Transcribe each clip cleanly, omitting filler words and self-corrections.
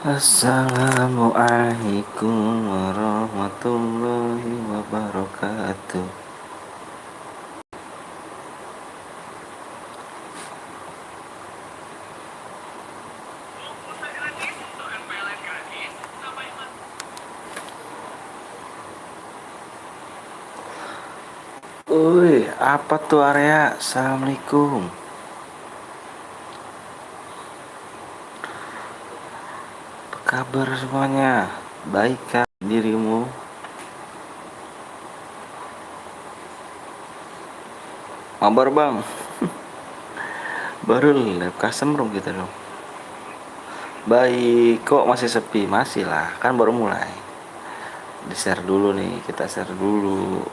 Assalamualaikum warahmatullahi wabarakatuh. Woi, apa tuh Arya? Assalamualaikum. Apa kabar semuanya? Baikkah dirimu? Mabar bang. Baru live customer kita dong. Baik, kok masih sepi? Masih lah, kan baru mulai. Di share dulu nih, kita share dulu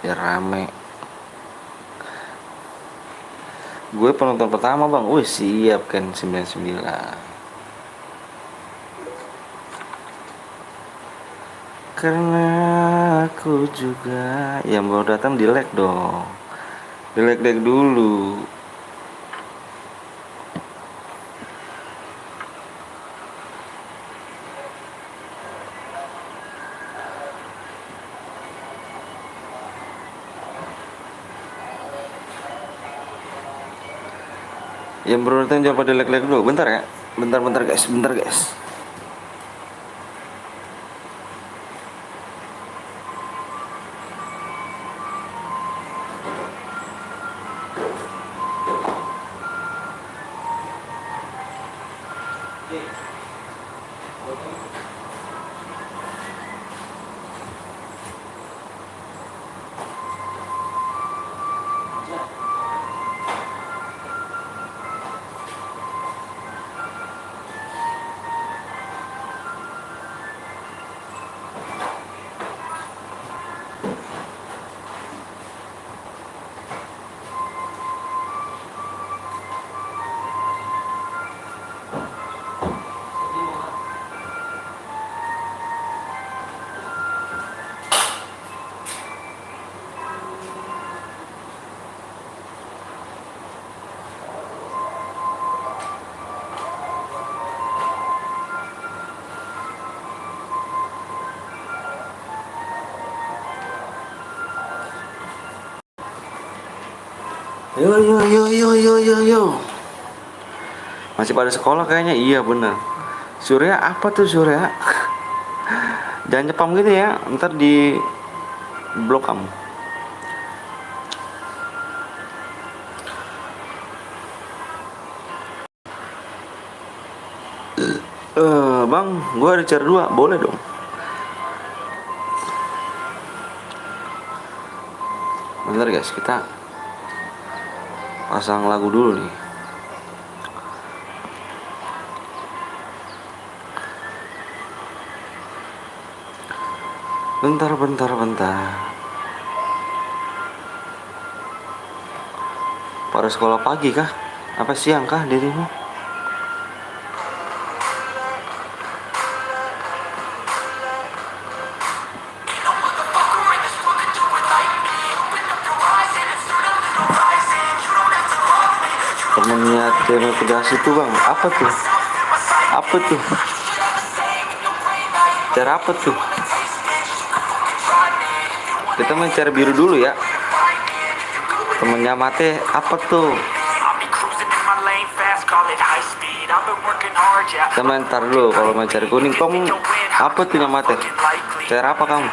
biar rame. Gue penonton pertama bang. Wih siap kan 99. Karena aku juga yang baru datang di like dong. Di like dulu. Yang baru datang coba di like dulu. Bentar ya. Bentar guys, bentar guys. Yo. Masih pada sekolah kayaknya. Iya bener. Surya apa tuh Surya? Jangan nyepam gitu ya. Ntar di blok kamu. Bang, gue ada cara 2, boleh dong. Bentar guys, kita pasang lagu dulu nih. Bentar. Pada sekolah pagi kah? Apa siang kah dirimu? Temennya tema pedas itu bang, apa tuh? Cara apa tuh? Kita main cara biru dulu ya. Temennya mate apa tuh? Kita main tar dulu. Kalau main cara kuning kamu apa tuh yang mate? Cara apa kamu?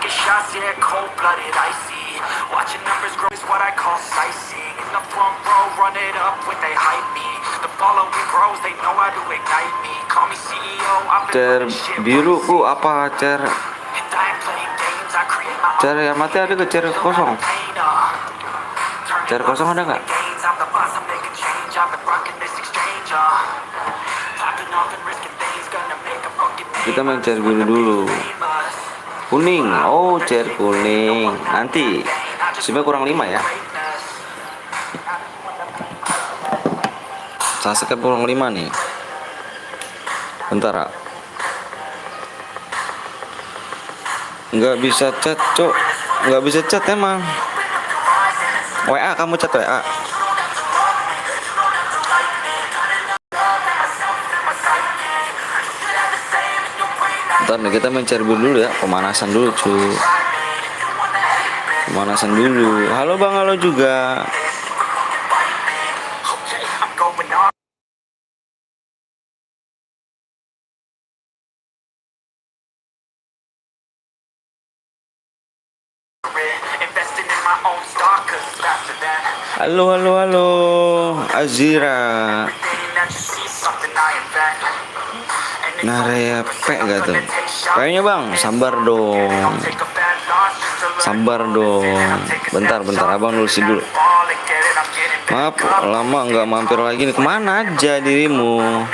Cer biru ku apa cer yang mati ada ke cer kosong? Cer kosong ada nggak? Kita main cer biru dulu. Kuning, oh cer kuning. Nanti sebenarnya kurang 5 ya. Saya sekep kurang 5 nih. Bentar. Nggak bisa chat, cok. Nggak bisa chat emang. WA, kamu chat WA. Ntar nih kita main Cerbon dulu ya, pemanasan dulu cuy. Pemanasan dulu. Halo bang, halo juga. Halo, halo, halo, Azira. Narepe gak tuh? Kayaknya bang, sabar dong. Sabar dong. Bentar, abang nulisin dulu. Maaf, lama nggak mampir lagi nih. Kemana aja dirimu?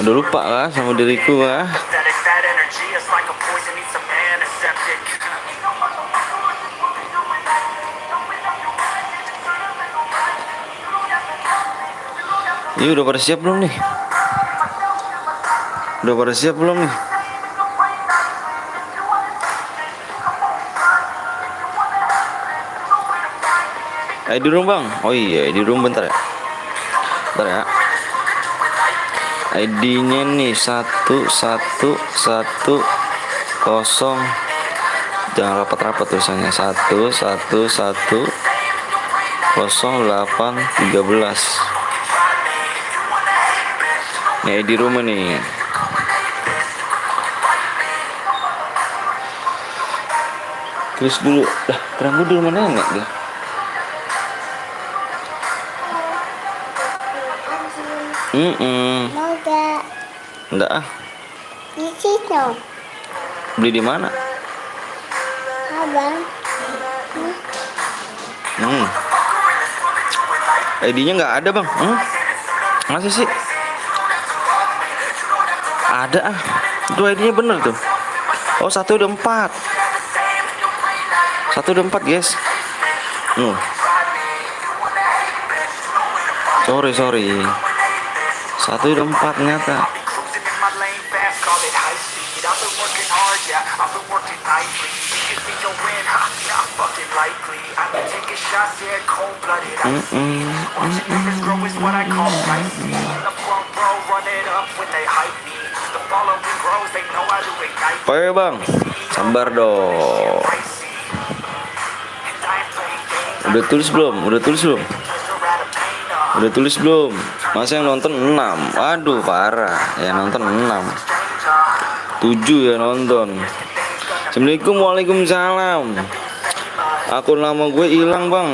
Udah lupa lah sama diriku lah. Ini udah pada siap belum nih? Udah pada siap belum nih? ID room bang. Oh iya, ID room bentar ya. Bentar ya. ID-nya nih 1110. Jangan rapat-rapat tulisannya. 11100813. Nih ID room nih. Terus dulu, dah terang dulu mana enggak dia? Mau gak? Enggak ah. Di situ. Beli di mana? Abang. ID-nya nggak ada bang. Masa sih? Ada ah. Itu ID-nya bener tuh. Oh 124 guys. Sorry 124 ternyata. Oke bang, sabar dong. Udah tulis belum? Masa yang nonton 6? Aduh parah, yang nonton 6. 7 ya nonton. Assalamualaikum, waalaikumsalam. Akun lama gue hilang bang,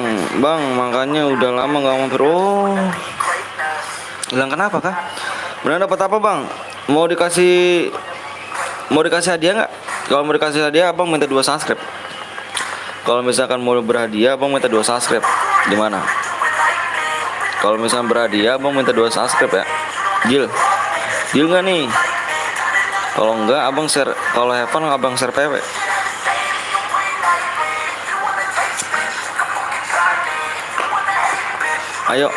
makanya udah lama nggak mampir. Oh, hilang kenapa kah? Benar dapat apa bang? Mau dikasih hadiah nggak? Kalau mau dikasih hadiah, abang minta 2 subscribe. Kalau misalkan mau berhadiah, abang minta 2 subscribe. Di mana? Kalau misalkan berhadiah, abang minta 2 subscribe ya. Deal nggak nih? Kalau enggak, abang share. Kalau Heaven, abang share PW. Ayo.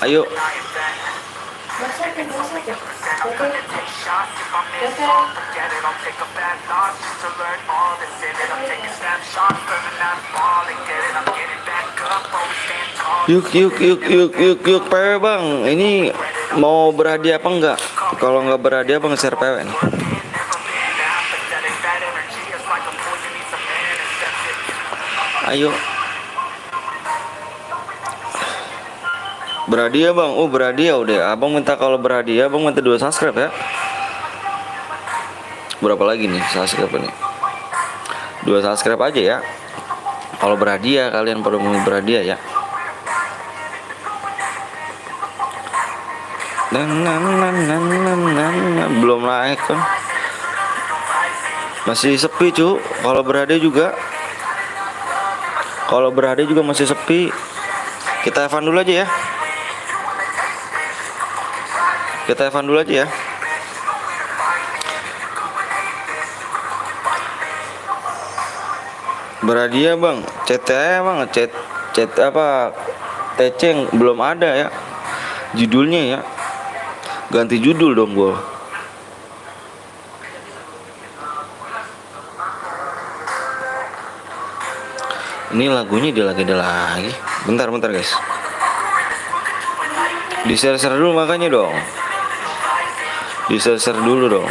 Ayo. Yuk PW bang. Ini mau berhadiah apa enggak? Kalau enggak berhadiah bang share PW nih. Ayo. Berhadiah bang. Oh berhadiah udah. Abang minta kalau berhadiah abang minta 2 subscribe ya. Berapa lagi nih subscribe ini? 2 subscribe aja ya. Kalau berhadiah, kalian pada mau berhadiah ya. Belum naik kan? Masih sepi cu. Kalau berhadiah juga masih sepi. Kita Evan dulu aja ya. Berhadiah bang, chat aja bang, chat chat apa TC yang belum ada ya judulnya ya, ganti judul dong gue. Ini lagunya dia lagi bentar guys, di share dulu makanya dong, di share dulu dong.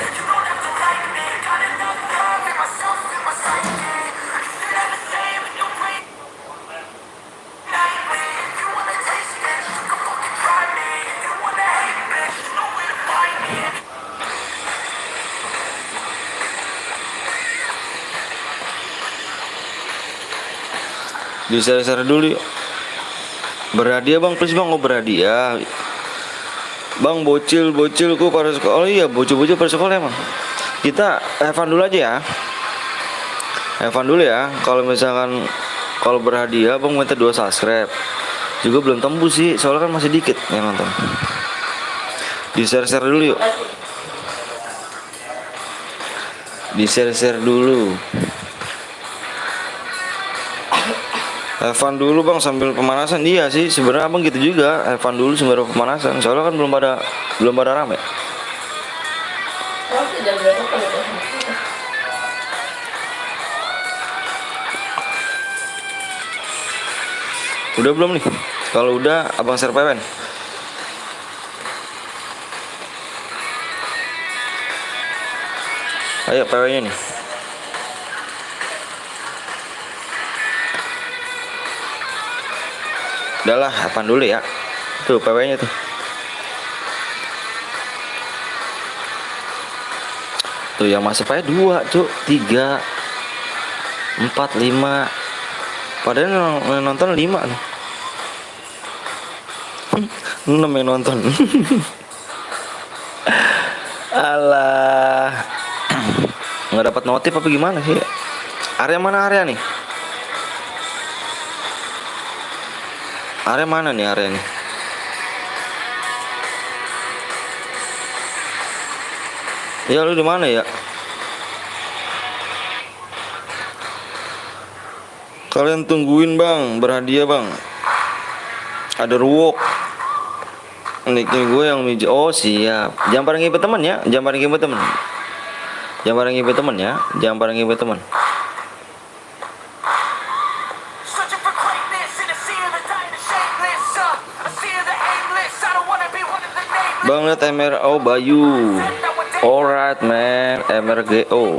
Di share dulu yuk. Berhadiah bang, please bang, berhadiah bang. Bocilku pada sekolah. Oh iya, bocil pada sekolah emang. Kita Evan dulu aja ya, Evan dulu ya. Kalau misalkan kalau berhadiah bang minta 2 subscribe juga belum tembus sih, soalnya kan masih dikit yang nonton. Di share dulu yuk, di share dulu. Evan dulu bang sambil pemanasan. Iya sih sebenarnya abang gitu juga, Evan dulu sambil pemanasan, soalnya kan belum pada rame. Udah belum nih? Kalau udah abang share PWN. Ayo PW-nya nih. Udahlah, Evan dulu ya. Tuh PW-nya tuh. Tuh yang masuk PW 2, Cuk. 3 4 5. Padahal yang nonton 5 nih. 6 yang nonton. Alah. Nggak dapat notif apa gimana sih? Area mana area nih? Area mana nih area nih? Ya lu di mana ya? Kalian tungguin bang, berhadiah bang. Ada ruwok. Ini gue yang miji. Oh siap. Jangan bareng ibu teman ya. Jangan bareng ibu teman. Jangan bareng ibu teman ya. Jangan bareng ibu teman. Bang lihat MRO Bayu. Alright man, MRGO.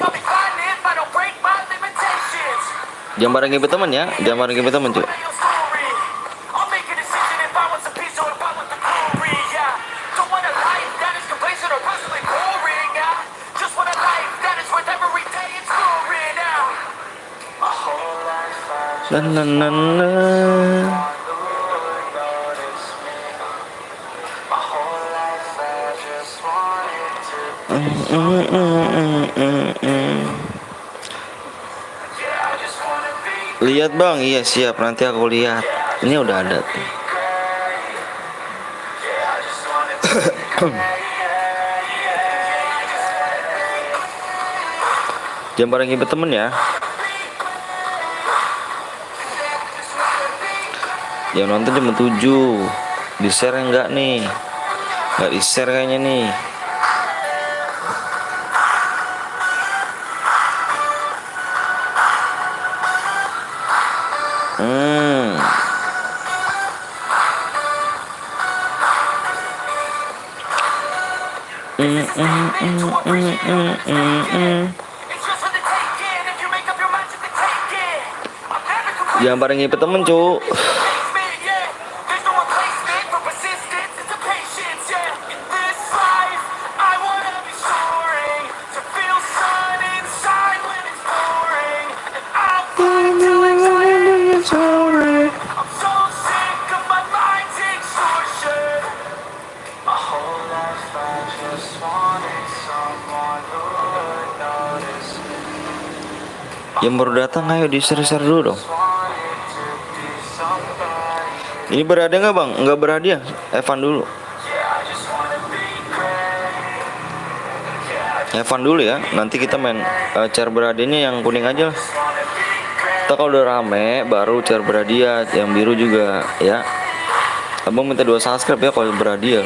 Jangan bareng ibu teman ya. Jangan bareng ibu teman cuy. Lihat bang, iya siap, nanti aku lihat. Ini udah ada tuh. Jangan bareng ibu temen ya. Yang nonton cuma 7. Di share enggak nih? Enggak di share kayaknya nih. Jangan bareng ibu temen cu. Yang baru datang ayo di share dulu dong. Ini berhadiah nggak bang? Nggak berhadiah. Evan dulu. Evan dulu ya. Nanti kita main cara berhadiahnya yang kuning aja lah. Ntar kalau udah rame baru share berhadiah, yang biru juga ya. Abang minta 2 subscribe ya kalau berhadiah.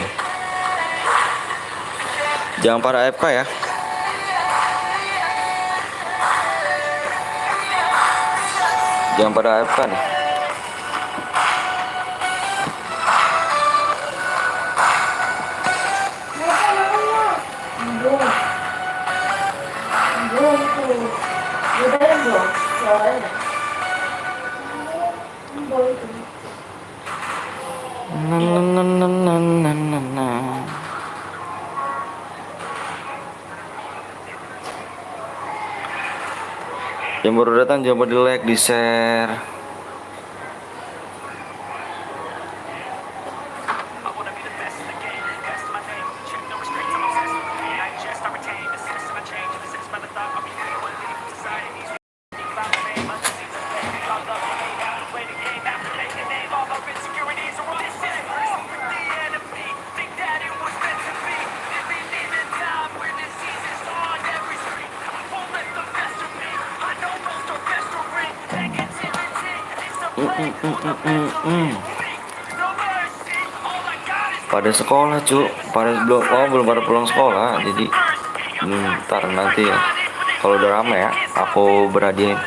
Jangan pada AFK ya. Jangan pada AFK nih. Yang baru datang coba di like, di share. Pada sekolah pada belum pada pulang sekolah, jadi ntar nanti ya kalau udah rame ya aku berhadiah.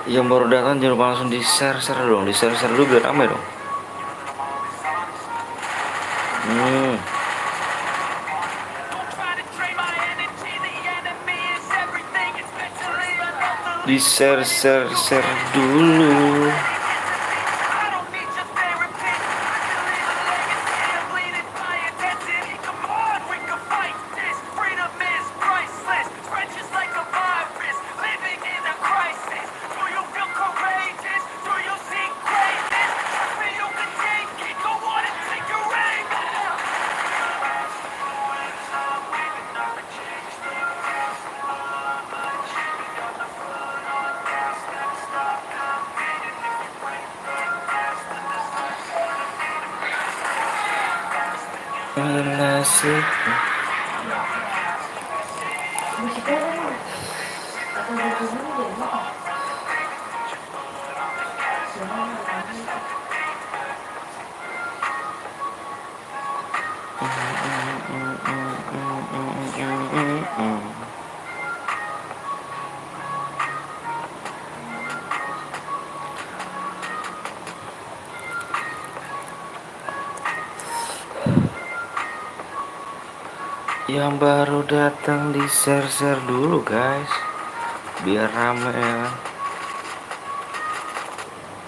Yang baru datang jangan lupa langsung di share dong, di share dulu biar rame dong. Di share dulu. Nasib. Yang baru datang di share dulu guys, biar rame ya.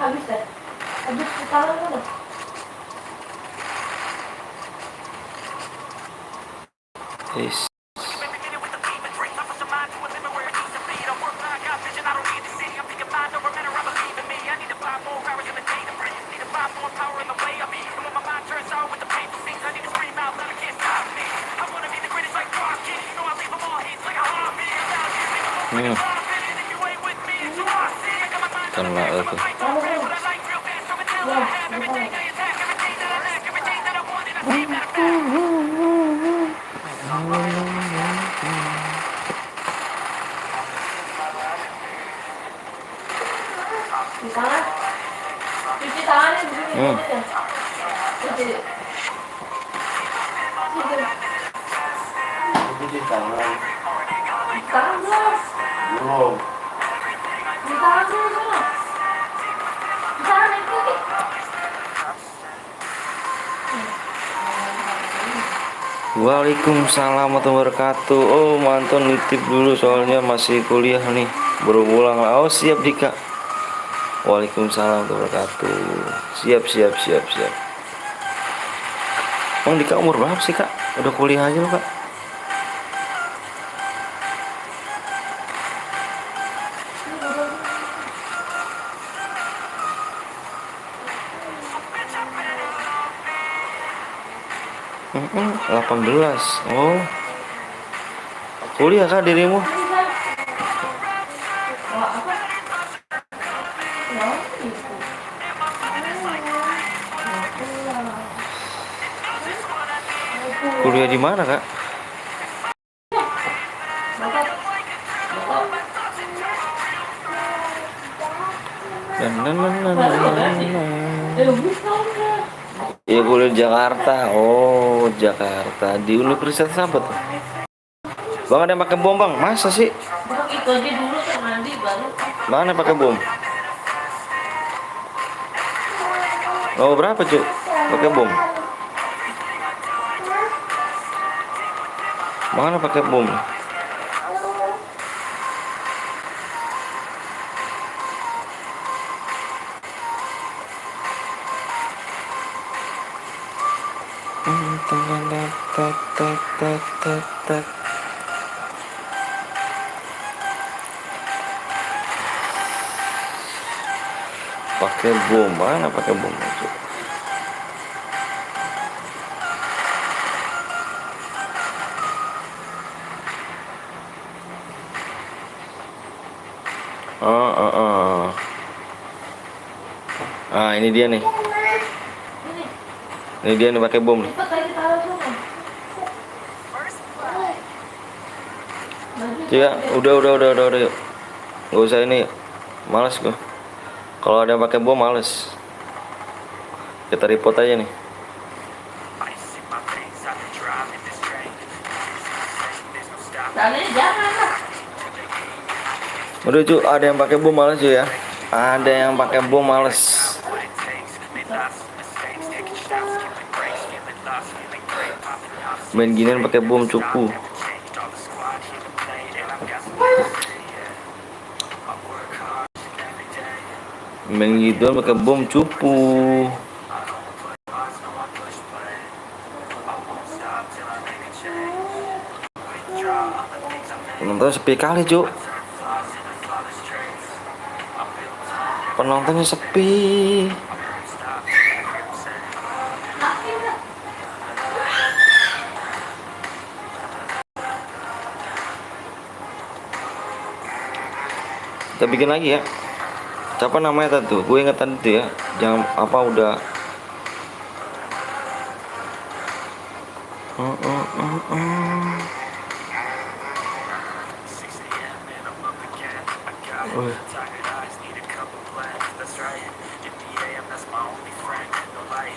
Habis deh. Habis sekarang udah. Is kena itu. Di tangan. Cuci tangannya begini. Cuci. Cuci tangan. Di tangan belum. Belum. Di tangan dulu sana. Di tangan itu. Waalaikumsalam warahmatullahi wabarakatuh. Oh mantan nitip dulu soalnya masih kuliah nih, baru pulang. Oh siap Dika. Waalaikumsalam warahmatullahi wabarakatuh. Siap. Bang Dika umur berapa sih kak? Udah kuliah aja lo kak? 18. Oh, kuliah kah dirimu? Ini kan. Wah, apa? Ya, itu. Kuliah di mana kak? Bapak. Bisa enggak? Iya kuliah di Jakarta. Oh Jakarta di universitas apa tuh? Bang ada yang pakai bom bang? Masa sih? Bang, itu aja dulu kan mandi baru. Mana pakai bom? Oh berapa cuy? Pakai bom? Mana pakai bom? Pakai bom mana pakai bom cuy? Oh. Ah ini dia nih. Ini. Ini dia nih pakai bom nih. Cepat aja taruh semua. Ya, udah yuk. Gak usah ini, males gua. Kalau ada yang pakai bom males. Kita report aja nih. Talinya jangan lah. Udah cu, ada yang pakai bom males cu ya. Ada yang pakai bom males. Main ginian pakai bom cupu. Main gituan pakai bom cupu. Penonton sepi kali cu. Penontonnya sepi. Kita bikin lagi ya. Siapa namanya tadi tuh? Gue inget tadi tuh ya. Jangan apa udah.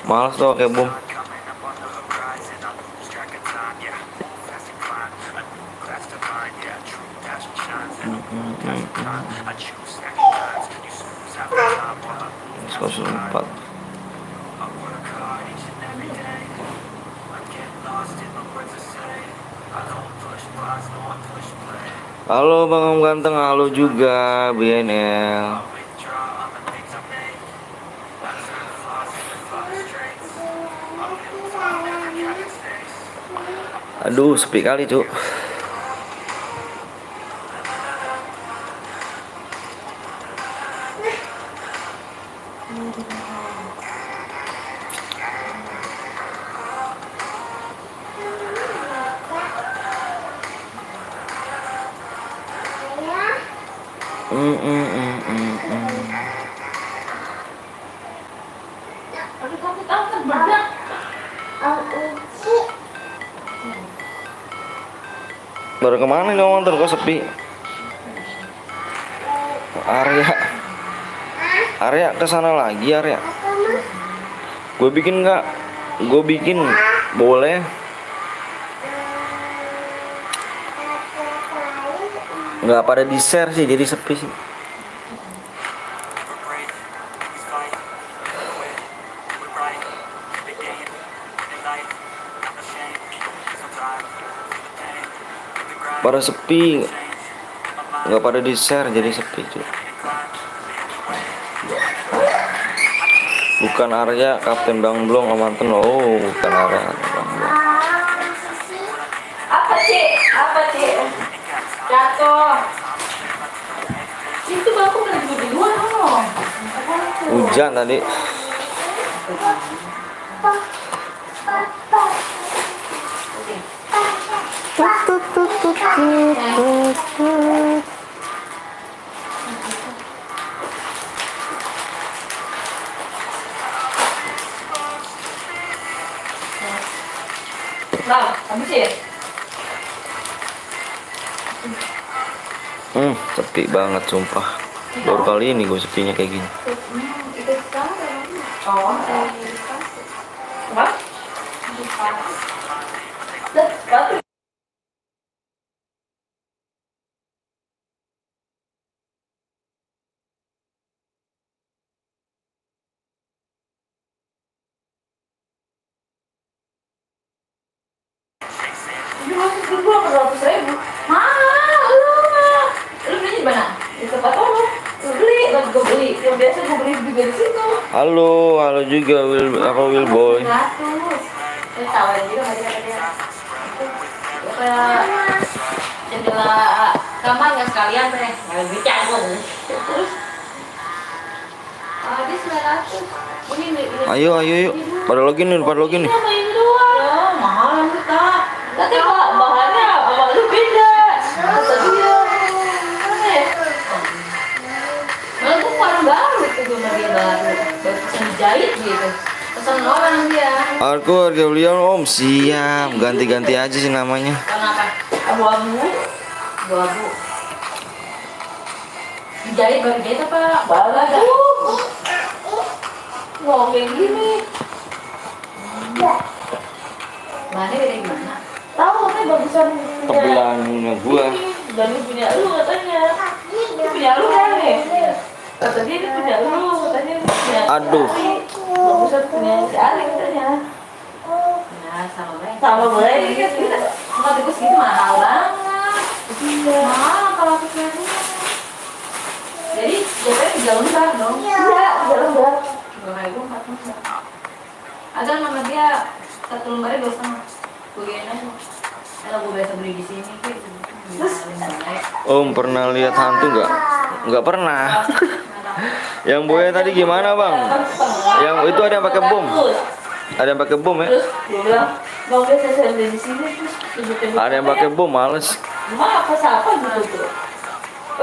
Malas tuh kayak bom. Skor 4. Halo Bang Om Ganteng, halo juga BNL. Aduh, sepi kali, Cuk. Aduh, kamu tahu kan bedak. Baru kemana nih motor kok sepi? Area kesana lagi area. Gue bikin nggak? Gue bikin boleh. Nggak pada di share sih jadi sepi sih. Pada sepi, nggak pada di share jadi sepi cuy. Bukan Arya Kapten Bang Blong Amanten. Oh bukan Arya Bang Blong. Apa sih jatuh itu baku kan di luar loh. Hujan tadi. Bang, habisin. Sepi banget sumpah. Baru kali ini gue sepinya kayak gini. Oh, apa? Batu. Ini masuk ke gua 400.000. Mahal lu. Lu beli di mana? Di tempat lu. Lu beli, gua beli. Yang biasa gua beli juga di situ. Halo juga Will Boy. 100. Saya tawarin juga sama dia. Itu kayak jendela kamar nggak sekalian teh. Nggak bicara gua. Terus habis 900. Ini. Ayo yuk. Pada login nih. Ini sama ini doang. Ya, mahal kita. Tapi bahannya sama lu beda. Kata dia. Aneh. Malah gua barang baru itu gua sama dia baru pesan dijahit gitu. Pesan orang dia. Aku harga beliau om siap. Ganti-ganti aja sih namanya. Kenapa? Abu-abu. Abu-abu. Dijahit baru jahit apa? Baru aja. Wow, kayak gini. Mana beda gimana? Tahu katanya bagusan punya. Tebelannya gua. Dan lu punya lu katanya. Lu punya lu kan nih? Kata dia dia punya lu katanya dia punya. Aduh. Bagusan punya si Ali katanya. Nah, sama mereka. Sama mereka kita. Enggak bagus gitu mahal banget. Iya. Mahal kalau aku punya lu. Jadi jatuhnya 3 lembar dong. Iya, 3 lembar. Gak kayak gue 4 lembar. Ada nama dia 1 lembarnya 2,5. Gue gini aja. Kalau gue biasa beli di sini terus Om pernah lihat hantu nggak? Nggak pernah. Yang Boya tadi gimana bang? Yang itu ada yang pakai bom. Ada yang pakai bom ya? terus gue bilang bang biasa saya beli di sini terus tunjukin Ada yang pakai bom males. apa siapa gitu tuh.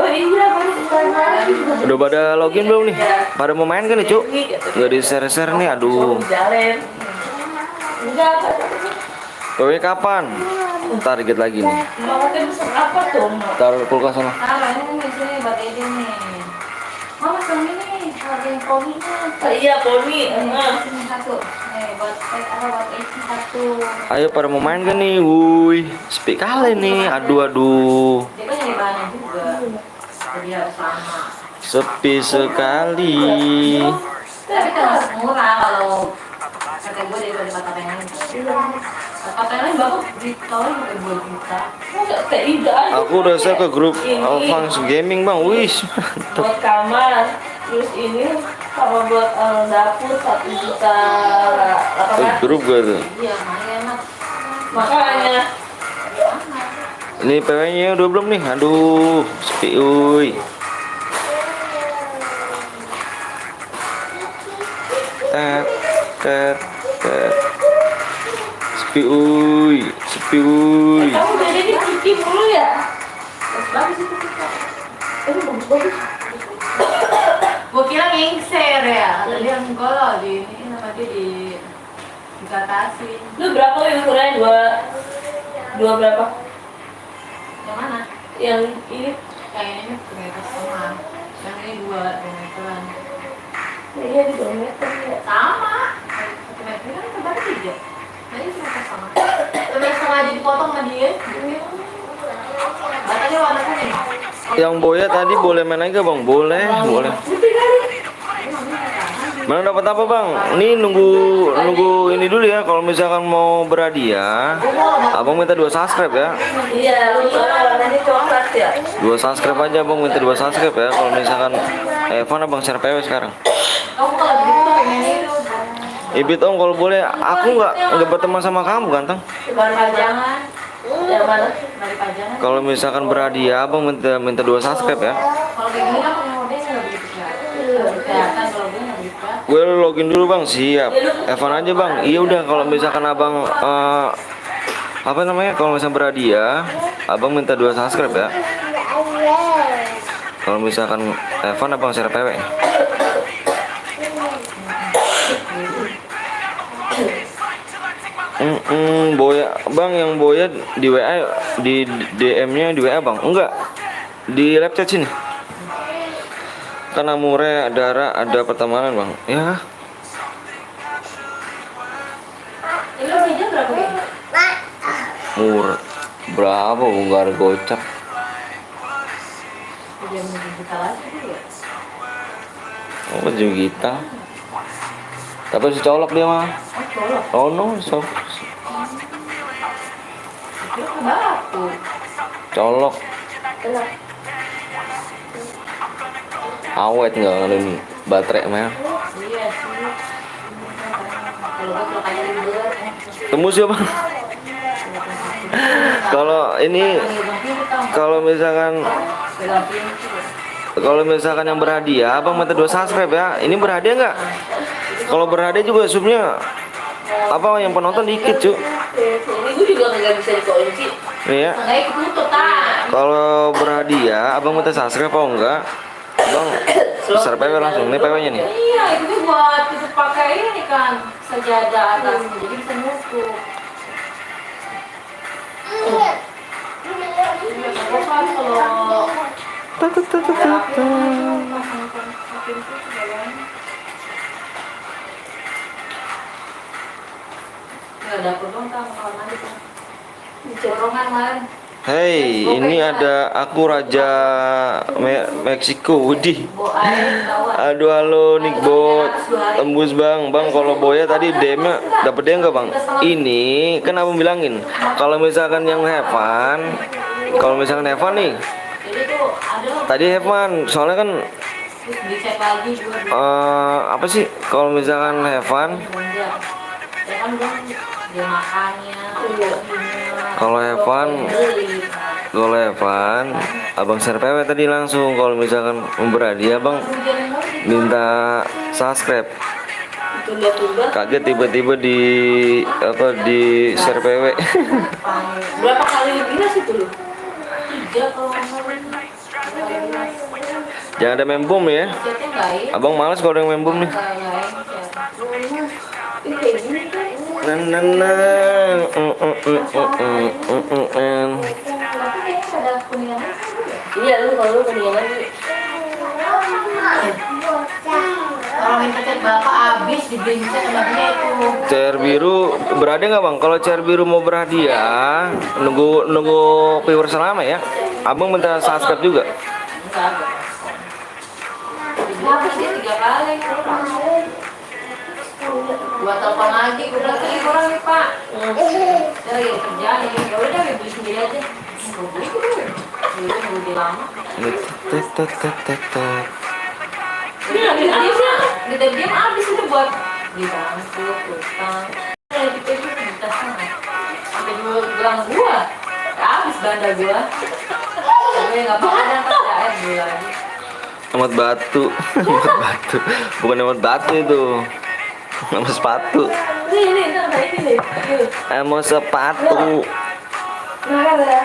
Oh iya baru kemarin. Udah pada login belum nih? Pada mau main kan nih cuk? Gak di share nih aduh. Jalan. Enggak apa. Pokoknya kapan? Ntar dikit lagi nih. Mama kan pesen apa tuh? Taruh kulkas sana. Nah, ini di sini buat Edi nih. Mama pesen ini, harga yang poninya. Oh, iya, poni. Sini satu. Buat buat Edi satu. Ayo pada mau main kan nih? Wuih, sepi kali nih. Aduh. Dia kan nyari bahannya juga. Jadi harus sama. Sepi sekali. Tapi termasuk murah kalau kata gue daripada kata yang lain. Kata yang lain bapak ditawarin udah 2 juta. Enggak tidak. Aku udah share ke grup Alphans Gaming bang. Wih, Buat kamar, terus ini sama buat dapur 1 juta 800. grup gue tuh. Iya, enak. Makanya Ini PW-nya udah belum nih? Aduh, sepi uy. Tet, tet, tet. Sepi uy, sepi uy. kamu dari ini cuci mulu ya? Bagus itu kita. Bagus. Gua kira ngingser ya. Tadi yang enggak di ini sama dia dikatasin. Lu berapa yang ukurannya? Dua berapa? Yang mana? Yang ini kayaknya ini 2 meter setengah. Yang ini 2 meteran. Iya di 2 meter ya. Sama. 1 meter kan kebalik 3. Nah ini 1 meter setengah. 1 meter setengah aja dipotong sama dia. Batanya warna kuning. Yang Boya tadi boleh main lagi gak bang? Boleh, boleh. Mana dapat apa bang? Ini nunggu ini dulu ya. Kalau misalkan mau berhadiah, abang minta 2 subscribe ya. Iya, lu warnanya coklat ya. 2 subscribe aja abang minta 2 subscribe ya. Kalau misalkan Evan abang share PW sekarang. Kamu kalau gitu pengen itu. Ibit om kalau boleh, aku nggak berteman sama kamu ganteng. Baru pajangan. Yang mana? Dari pajangan. Kalau misalkan berhadiah abang minta 2 subscribe ya. Kalau kayak gini kan modenya nggak begitu kelihatan. Kalau gue nggak begitu. Gue login dulu bang, siap. Evan aja bang. Iya udah kalau misalkan abang apa namanya? Kalau misalkan berhadiah, abang minta 2 subscribe ya. Kalau misalkan Evan abang share PW. Boya, bang, yang Boya di WA, di DM-nya di WA bang, enggak di live chat sini. Kan Amure, Dara, ada pertemanan bang, ya. Ini lu pinjam berapa ya? Murah, berapa Bunggar gocap? Dia mungkin kita lagi ya. Oh, baju kita. Tapi si colok dia mah. Oh, colok. Oh no, so Itu ke batu. colok. Colok. Awet nggak ngalun baterai mah. Iya sih. Kalau gua kalau kayak libur, Tembus ya bang. Kalau ini, kalau misalkan yang berhadiah, abang minta 2 subscribe ya. Ini berhadiah nggak? Kalau berhadiah juga subnya apa yang penonton dikit cu. ini gue juga nggak bisa dikunci. Iya. Nggak ikut tutup tak. Kalau berhadiah, abang minta subscribe apa enggak? Abang besar PW langsung. Ini PW-nya nih. Iya, itu tuh buat tutup pakai ini kan sajadah atas, jadi bisa nutup. Iya, kalau nggak dapur dong kan, kamar mandi kan. Di corongan man. Hey, ini ada aku Raja Meksiko, Widih. Bawa air, tawa. Aduh, halo Nickbot, tembus bang. Bang, kalau Boya tadi DM-nya dapet dia nggak bang? Ini kan abang bilangin, kalau misalkan yang have fun, kalau misalkan have fun nih, Jadi tuh ada loh, tadi have fun, soalnya kan terus dicek lagi juga. apa sih? Kalau misalkan have fun, Belanja. Ya kan belum dia makannya, kalau have fun, beli. kalau have fun, abang share PW tadi langsung. Kalau misalkan memberhadiah, abang minta subscribe. Itu lihat juga. Kaget tiba-tiba di apa di share PW. Berapa kali bilas itu lu? 3 kalau nggak salah. Jangan ada membom ya. Chatnya nggak ya? Abang malas kalau ada yang membom nih. Ini kayak gini kan. Nan. Ada kuningan. Iya lu kalau kuningan. Kalau minta cat bapak habis dibeliin cat sama dia itu. Cair biru berhadiah nggak bang? Kalau cair biru mau berhadiah, nunggu viewer selama ya. Abang minta subscribe juga. Enggak. Habis dia 3 kali. Gua telepon lagi, gua bilang tadi kurang nih pak. Saya lagi kerja nih, ya udah beli sendiri aja. Gua beli tuh, beli lama. Ini habis-habisnya, kita diam habis itu buat dibangkut, utang. Dari kita itu di tasnya, sampai 2 gelang gua, habis banda gua. Tapi nggak apa-apa, ada pas air dulu lagi. Amat batu, amat batu, bukan amat batu itu, nama sepatu, Ini, ntar kayak ini. nama sepatu. Nah, kan ada.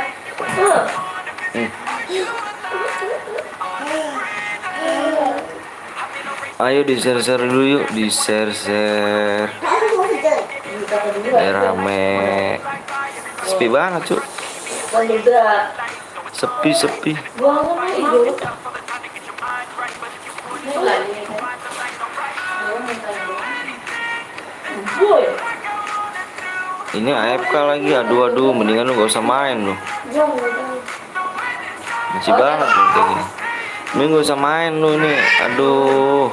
Ayo di share dulu yuk, di share. Rame, sepi banget cu, sepi. Buangan hijau. Boy. Ini AFK lagi, aduh, mendingan lu gak usah main lu, masih banget lu kayak gini. Ini gak usah main lu nih, aduh.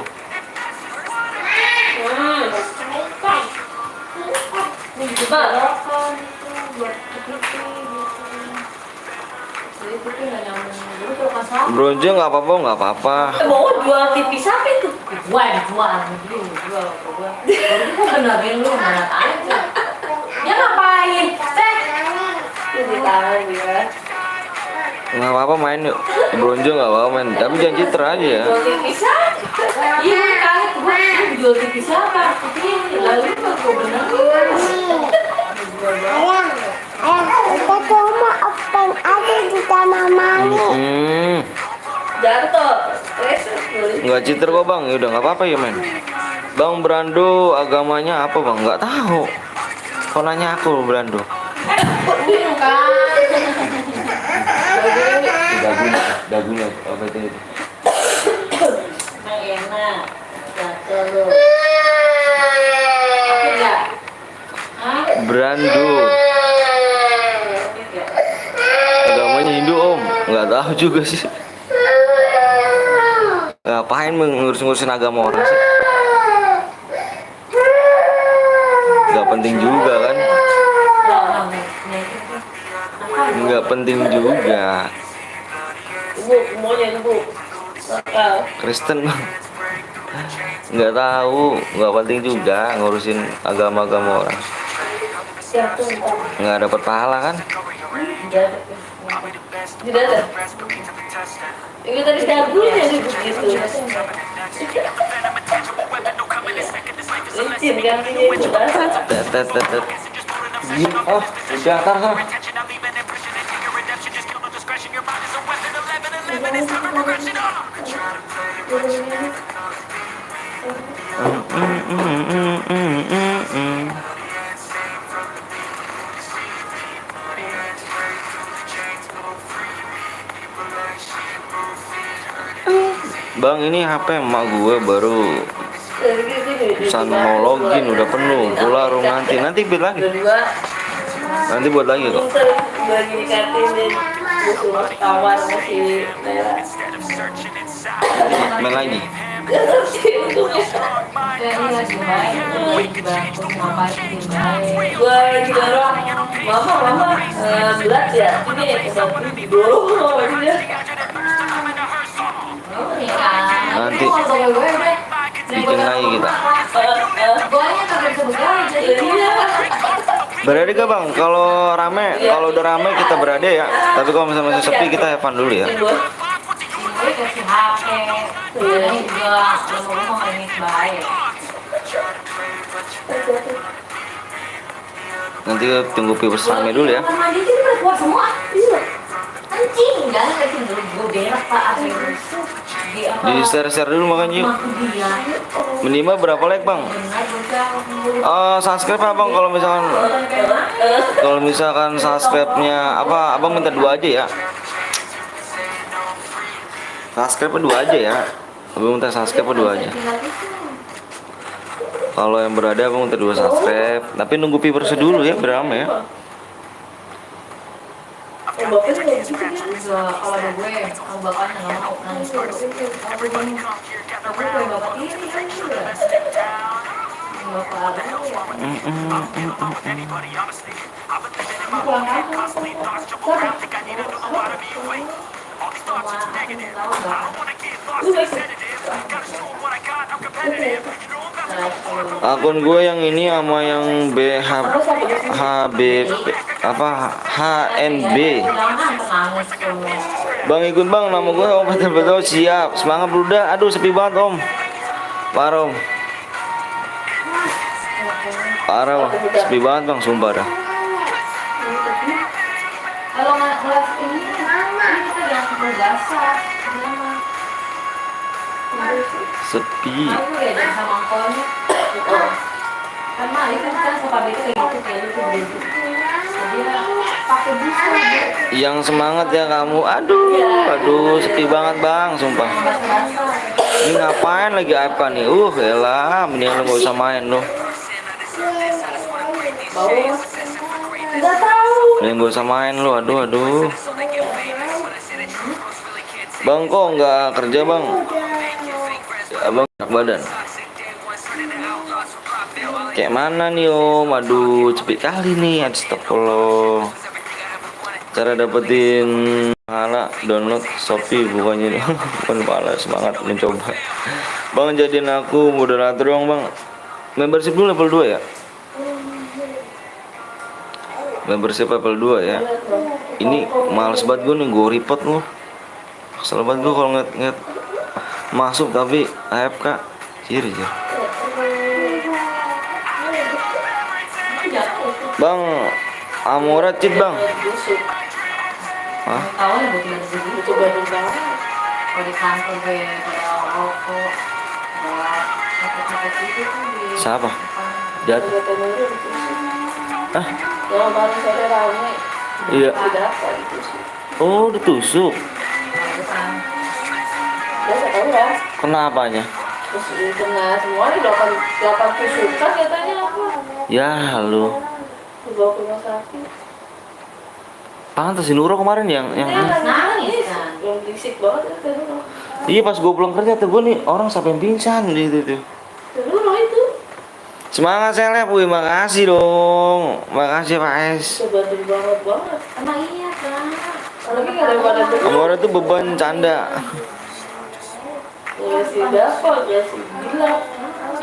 Bronjo nggak apa-apa. Mau jual TV siapa itu? Gua jual gua. Gua benerin lu mana aja. Dia ngapain? Ini tangan dia. Nggak apa-apa main yuk, Bronjo nggak apa-apa main, tapi jangan citra aja ya. Jual TV siapa? Iya kaget gua jual TV siapa? Ini lalu gua benerin. Kita cuma open aja di kamar mandi. Jatuh. Nggak citra kok bang, ya udah nggak apa-apa ya men. Bang Brando agamanya apa bang? Nggak tahu. Kok nanya aku Brando? Bingung kan? Dagunya apa itu? Yang enak. Jatuh lu. Sakit nggak? Hah? Brando. Sakit nggak? Agamanya Hindu om. Nggak tahu juga sih. Ngapain ngurus-ngurusin agama orang sih? Nggak penting juga kan? Nggak penting juga. Ibu, semuanya ibu. Nakal. Kristen bang. Nggak tahu, nggak penting juga ngurusin agama-agama orang. Jatuh ntar. Nggak dapat pahala kan? Tidak ada. Ini tadi dagunya nih begitu. Licin gantinya itu basah. Tet. Oh, udah tar sana. Bang, ini HP emak gue baru pesan mau login udah penuh. Pula ruang nanti buat lagi. Kedua, Nanti buat lagi kok. ntar bagi dikatin dan musuh kawan masih merah. Main lagi. Gak ngerti untungnya. Ini lagi main, bantu ngapain main. Gua lagi dorong, mama, berat ya. Ini dorong dia. Nanti bikin lagi kita. Berada gak bang? Kalau rame, kalau udah rame kita berada ya. Tapi kalau misalnya masih sepi kita have fun dulu ya. Kasih HP, ini juga ngomong ini baik. Nanti tunggu viewers rame dulu ya. Mandi sih udah keluar semua. Anjing, jangan kasih dulu gue berak pak. Di share dulu makanya yuk. Minimal berapa like bang? Subscribe apa bang? Kalau misalkan subscribe-nya apa? Abang minta 2 aja ya. Subscribe 2 aja ya. Abang minta subscribe 2 aja. Kalau yang berada abang minta 2 subscribe. Tapi nunggu viewers dulu ya, berapa ya? Kalau ada gue, kalau bapaknya nggak mau nangis terus. Aku gue bapak ini kan juga. Bapak ada ya. Pulang Akun gue yang ini sama yang apa HNB. Bang ikut bang, nama gue Om betul siap. Semangat Bruda. Aduh sepi banget Om. Parah Om. Parah Bang. Sepi banget Bang, sumpah dah. Kalau nggak ini kita jangan bergasah. Sepi. Aku ya jangan sama angkolnya. Kan mah itu kan suka beda kayak gitu kayak gitu gitu. Dia pakai busa. Yang semangat ya kamu. Aduh sepi banget Bang, sumpah. Ini ngapain lagi apa nih? Elah, mendingan lu gak usah main lu. Nggak tahu. Mending gak usah main lu, aduh. Bang kok nggak kerja Bang? Abang enak badan. Kayak mana nih Om? Aduh cepet kali nih. Astagfirullah. Cara dapetin pahala download Shopee bukannya bukan pahala, semangat mencoba. Bang jadiin aku moderator dong Bang. Membership dulu level 2 ya. Membership level 2 ya. Ini males banget gue nih, gue report lu. Kesel banget gue kalau ngeliat masuk tapi AFK. Ciri. Bang, Amora cheat Bang. Hah? Tahu ya buat begitu coba dulu. Kalau di kantor gue ada rokok, buat itu kan di. Siapa? Jatuh. Ah, Yang kemarin sore rame. iya. Tidak apa itu sih. Oh, ditusuk. Pantesan. Ya saya tahu lah. Kenapanya? Terus kena semua nih 8 tusukan katanya apa? Ya, lu. Dibawa ke rumah sakit. Pantes si Nuro kemarin yang Nangis kan. Belum berisik banget kan Nuro. iya pas gue pulang kerja tuh gue nih orang sampai pingsan gitu tuh. Nuro itu. Semangat Seleb, wih makasih dong. Makasih Pak S. Kebantu banget. Emang iya kan. Lagi nggak ada pada dulu. Kamu tuh beban canda. Nggak sih dapat, nggak sih gila.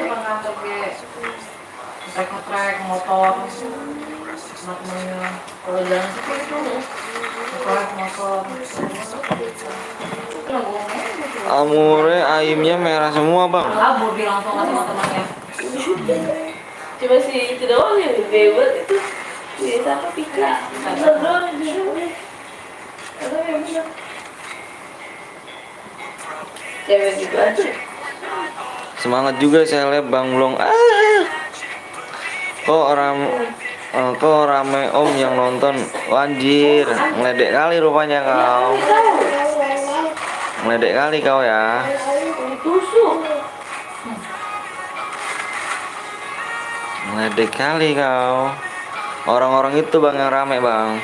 Cuma ngantor ke ngetrek motor. Makanya kalau jalan seperti itu ngetrek motor. Amure ayamnya merah semua bang. Kabur dia langsung sama teman-temannya. Cuma sih itu doang yang bebet itu. Biasa apa Pika? Bener doang yang bebet. Atau yang bener. Cewek gitu aja. Semangat juga Seleb Bang Blong. Kok rame om yang nonton. Wanjir, ngeledek kali rupanya kau. Ngeledek kali kau ya. Tusuk. Ngeledek kali kau. Orang-orang itu bang yang rame bang.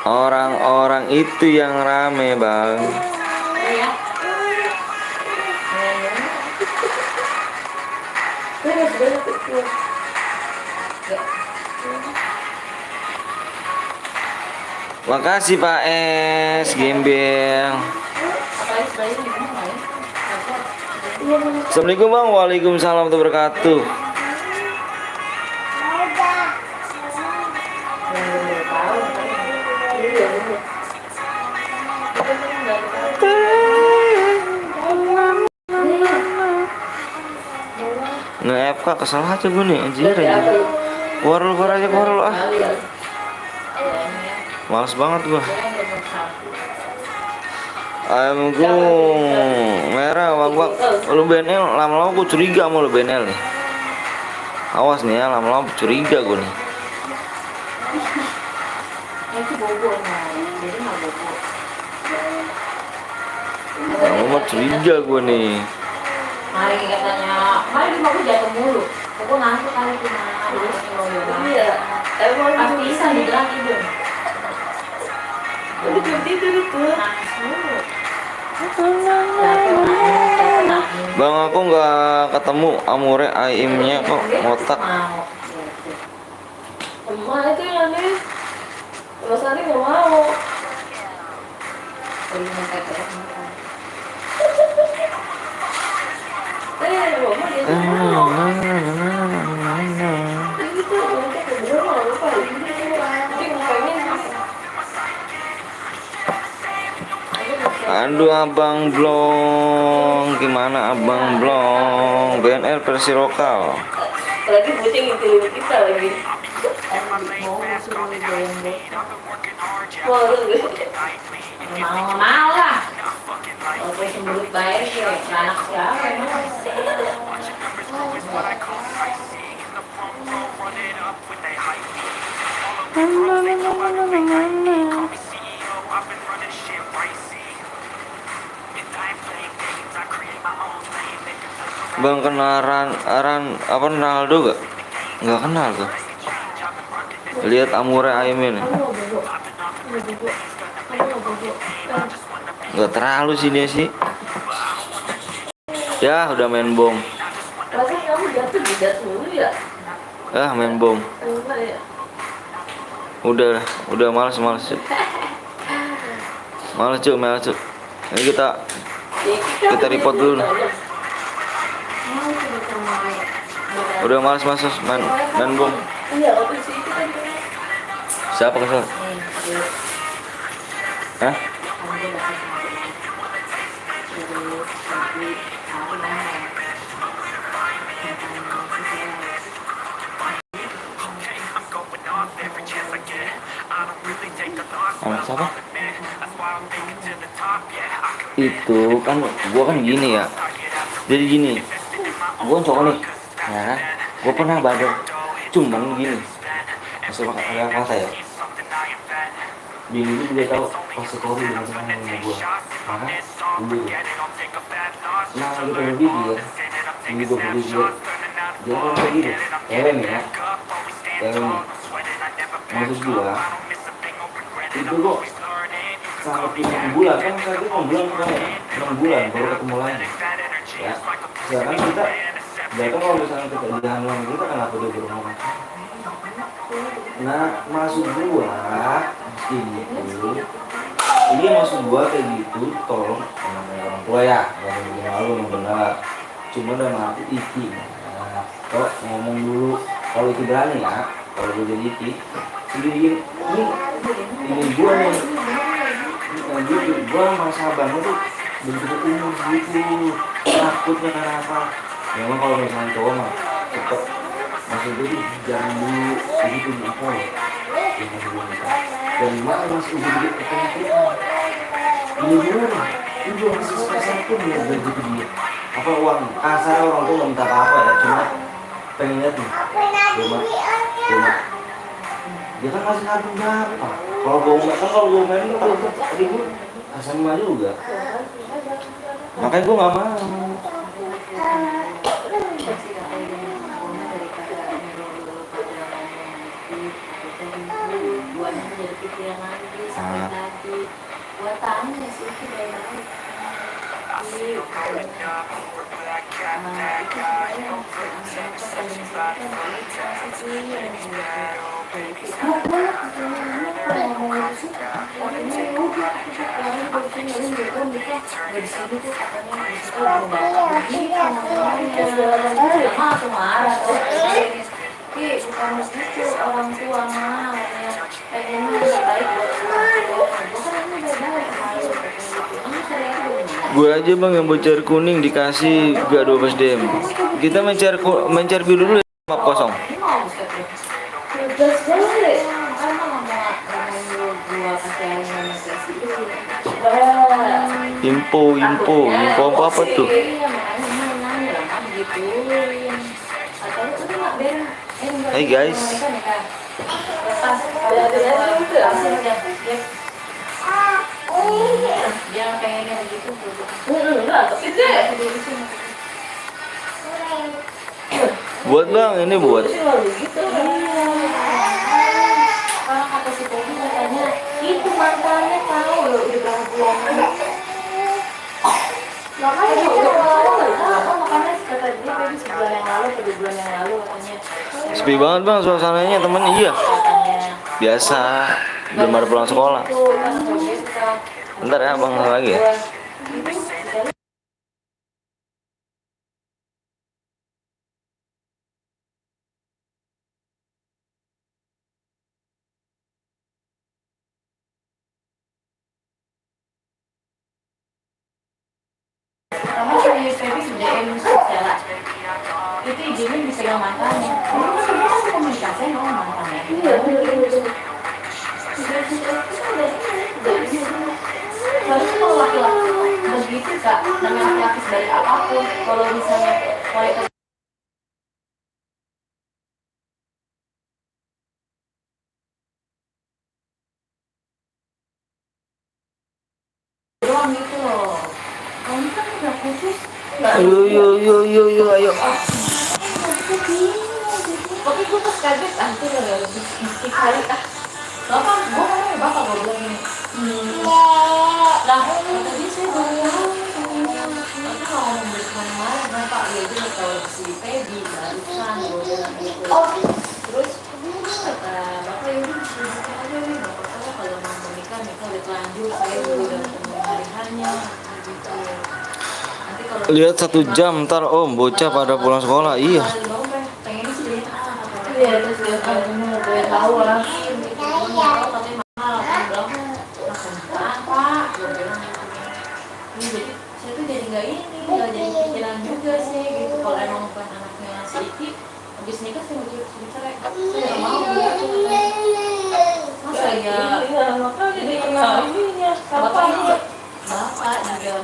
Orang-orang itu yang rame bang. Iya. Makasih Pak S. Gembel. Assalamualaikum bang. Waalaikumsalam warahmatullahi wabarakatuh. Nge-FK kesel aja gue nih anjir aja. Keluar aja ah. Males banget gua. Ayam gung merah bang. Lu BNL lama-lama gua curiga sama lu BNL nih. Awas nih ya, lama-lama curiga gua nih. Lama-lama curiga gua nih. Mari katanya, mari di aku jatuh mulu. Aku ngantuk kali cuma. Iya. Emang pas bisa dibilang tidur. Udah tidur itu. Bang aku nggak ketemu Amure Aimnya kok ngotak. Emak itu yang aneh. Mas Ari nggak mau. Aduh abang Blong, gimana abang Blong? BNL versi lokal. Lagi kucing itu kita lagi. Mau lah. Kalau cemberut baik ya, anak siapa emang? Bang kenal Aran apa Ronaldo gak? Nggak kenal tuh. Lihat Amure Aimin. Nggak terlalu sih dia sih. Ya udah main bom. Rasanya kamu jatuh dulu ya? Main bom. Enggak ya? Udah malas cuk. Malas cuk. Ini kita report dulu. Udah malas main bom. Iya, waktu itu kan. Siapa kesel? Hah? Anak siapa? Itu kan gua kan gini ya. Jadi gini. Gua cowok nih. Ya kan? Gua pernah badan Cuman gini, masuk ada kata ya, bini gue juga tahu pas story dengan sama gue, karena dulu nah kita berpikir, ini gue berpikir, dia kan kayak gitu, Ellen ya, Ellen, maksud gue, itu kok sampai 6 bulan kan saya itu 6 bulan kan ya, 6 bulan baru ketemu lagi, ya, sedangkan kita, dia kan kalau misalnya kita di hamil kita kenapa dia berumah makan? Nah, maksud gua ini maksud gua kayak gitu, tolong namanya orang tua ya, gak ada bikin malu yang benar. Cuma udah mati Iki. Nah, kok ngomong dulu, kalau Iki berani ya, kalau gue jadi Iki, ini gua nih, ini gitu, gua masa abangnya tuh begitu umur gitu, takutnya karena apa? Memang kalau misalnya cowok mah cepet, maksud gue tuh jangan dulu begitu apa ya, yang masih belum nikah. Dan mana masih udah gede kita ini dulu nih, ini juga masih spesial pun ya begitu dia. Apa uang kasar orang tuh nggak minta apa ya, cuma pengen lihat nih, cuma dia kan masih nabung berapa? Kalau gue kan kalau gue main kan tadi gue SMA juga, makanya gue nggak mau. Bukan begitu orang tua mah pengennya yang baik buat orang tua, bukan ini beda. Gue aja bang yang bocor kuning dikasih gak 12 DM. Kita mencar biru dulu ya, map kosong. Info apa tuh? Hey guys. Dia pengennya begitu. Buat bang, ini buat. Kalau kata si Pogi katanya itu mantannya tahu loh udah berapa bulan. Makanya kata dia Pogi sebulan yang lalu atau 2 bulan yang lalu katanya. Sepi banget bang suasananya temen, iya. Biasa, belum baru pulang sekolah. Bentar ya bang lagi ya. Karena saya Feby DM Stella itu izinnya bisa yang mantannya. Kalau kan komunikasi sama mantannya. Harusnya kalau laki-laki begitu kak, namanya laki-laki sebaik apapun, kalau misalnya wanita doang gitu loh. Kamu kan udah khusus. Yo ayo. Tapi gue pas kaget nanti udah lebih sedikit kali ah. Bapak, gue ngomongnya bapak gue bilang ini. Lah, kata dia saya baru tahu. Nanti kalau ngomong dari kemana-mana, bapak ya dia udah tahu si Feby, barusan gue bilang gitu. Terus kata bapak ya udah disini aja nih, bapak saya kalau mau nikah udah telanjur, saya udah ketemu hari-harinya gitu. Nanti kalau Lihat 1 jam ntar om bocah pada pulang sekolah, iya. pengen sih dari iya terus dia tahu lah tapi mahal kan bilang makan apa gue bilang ini jadi saya tuh jadi nggak jadi pikiran juga sih gitu kalau emang bukan anaknya si Iki habis nikah saya mau cerai saya nggak mau masa ya makanya jadi kenal ininya bapak juga sampai bilang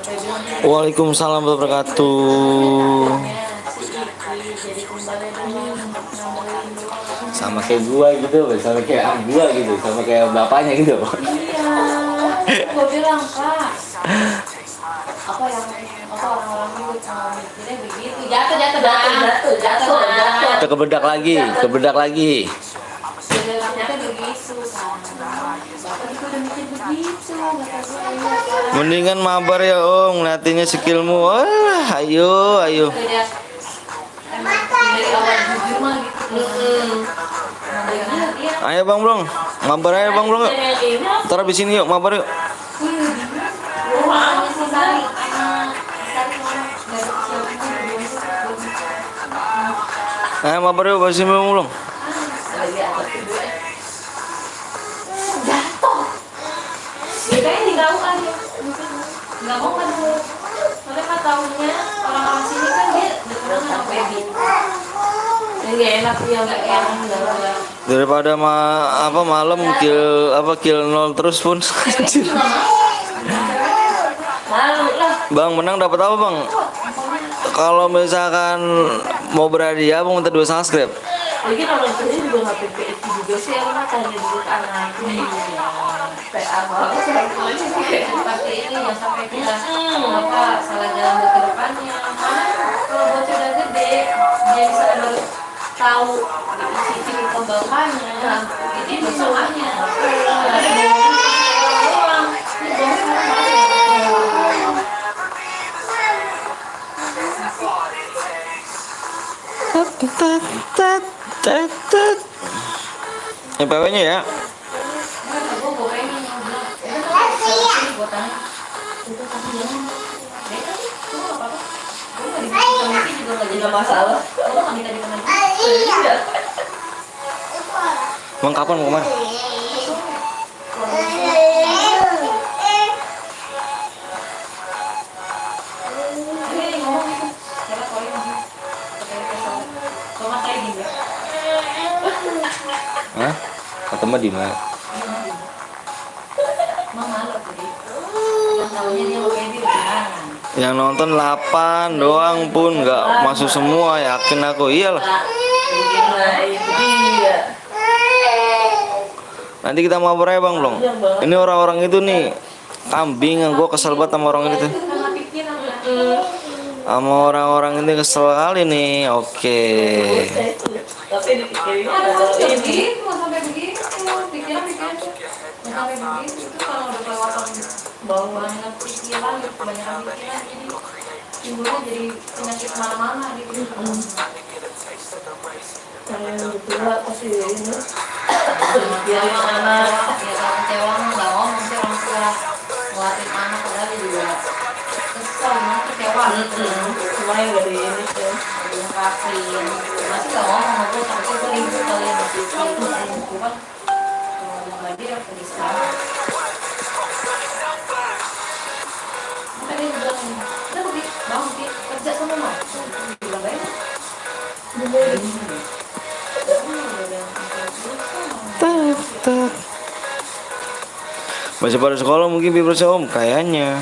Waalaikumsalam warahmatullahi wabarakatuh. si Iki jadi kembali dengan sama kayak gua gitu, sama kayak gua gitu, sama kayak bapaknya gitu. Iya, gue bilang Kak, apa yang orang-orang itu mikirnya begitu, jatuh. Kita kebedak lagi. Ternyata begitu kan. Bapak juga udah mikir begitu, kata gue iya kan. Mendingan mabar ya Om, ngeliatinnya skillmu. Wah, ayo. Dia emang dari awal jujur mah gitu. Dia Ayo Bang Blong, mabar aja Bang Blong. Yuk. Ntar abis ini yuk mabar yuk. rumahnya si Sari ngomong dari siapa Ayo mabar yuk abis ini Bang Blong. jatuh. Dia kayaknya diganggu aja. Nggak mau kan dulu. Soalnya kan tahunya orang-orang sini kan dia dekat sama baby. Jadi nggak enak dia nggak enak nggak. Daripada malam kill 0 terus pun. Anjir. Malu lah. Bang menang dapat apa Bang? Kalau misalkan mau berhadiah Bang minta 2 subscribe. Lagi orang kerja juga nggak PPS juga sih, yang tanya dulu ke anaknya. PA banget seperti ini yang sampai kita salah jalan ke depannya. Kalau bocah udah gede, dia bisa baru tahu isi kebangkannya, ini besoknya. Ini PW-nya ya. Tidak masalah. Bang kapan mau kemana? Hah? Ketemu di mana? Yang nonton 8 doang pun nggak masuk semua, yakin aku. Iyalah. Nanti kita mau ya Bang Blong. Ini orang-orang itu nih kambing, gue kesel banget sama orang itu. Sama orang-orang ini kesel kali nih. Oke. Tapi dipikirin sampai begitu, pikiran sampai begitu itu kalau udah kelewatan banyak pikiran, kebanyakan pikiran, jadi timbulnya jadi penyakit mana-mana gitu. Kayak gitu lah pasti ini. Ya anak, ya kalau kecewa nggak ngomong sih orang tua nguatin anak padahal dia juga kesel, kecewa gitu. Semuanya dari ini tuh. Ngungkapin masih gak ngomong aku takutnya gue ribut kali ya masih itu kan kalau ngomong dia pergi sekarang makanya dia bilang udah pergi bangun kerja sama mau bilang gak enak Masih pada sekolah mungkin Bibirsa Om, kayaknya.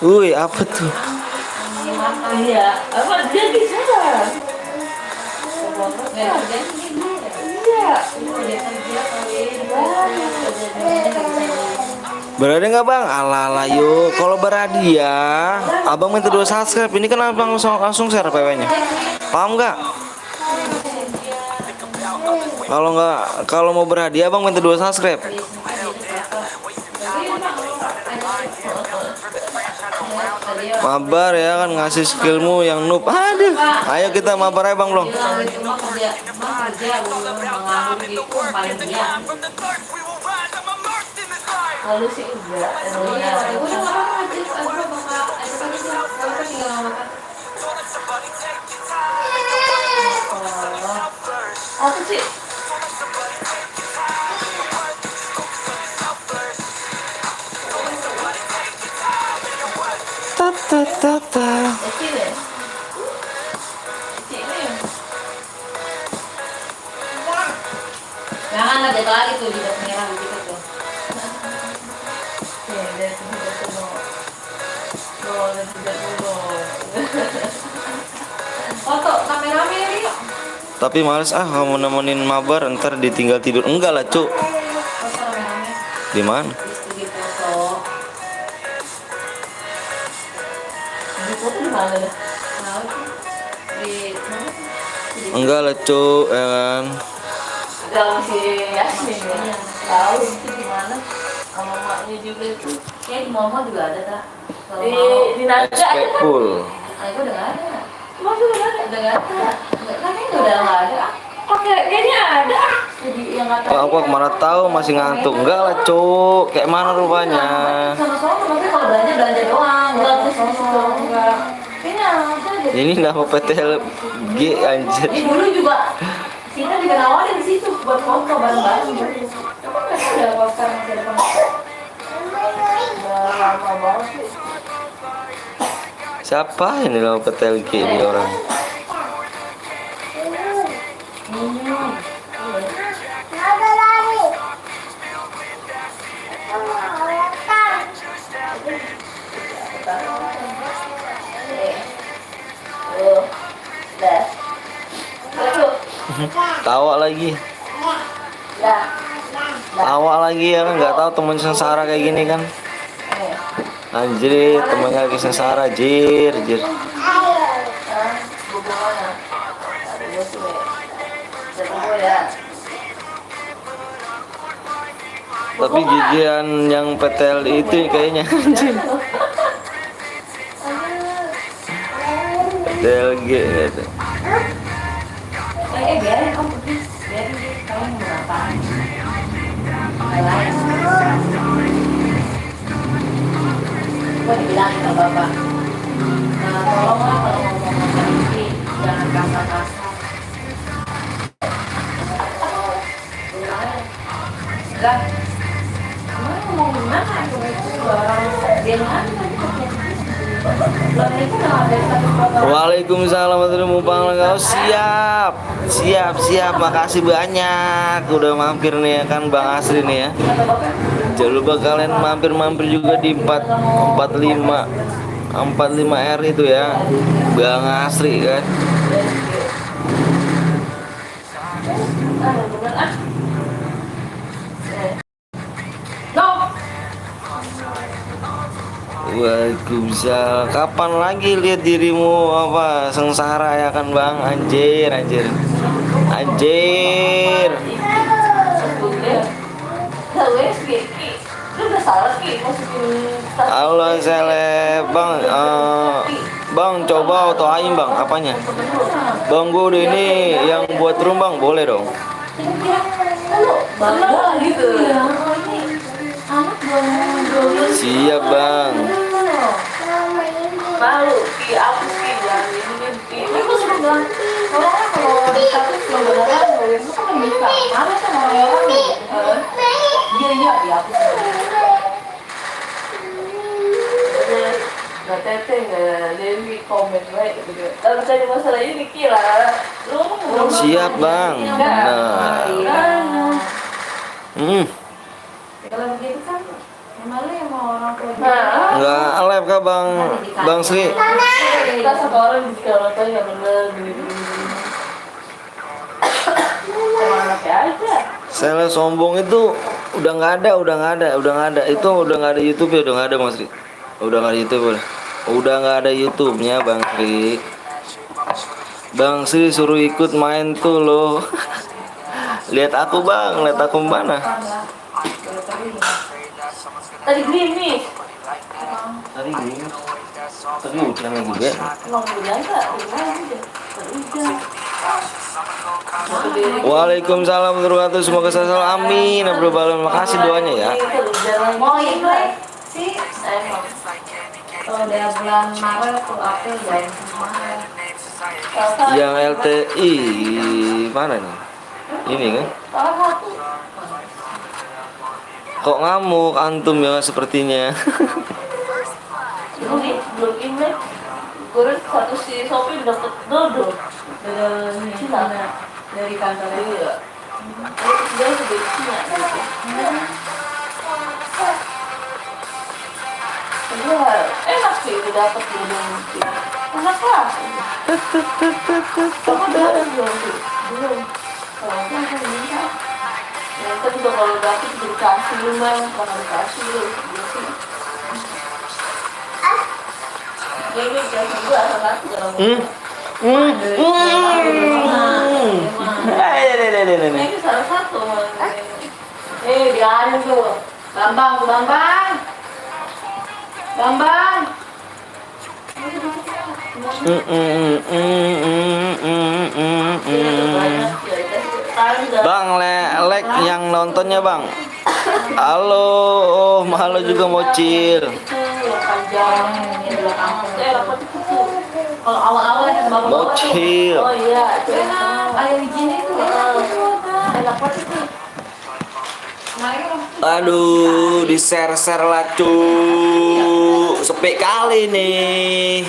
Wih, apa tuh? iya apa dia bisa iya Berani nggak Bang? Ala yuk. Kalau berhadiah, Abang minta 2 subscribe. Ini kan Abang langsung share PW-nya. Paham nggak? Kalau mau berhadiah Abang minta 2 subscribe. Mabar ya kan ngasih skillmu yang noob. Aduh. Ayo kita mabar aja Bang Blong. Lalu sih enggak. Aku sih jangan ada lagi tuh di merah gitu tuh. Dia sudah semua. Foto kamera ini Tapi males kamu nemenin mabar ntar ditinggal tidur. Enggak lah cuk. Masa rame-rame Di mana? di foto. Di foto di mana dah? Tahu sih. Di mana sih? Enggak lah cuk ya kan. Dalam si Yasmin ya. Tahu itu di mana? Sama maknya juga itu. Kayak di mama juga ada tak? Di Naga ada kan? Expectful. Aku udah nggak ada. Cuma udah nggak ada. Udah nggak ada. Kayaknya udah nggak ada. Pakai kayaknya ada. Jadi yang nggak tahu. Oh, aku kemana tahu masih ngantuk. Enggak lah cuk. Kayak mana rupanya? Sama-sama maksudnya kalau belanja belanja doang. Nggak terus enggak. Kayaknya langsung aja. Ini nama PTLG anjir. Dulu juga kita juga nawarin di situ buat foto bareng-bareng. Coba nggak ada kalau sekarang masih ada foto. Udah lama banget sih. Siapa ini nama PTLG ini orang? Ada lari. Datang. Dah. Tuh. Tawa lagi. Dah. Tawa lagi ya kan nggak tahu temen sengsara kayak gini kan. Anjir, temennya lagi sengsara, jir. Tapi gigian yang PTL itu kayaknya anjir. PTLG gitu. Biarin om pergi. Biarin dia. Kamu mau ngapain? Lain. Gua dibilangin sama bapak. Nah, tolonglah kalau ngomong sama Rifki, jangan kasar-kasar. Enggak. Kamu ngomong gimana? Dia mana tadi pakai? Belum itu nggak ada satu foto. Waalaikumsalam warahmatullahi wabarakatuh. Siap. Makasih banyak udah mampir nih ya kan Bang Asri nih ya. Jangan lupa kalian mampir juga di 45 R itu ya. Bang Asri kan. Waalaikumsalam. Kapan lagi lihat dirimu apa sengsara ya kan Bang? Anjir. Halo seleb Bang. Bang coba auto aim Bang. Apanya? Bang gue udah ini yang buat room Bang. Boleh dong. Bangga gitu. Siap Bang. Malu, aku sih jangan ini. Aku sering bilang, tolonglah kalau di status beneran, itu kan bisa. Mana sama orang-orang iya dihapus. Nggak teteh, nggak Dewi komen baik gitu. Kalau tadi masalah ini kira, lu Siap Bang. Nah. Kalau begitu kan, malu yang mau orang tua. Enggak live kah Bang Sri? Kita satu orang di sekolah tuh yang bener gini. Sama anaknya aja. Saya sombong itu udah nggak ada. Itu udah nggak ada YouTube ya, udah nggak ada Mas Sri. Udah nggak ada YouTube udah nggak ada YouTube-nya Bang Sri. Bang Sri suruh ikut main tuh loh. Lihat aku Bang, lihat aku mana? Tadi gerimis. Tadi gini. Tadi hujan lagi ya. Emang hujan nggak? Hujan. Waalaikumsalam warahmatullahi wabarakatuh. Semoga selalu amin. Bro Balon, makasih doanya ya. Mau ini sih emang. Kalau udah bulan Maret atau April jalan semua. Yang LTI mana nih? Ini kan? Salah satu. Kok ngamuk antum ya sepertinya. Belum ini. Gue satu si Sophie dapet dodo dari Cina dari kantornya. Iya. Dia sudah Cina. Iya, enak sih udah dapet dodo. Enak lah. Kamu dapat belum sih? belum. Kalau enggak kan bisa. Nanti juga kalau dapet dikasih lu bang, kalau dikasih lu biasa. Jadi dikasih gua salah satu dalam. Ini salah satu. Dianu tuh. Bambang. Bang, lek yang nontonnya bang. Halo, halo juga Mocil. Kalau awal-awal kan bapak-bapak tuh. Bocil. Oh iya, ada di sini tuh. Ada lapor itu. Aduh, di share lah cu. Sepi kali nih.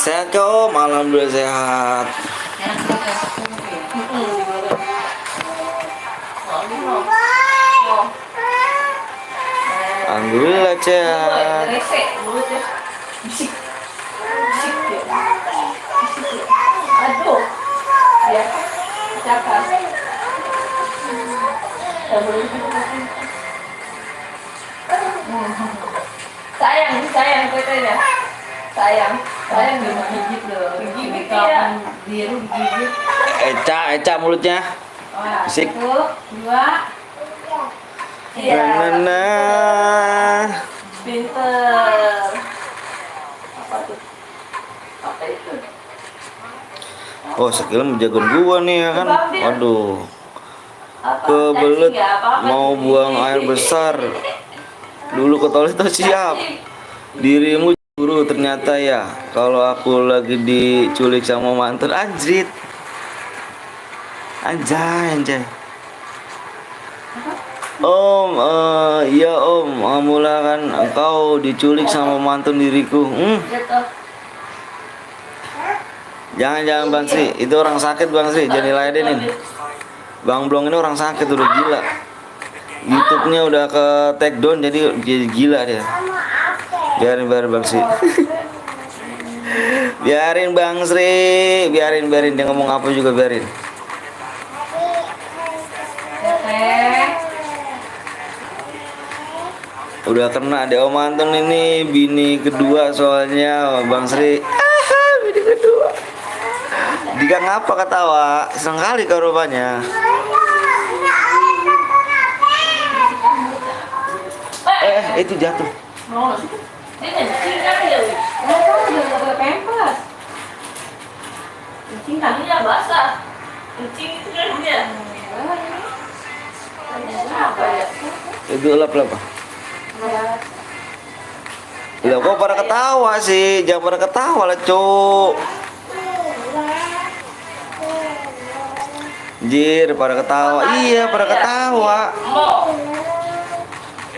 Sehat kok, alhamdulillah sehat. Alhamdulillah sehat. Aduh, ya, cakap. Sayang katanya. Sayang digigit loh. Digigit ya. Biru digigit. Eca mulutnya. Sik. 1, 2. Iya. Nah. Pinter. Apa tuh? Apa itu? Oh, sekilas jagoan gua nih ya kan. Waduh. Apa? Kebelet Cacing ya? Apa-apa mau tuh? buang air besar. Dulu ke toilet tuh siap. Dirimu guru ternyata ya. Kalau aku lagi diculik sama mantan anjrit. Anjay. Om, iya om, mula kan engkau diculik sama mantan diriku. Jatuh. Jangan Bang Sri, itu orang sakit Bang Sri, jangan diladenin. Bang Blong ini orang sakit udah gila. YouTube-nya udah ke take down jadi gila dia. Biarin Bang Sri. Biarin Bang Sri, biarin dia ngomong apa juga biarin. Udah kena deh Om Anton ini bini kedua soalnya Bang Sri. Bini kedua. Dika ngapa ketawa? Senang kali kau rupanya. Itu jatuh. Dia kencing kali ya, Wi? Tahu udah nggak pakai pempes. Kencing kakinya basah. Kencing itu kan dia. Apa ya? Itu lap. Lah kok pada ketawa sih? Jangan pada ketawa lah, Cuk. Jir, pada ketawa. Iya, pada ketawa.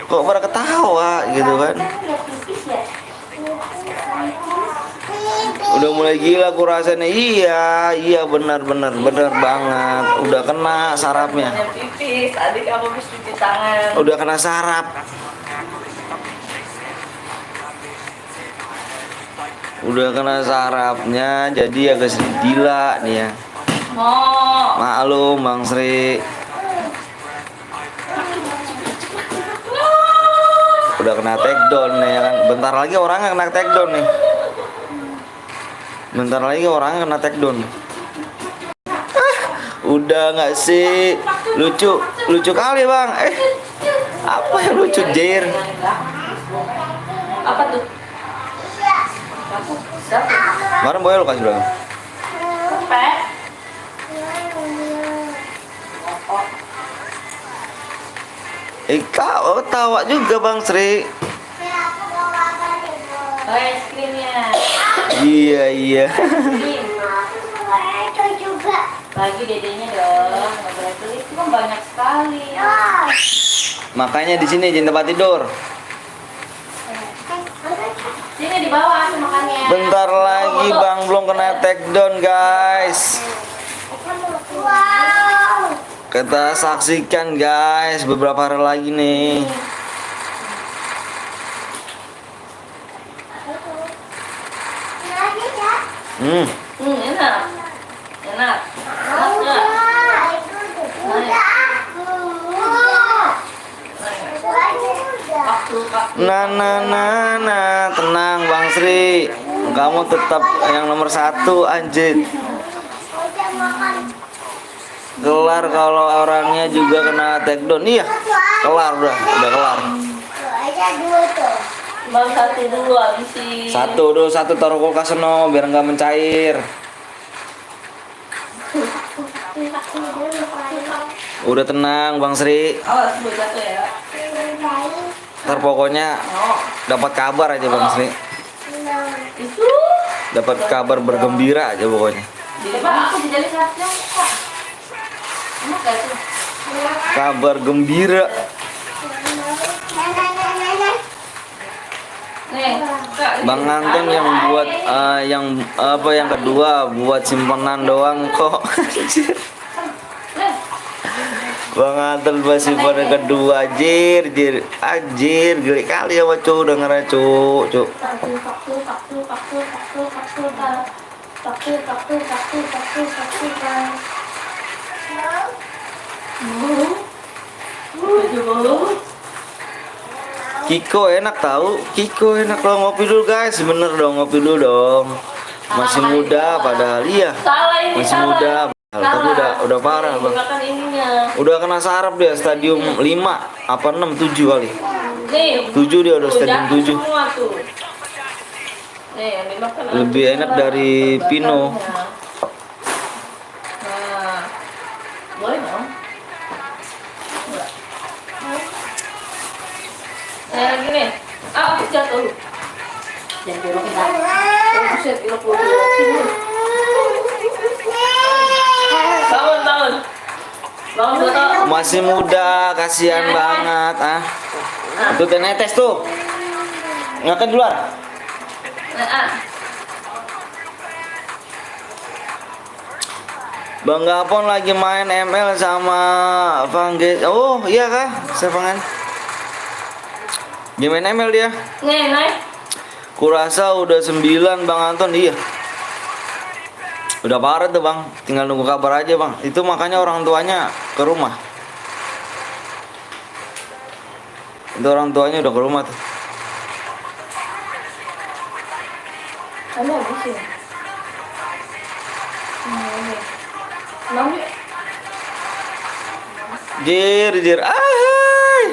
Kok pada ketawa gitu kan? Udah mulai gila aku rasanya. Iya benar banget. Udah kena sarafnya. Pipis, adik kamu habis cuci tangan. Udah kena saraf. Udah kena sarafnya jadi agak sedikit gila nih ya. Maklum Bang Sri. Udah kena take down nih ya kan. Bentar lagi orangnya kena take down nih. Kena take down. Udah nggak sih? Lucu kali Bang. Apa yang lucu Jir? Apa tuh? Kemarin boy lo kasih berapa? Kau tawa juga Bang Sri. Es krimnya. Iya. Itu juga. Bagi dedenya dong. Nggak boleh pelit, itu kan banyak sekali. Makanya di sini jangan tempat tidur. Sini di bawah makannya. Bentar lagi Bang belum kena take down guys. Wow. Kita saksikan guys beberapa hari lagi nih. Hmm. Enak. Enak. Enak nggak? Wah, itu udah aku. Waktu. Nah, tenang Bang Sri. Kamu tetap yang nomor 1 anjir. Udah makan. Kelar kalau orangnya juga kena takedown. Iya, kelar udah kelar. Tuh aja dua tuh. Bang 1 dulu habisin. Satu taruh kulkas sono biar nggak mencair. Udah tenang Bang Sri. Awas gue jatuh ya. Ntar pokoknya Oh, dapat kabar aja Bang Sri. itu. Dapat kabar bergembira aja pokoknya. Jadi Pak, aku dijali satu Pak. Enak gak tuh? Kabar gembira. Nih, Kak. Bang Anton yang buat yang kedua buat simpenan doang kok. Nih. Bang Anton masih pada kedua anjir geli kali ya cu dengerin cu. Kiko enak tahu, Kiko enak dong ngopi dulu guys, bener dong ngopi dulu dong. Masih muda padahal iya. Salah ini, Masih salah. muda, tapi udah parah bang. Makan ininya. Udah kena saraf dia stadium 5 apa 6 7 kali. Nih. 7 dia udah tuh, stadium jatuh 7. semua tuh. Nih, yang dimakan Lebih enak dari Pino. Nah, boleh dong. Saya lagi nih. Ah, jatuh. Jangan belokin lagi. Oh, buset, ilok lu. Bangun. Bangun, Boto. Masih muda, kasihan banget ah. Itu teh netes tuh. Ngakan di luar. Nah, Bang Gapon lagi main ML sama Vangge. Oh iya kah? Saya pengen. Dia main ML dia. nih, naik. Kurasa udah 9 Bang Anton, iya. Udah parah tuh Bang, tinggal nunggu kabar aja Bang. Itu makanya orang tuanya ke rumah. Itu orang tuanya udah ke rumah tuh. Ada habis ya? Ini. Mau yuk? Jir. Ahai.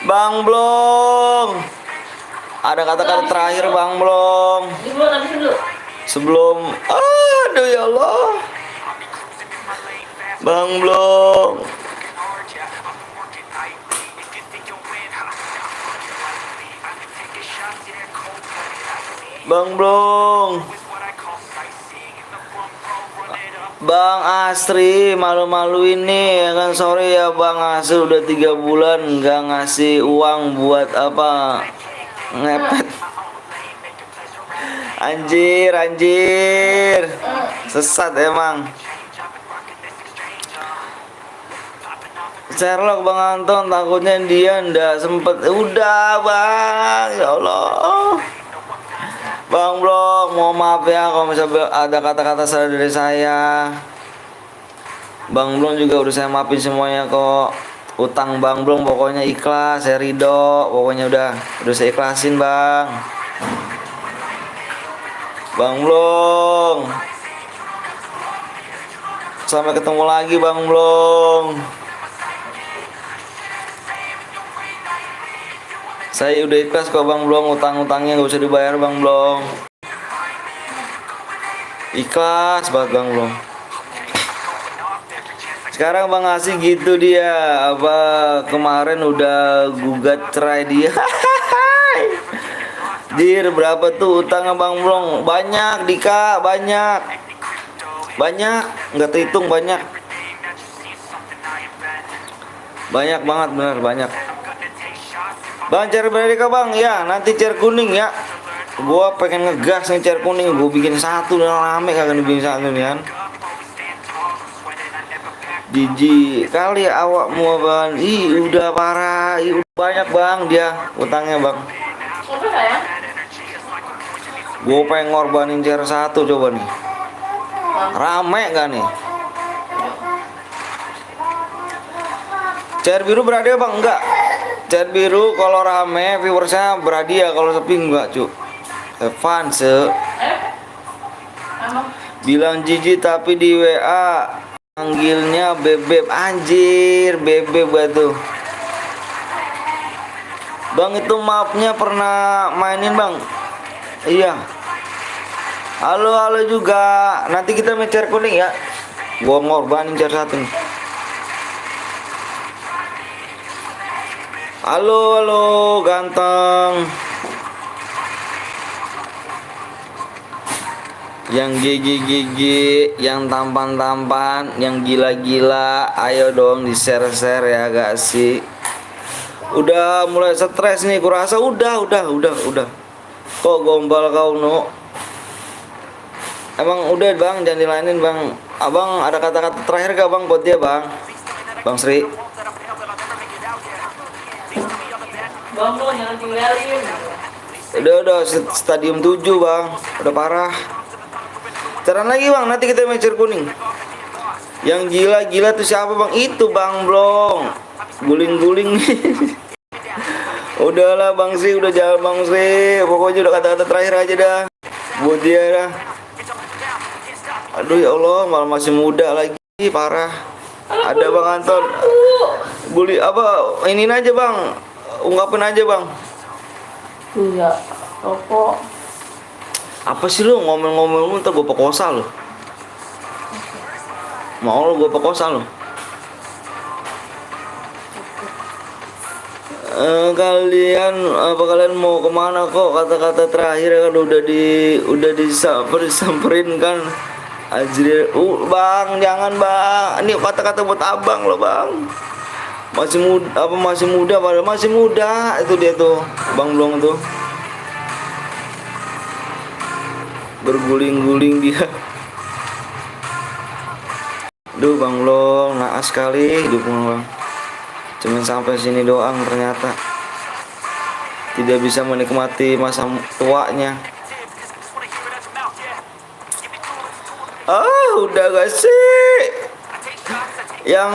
Bang Blong. Ada kata-kata terakhir Bang Blong. Di dulu, habisin dulu. Sebelum aduh ya Allah. Bang Blong. Bang Blong. Bang Asri malu-maluin nih ya kan, sorry ya Bang Asri udah 3 bulan nggak ngasih uang buat apa ngepet. Anjir sesat emang. Sherlock Bang Anton takutnya dia ndak sempet. Udah Bang, ya Allah. Bang Blok, mohon maaf ya kalau misalnya ada kata-kata salah dari saya. Bang Blok juga udah saya maafin semuanya kok. Utang Bang Blok pokoknya ikhlas, saya ridho. Pokoknya udah saya ikhlasin Bang. Bang Blok. Sampai ketemu lagi Bang Blok. Saya udah ikhlas kok Bang Blong, utang-utangnya gak usah dibayar Bang Blong. Ikhlas banget Bang Blong. Sekarang Bang Asih gitu dia, apa kemarin udah gugat cerai dia. Dir berapa tuh utangnya Bang Blong? Banyak Dika, banyak, nggak terhitung banyak banget bener banyak. Bang chair Amerika Bang, ya nanti chair kuning ya. Gua pengen ngegas nih chair kuning, gua bikin satu dan rame kagak dibikin satu nih kan. Jiji kali awakmu Bang. Ih udah parah, ih udah banyak Bang dia utangnya Bang. Apa sayang? Gua pengen ngorbanin chair satu coba nih. Rame gak nih? Cair biru berhadiah bang? Enggak. Cair biru kalau rame viewersnya berhadiah, kalau sepi enggak cu. Evan bilang Jiji tapi di WA panggilnya bebeb. Anjir bebeb batu. Bang itu mapnya pernah mainin bang? Iya. Halo halo juga. Nanti kita main cair kuning ya. Gua ngorbanin cair satu nih. Halo halo ganteng. Yang gigi-gigi, yang tampan-tampan, yang gila-gila, ayo dong di share-share ya gak sih? Udah mulai stres nih, kurasa udah. Kok gombal kau no? Emang udah bang, jangan dilainin bang. Abang ada kata-kata terakhir gak bang buat dia bang? Bang Sri. Bang, lo jangan tinggalin. Udah stadium 7 bang, udah parah. Caran lagi bang, nanti kita main cair kuning. Yang gila-gila tuh siapa bang? Itu bang Blong. Guling-guling. Udahlah bang Sri, udah jalan bang Sri. Pokoknya udah kata-kata terakhir aja dah buat dia dah. Aduh ya Allah, malah masih muda lagi, parah. Ada bang Anton. Bully apa? Iniin aja bang, ungkapin aja bang. Iya, rokok. Apa sih lu ngomel-ngomel lu, ntar gue pekosa lu. Mau lu gue pekosa lu. Kalian mau kemana kok? Kata-kata terakhir kan udah disamperin kan. Ajri, bang jangan bang. Ini kata-kata buat abang loh bang. Masih muda padahal masih muda itu dia tuh bang Blong tuh. Berguling-guling dia. Duh bang Blong naas sekali hidupnya bang. Cuman sampai sini doang ternyata. Tidak bisa menikmati masa tuanya. Udah gak sih? Yang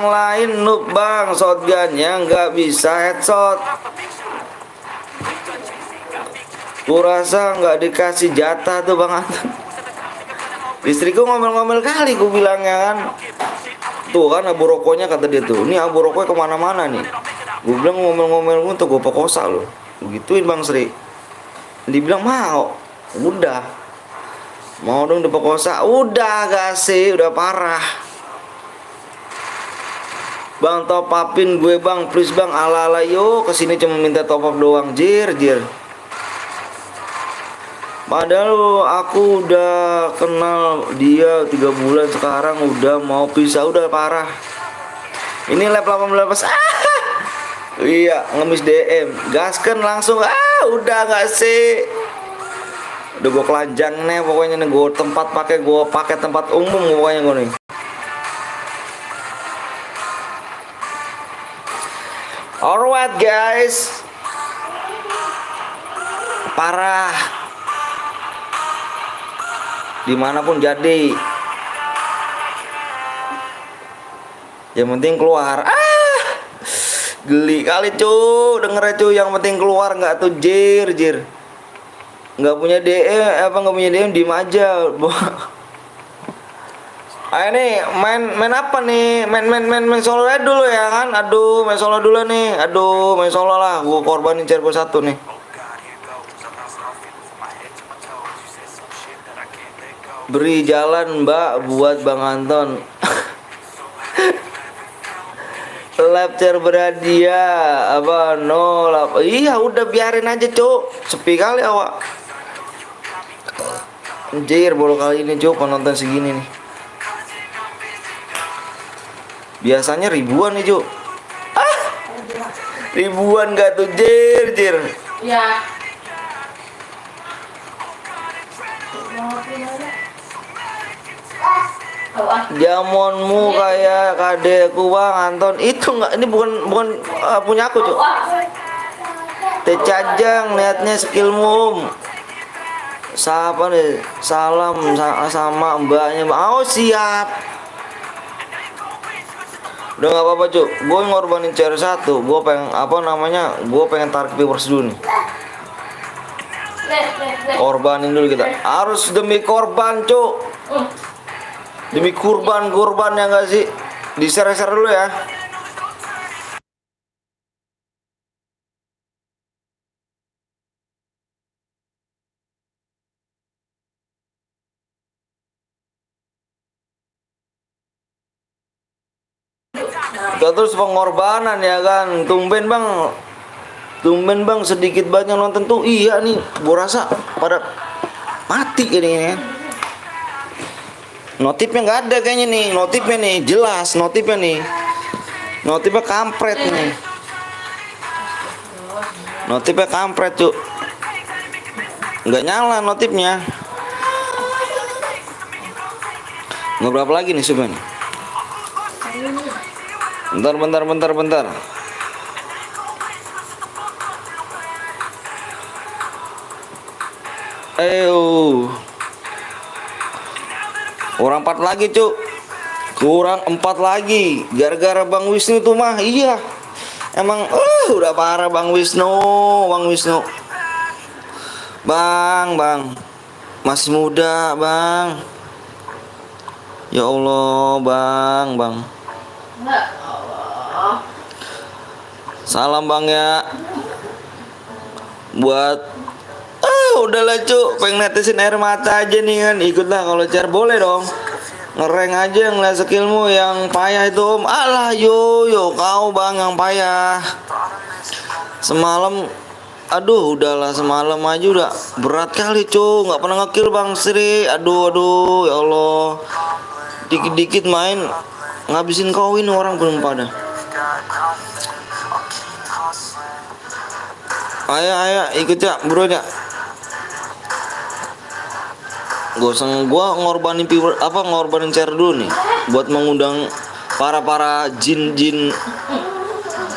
lain noob bang, shotgunnya nggak bisa headshot. Kurasa nggak dikasih jatah tuh bang Anton. Istriku ngomel-ngomel kali, ku bilangnya kan. Tuh kan abu rokoknya kata dia tuh. Ini abu rokoknya kemana-mana nih. Gue bilang ngomel-ngomel untuk gue pekosa loh. Begituin bang Sri. Dibilang mau. Udah. Mau dong dipekosa. Udah gak sih, udah parah. Bang top upin gue bang, please bang, ala-ala yuk kesini cuma minta top up doang, jir. Padahal aku udah kenal dia 3 bulan, sekarang udah mau pisah, udah parah. Ini lab 18. Iya, ngemis DM, gaskan langsung. Udah gak sih? Udah gue kelanjang nih pokoknya nih, gue pakai tempat umum pokoknya gue nih. Alright guys, parah. Dimanapun jadi, yang penting keluar. Geli kali cu, denger cu, yang penting keluar nggak tuh jir. Nggak punya DM, diem aja. Ayo nih main apa nih? Main solo aja dulu ya kan? Aduh, main solo dulu nih. Aduh, main solo lah. Gua korbanin cair gua 1 nih. Beri jalan mbak buat Bang Anton. Lapcer berhadiah apa nol apa? Iya udah biarin aja cuk. Sepi kali awak. Anjir baru kali ini cuk penonton segini nih. Biasanya ribuan nih cuk. Ribuan gak tuh jir. Ya. Jamonmu kayak kadekku Bang Anton. Itu enggak, ini bukan punya aku cuk. Teh Cajang niatnya skillmu. Siapa nih? Salam sama mbaknya. Oh siap. Udah nggak apa-apa cuk. Gue ngorbanin CR1. Gue pengen apa namanya? Gue pengen tarik viewers dulu nih. Korbanin dulu kita. Harus demi korban cuk. Demi kurban ya nggak sih? Di share dulu ya. Terus pengorbanan ya kan. Tumben bang sedikit banyak nonton tuh. Iya nih, gua rasa pada mati ini ya. Notifnya nggak ada kayaknya nih. Notifnya nih jelas notifnya nih. Notifnya kampret nih. Notifnya kampret cuk. Nggak nyala notifnya. Nggak berapa lagi nih sebenarnya. Bentar. Kurang 4 lagi cuk. Kurang 4 lagi. Gara-gara Bang Wisnu tuh mah. Iya. Emang udah parah Bang Wisnu. Bang. Masih muda bang. Ya Allah bang. Salam bang ya. Buat udahlah cuk, pengen netesin air mata aja nih kan. Ikutlah kalau share boleh dong. Ngereng aja ngeliat skillmu yang payah itu om. Alah yo kau bang yang payah. Semalam udahlah semalam aja udah berat kali cuk. Nggak pernah ngekill bang Sri. Aduh ya Allah. Dikit-dikit main ngabisin koin orang belum pada. Ayo ikut ya bro ya. Gua ngorbanin share dulu nih buat mengundang para jin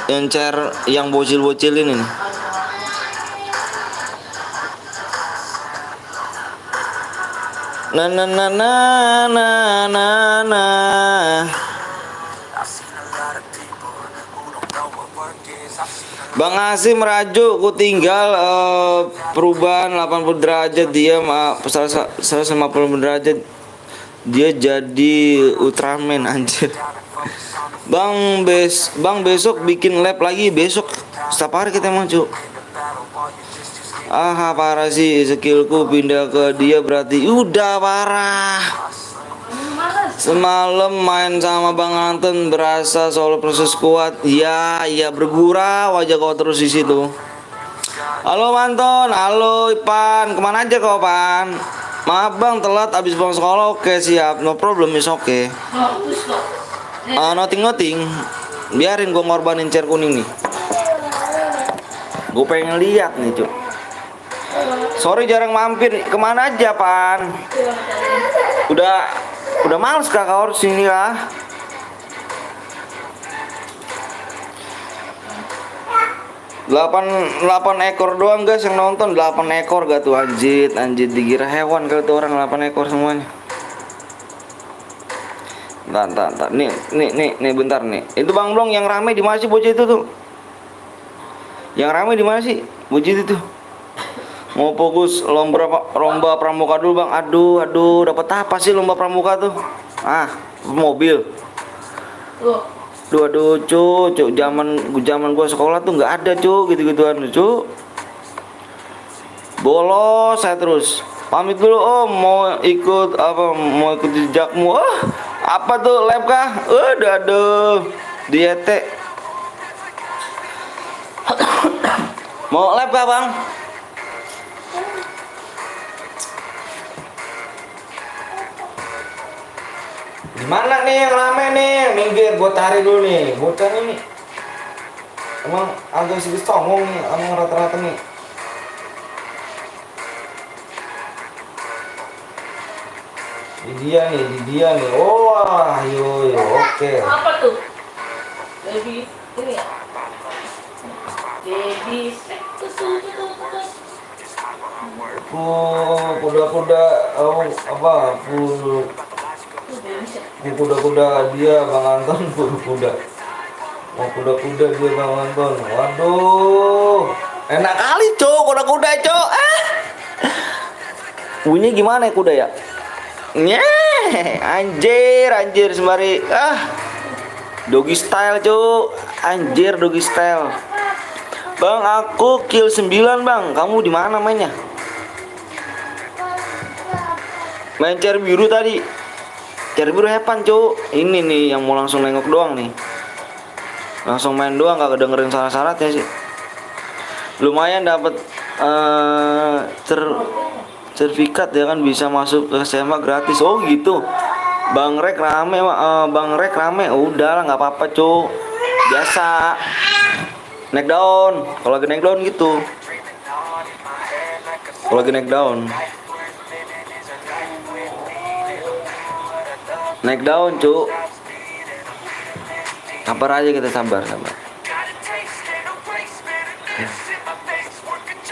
yang share yang bocil-bocil ini nih. Nah. Bang Asim Raju, ku tinggal perubahan 80 derajat dia 150 derajat dia jadi Ultraman anjir. Bang besok bikin lab lagi besok. Setiap hari kita maju. Parah sih skillku pindah ke dia berarti udah parah. Semalam main sama Bang Anton berasa solo proses kuat. Iya bergurau wajah kau terus di situ. Halo Anton, halo Ipan, kemana aja kau Pan? Maaf bang telat abis pulang sekolah. Oke siap, no problem is oke. Nothing. Biarin gue ngorbanin chair kuning nih. Gue pengen lihat nih cuk. Sorry jarang mampir. Kemana aja Pan? Udah males kakak harus sini lah. Delapan ekor doang guys yang nonton. 8 ekor gak tuh anjir dikira hewan kalau tuh orang 8 ekor semuanya. Bentar. Nih bentar nih. Itu Bang Blong yang rame di mana sih bocah itu tuh? Yang rame di mana sih bocah itu tuh? Mau fokus lomba pramuka dulu bang. Aduh dapat apa sih lomba pramuka tuh? Mobil. Aduh cuk zaman gua sekolah tuh nggak ada cuk gitu-gituan cuk. Bolos saya terus. Pamit dulu om, mau ikut jejakmu. Apa tuh lab kah? Aduh diete. Mau lab kah bang? Gimana nih yang rame nih? Minggir gua tarik dulu nih. Bocah ini emang agak sedikit songong nih, emang rata-rata nih. Di dia nih. Yo, oke. Apa tuh? Baby ini ya? Baby Aku kuda-kuda apa kuda-kuda dia Bang Anton kuda-kuda. Mau kuda-kuda dia Bang Anton. Waduh. Enak kali, Cok, kuda-kuda, Cok. Bunyi gimana ya kuda ya? Nyeh, anjir sembari doggy style, Cok. Anjir doggy style. Bang, aku kill 9, Bang. Kamu di mana mainnya? Main cer biru tadi. Cer biru hepan, Cuk. Ini nih yang mau langsung nengok doang nih. Langsung main doang, gak kedengerin syarat-syaratnya sih. Lumayan dapat sertifikat ya kan, bisa masuk ke SMA gratis. Oh gitu. Bang Rek rame, Bang Rek rame. Udah lah, nggak apa-apa, Cuk. Biasa. Naik daun. Kalau lagi naik daun gitu. Kalau lagi naik daun. Naik daun, Cuk. Sabar aja kita, sabar.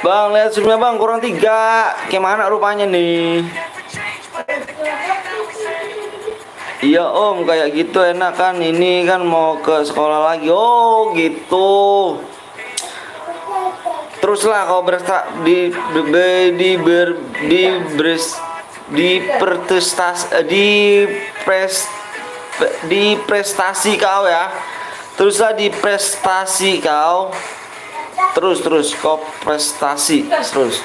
Bang, lihat zoomnya Bang, kurang 3. Gimana rupanya nih? Iya Om, kayak gitu enak kan. Ini kan mau ke sekolah lagi. Oh gitu. Teruslah kau di prestasi kau ya. Teruslah di prestasi kau. Terus kau prestasi terus.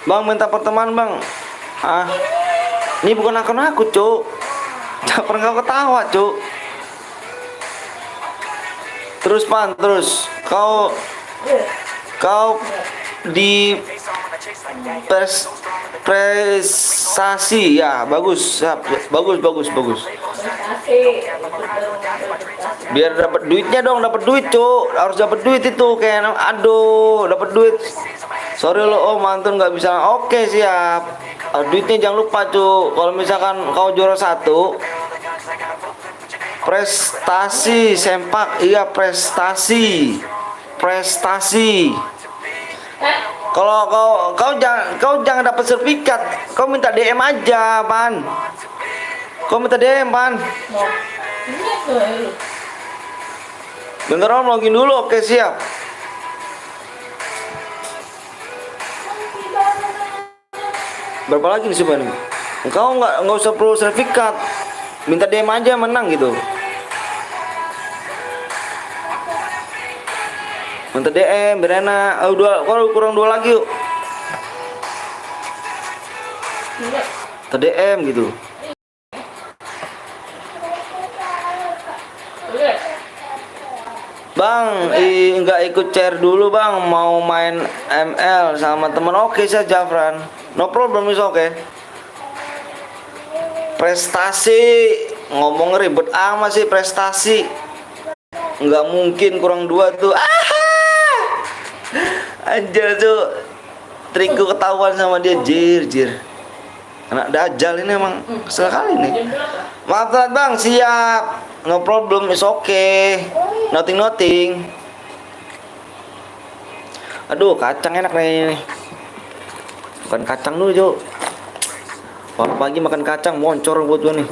Bang, minta pertemanan Bang. Ini bukan akun aku, Cuk. Jangan pernah kau ketawa, Cuk. Terus Pan, terus kau di prestasi ya, bagus. Biar dapat duitnya dong, dapat duit, Cuk. Harus dapat duit itu kayak dapat duit. Sorry lo Om, Anton nggak bisa. Oke, siap. Duitnya jangan lupa, Cuk. Kalau misalkan kau juara 1, prestasi sempak, iya prestasi. Kalau kau jangan dapat sertifikat, kau minta DM aja, Pan. Kau minta DM, Pan. Bentar Om, login dulu. Oke, siap. Berapa lagi nih Pan? Engkau nggak usah perlu sertifikat, minta DM aja menang gitu. Minta DM biar enak. Kalau kurang 2 lagi yuk. Minta DM gitu. Bang, nggak ikut chair dulu Bang, mau main ML sama teman. Oke, saya Jafran. No problem, is okay. Prestasi, ngomong ribet amat sih prestasi. Nggak mungkin kurang 2 tuh. Anjir tuh, trikku ketahuan sama dia, jir. Anak dajal ini emang kesel kali nih. Maaf telat Bang, siap. No problem, is okay. Nothing. Aduh, kacang enak nih. Bukan kacang dulu, Jo. Pagi makan kacang, moncor buat gua nih.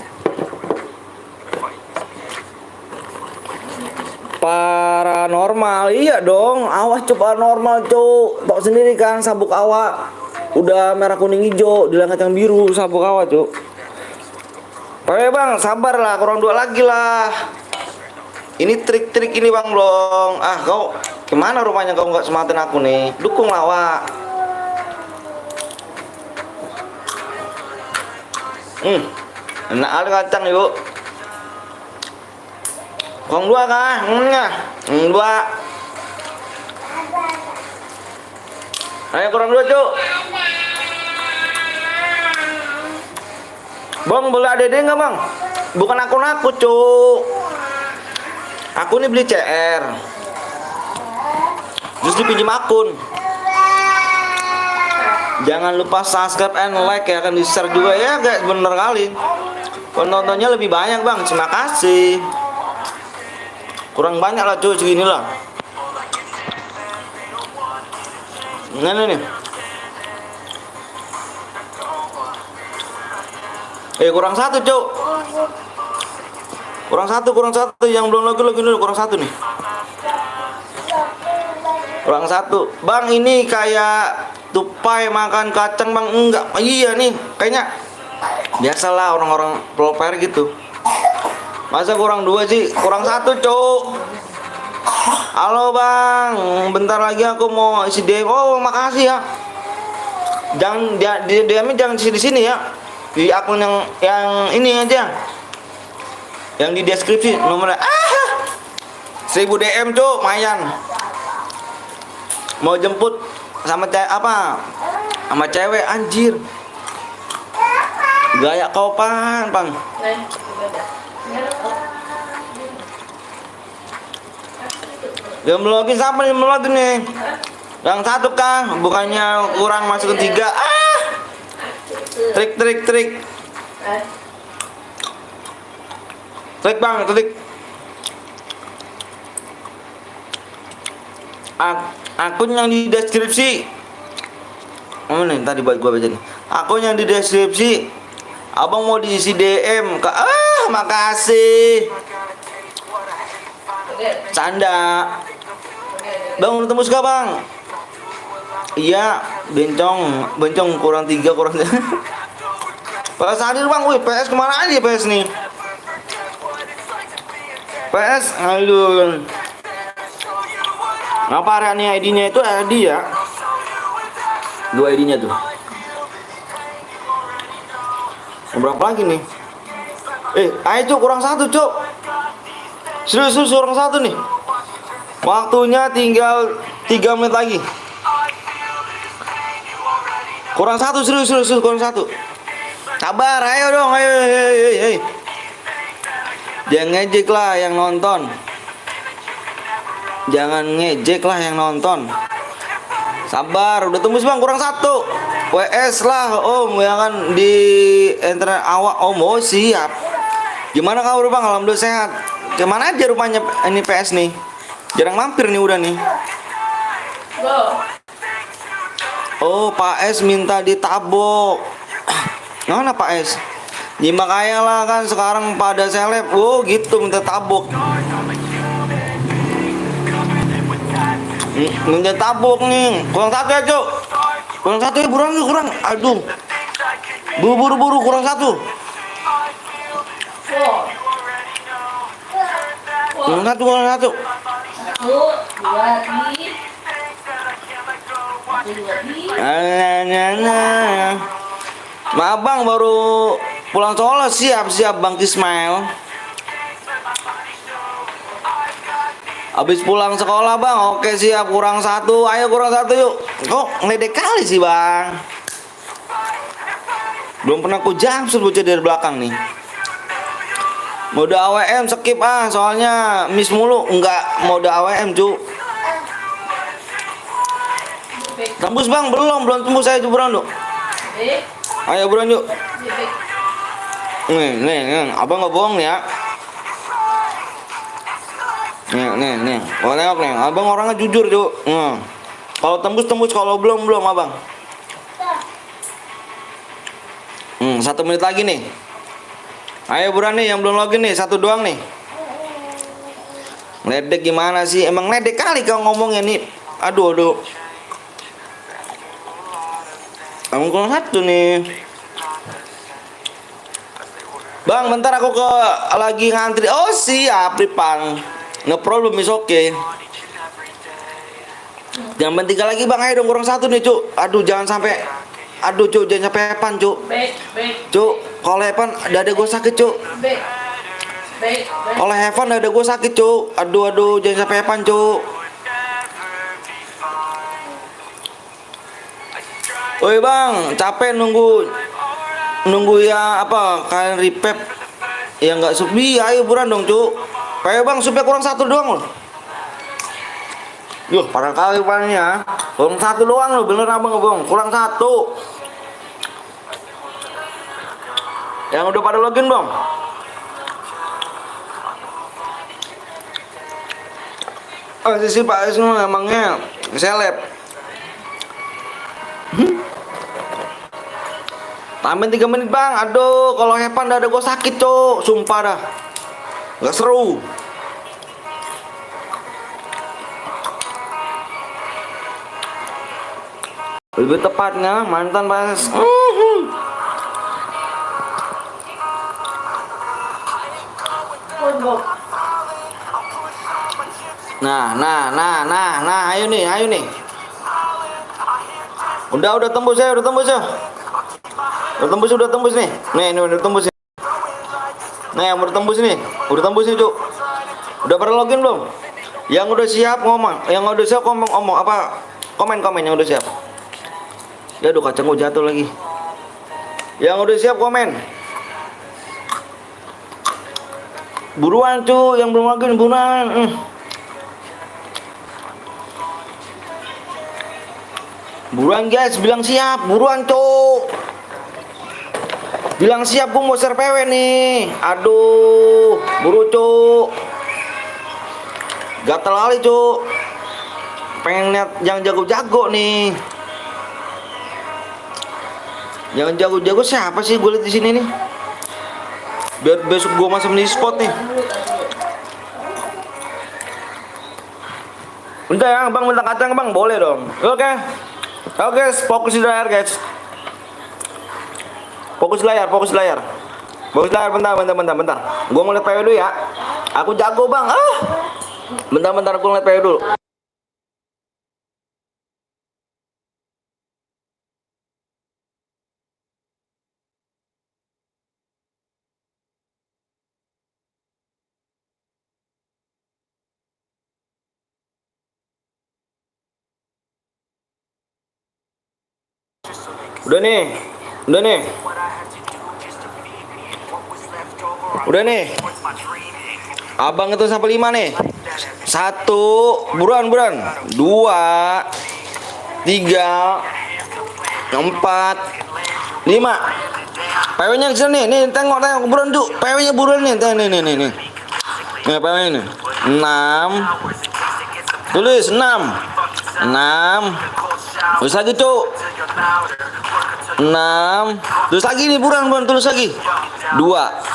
Paranormal, iya dong. Awas coba normal, Cuk. Tahu sendiri kan sabuk awak. Udah merah kuning hijau, di kacang biru sabuk awak, Cuk. Oke Bang, sabar lah, kurang 2 lagi lah. Ini trik-trik ini Bang belum. Kau gimana rupanya kau nggak sematin aku nih? Dukung lawak. Enak kali kacang yuk. Kurang 2 kah? 2. Ayo kurang 2, Cuk. Bang, boleh ADD nggak Bang? Bukan akun aku, Cuk. Aku ini beli CR. Terus dipinjam akun. Jangan lupa subscribe and like ya, akan di-share juga ya guys, bener kali. Penontonnya lebih banyak Bang, terima kasih. Kurang banyak lah cuy, segini lah. Ini nih. Kurang satu, Cuk. Kurang satu yang belum lagi dulu, kurang satu nih. Kurang satu. Bang, ini kayak tupai makan kacang, Bang. Enggak. Iya nih, kayaknya biasalah orang-orang pro player gitu. Masa kurang 2 sih? Kurang satu, Cuk. Halo, Bang. Bentar lagi aku mau isi DM. Oh, makasih ya. Jangan di DM-nya jangan di sini ya. Di akun yang ini aja. Yang di deskripsi nomornya. 1000 DM, Cuk, mayan. Mau jemput sama sama cewek, anjir. Gaya kau pan. Yang melogin siapa nih melogin nih? Yang satu Kang, bukannya kurang masuk ke 3. Trik. Trik Bang, trik. Akun yang di deskripsi. Oh nih, tadi buat gua baca nih. Akun yang di deskripsi. Abang mau diisi DM. Makasih. Canda. Bang, udah tembus gak, Bang? Iya, bencong kurang 3 kurang. PS hadir, Bang. Wih, PS kemana aja PS nih? PS, aduh. Ngapa area ID-nya itu ID ya? 2 ID-nya tuh. Berapa lagi nih? Ayo Cuk, kurang 1, Cuk. Serius kurang 1 nih. Waktunya tinggal 3 menit lagi. Kurang 1, serius kurang 1. Sabar, ayo dong, ayo. Jangan ngejek lah yang nonton. Jangan ngejek lah yang nonton. Sabar, udah tembus Bang, kurang 1. WS lah Om, jangan di internet awak Om. Oh siap. Gimana kabar Bang? Alhamdulillah sehat. Kemana aja rupanya ini PS nih? Jarang mampir nih udah nih. Oh, Pak S minta ditabok. Mana Pak S? Ya makanya lah kan sekarang pada seleb. Oh gitu, minta tabok. Minta tabok nih. Kurang 1 ya Cuk. Kurang 1 ya, kurang. Aduh. Buru kurang 1. Kurang 1. 1, 2 Maaf Bang, baru pulang sekolah. Siap Bang Ismail. Habis pulang sekolah Bang. Oke siap, kurang 1. Ayo kurang 1 yuk. Kok ngeledek kali sih Bang. Belum pernah ku jamsut bocah dari belakang nih. Mode AWM skip soalnya miss mulu. Enggak mode AWM Cuk. Tembus Bang, belum tembus. Saya buruan yuk. Ayo buruan yuk. Nih, abang nggak bohong ya. Nih. Boleh nih. Abang orangnya jujur Cuk. Kalau tembus, kalau belum abang. 1 menit lagi nih. Ayo buruan nih yang belum login nih, 1 doang nih. Ledek gimana sih? Emang ledek kali kau ngomongnya nih. Aduh. Kamu kurang 1 nih. Bang, bentar aku lagi ngantri. Oh siap, Ripang. No problem, is okay. Yang penting lagi Bang, ayo dong kurang 1 nih Cuk. Aduh jangan sampai. Aduh Cuk, jangan sampai Evan Cuk. Cuk, kalau Evan dada gue sakit Cuk. Kalau Evan dada gue sakit Cuk. Aduh, jangan sampai Evan Cuk. Woi Bang, capek nunggu ya apa kalian repep ya nggak subi. Ayo buruan dong Cuk. Ayo Bang, supaya kurang 1 doang loh. Yuh, parah kali pannya. Kurang 1 doang loh, bener abang ngomong. Kurang 1. Yang udah pada login Bang. Sisi Pak semua emangnya seleb. Tambahin 3 menit bang. Aduh, kalau Hepan dah ada gue sakit cok. Sumpah dah. Gak seru. Lebih tepatnya mantan pas. Nah, ayo nih. Udah tembus ya. Udah tembus nih. Nih, udah tembus nih. Nah, yang udah tembus nih. Cuk. Udah pada login belum? Yang udah siap ngomong. Ngomong apa? Komen yang udah siap. Ya aduh, kacang gue jatuh lagi. Yang udah siap komen. Buruan cu, yang belum login buruan. Buruan guys, bilang siap, buruan cu. Bilang siap, gue mau share PW nih. Aduh, buru cu. Gatel kali cu. Pengen lihat yang jago-jago nih. Yang jago-jago siapa sih gue lihat di sini nih? Biar besok gue masuk di spot nih. Bentar ya bang, minta kacang bang, boleh dong. Oke, fokus di layar guys. Fokus layar. Bentar. Gue ngeliat PW dulu ya. Aku jago bang. Bentar, aku ngeliat PW dulu. Udah nih. Abang itu sampai 5 nih. 1, buruan. 2, 3, 4, 5. PW-nya di sini nih, tengok buruan cu. PW-nya buruan nih. Nih. Nih PW ini. 6. Tulis 6. Tulis lagi cu. 6. Tulis lagi nih, buruan tulis lagi. 2.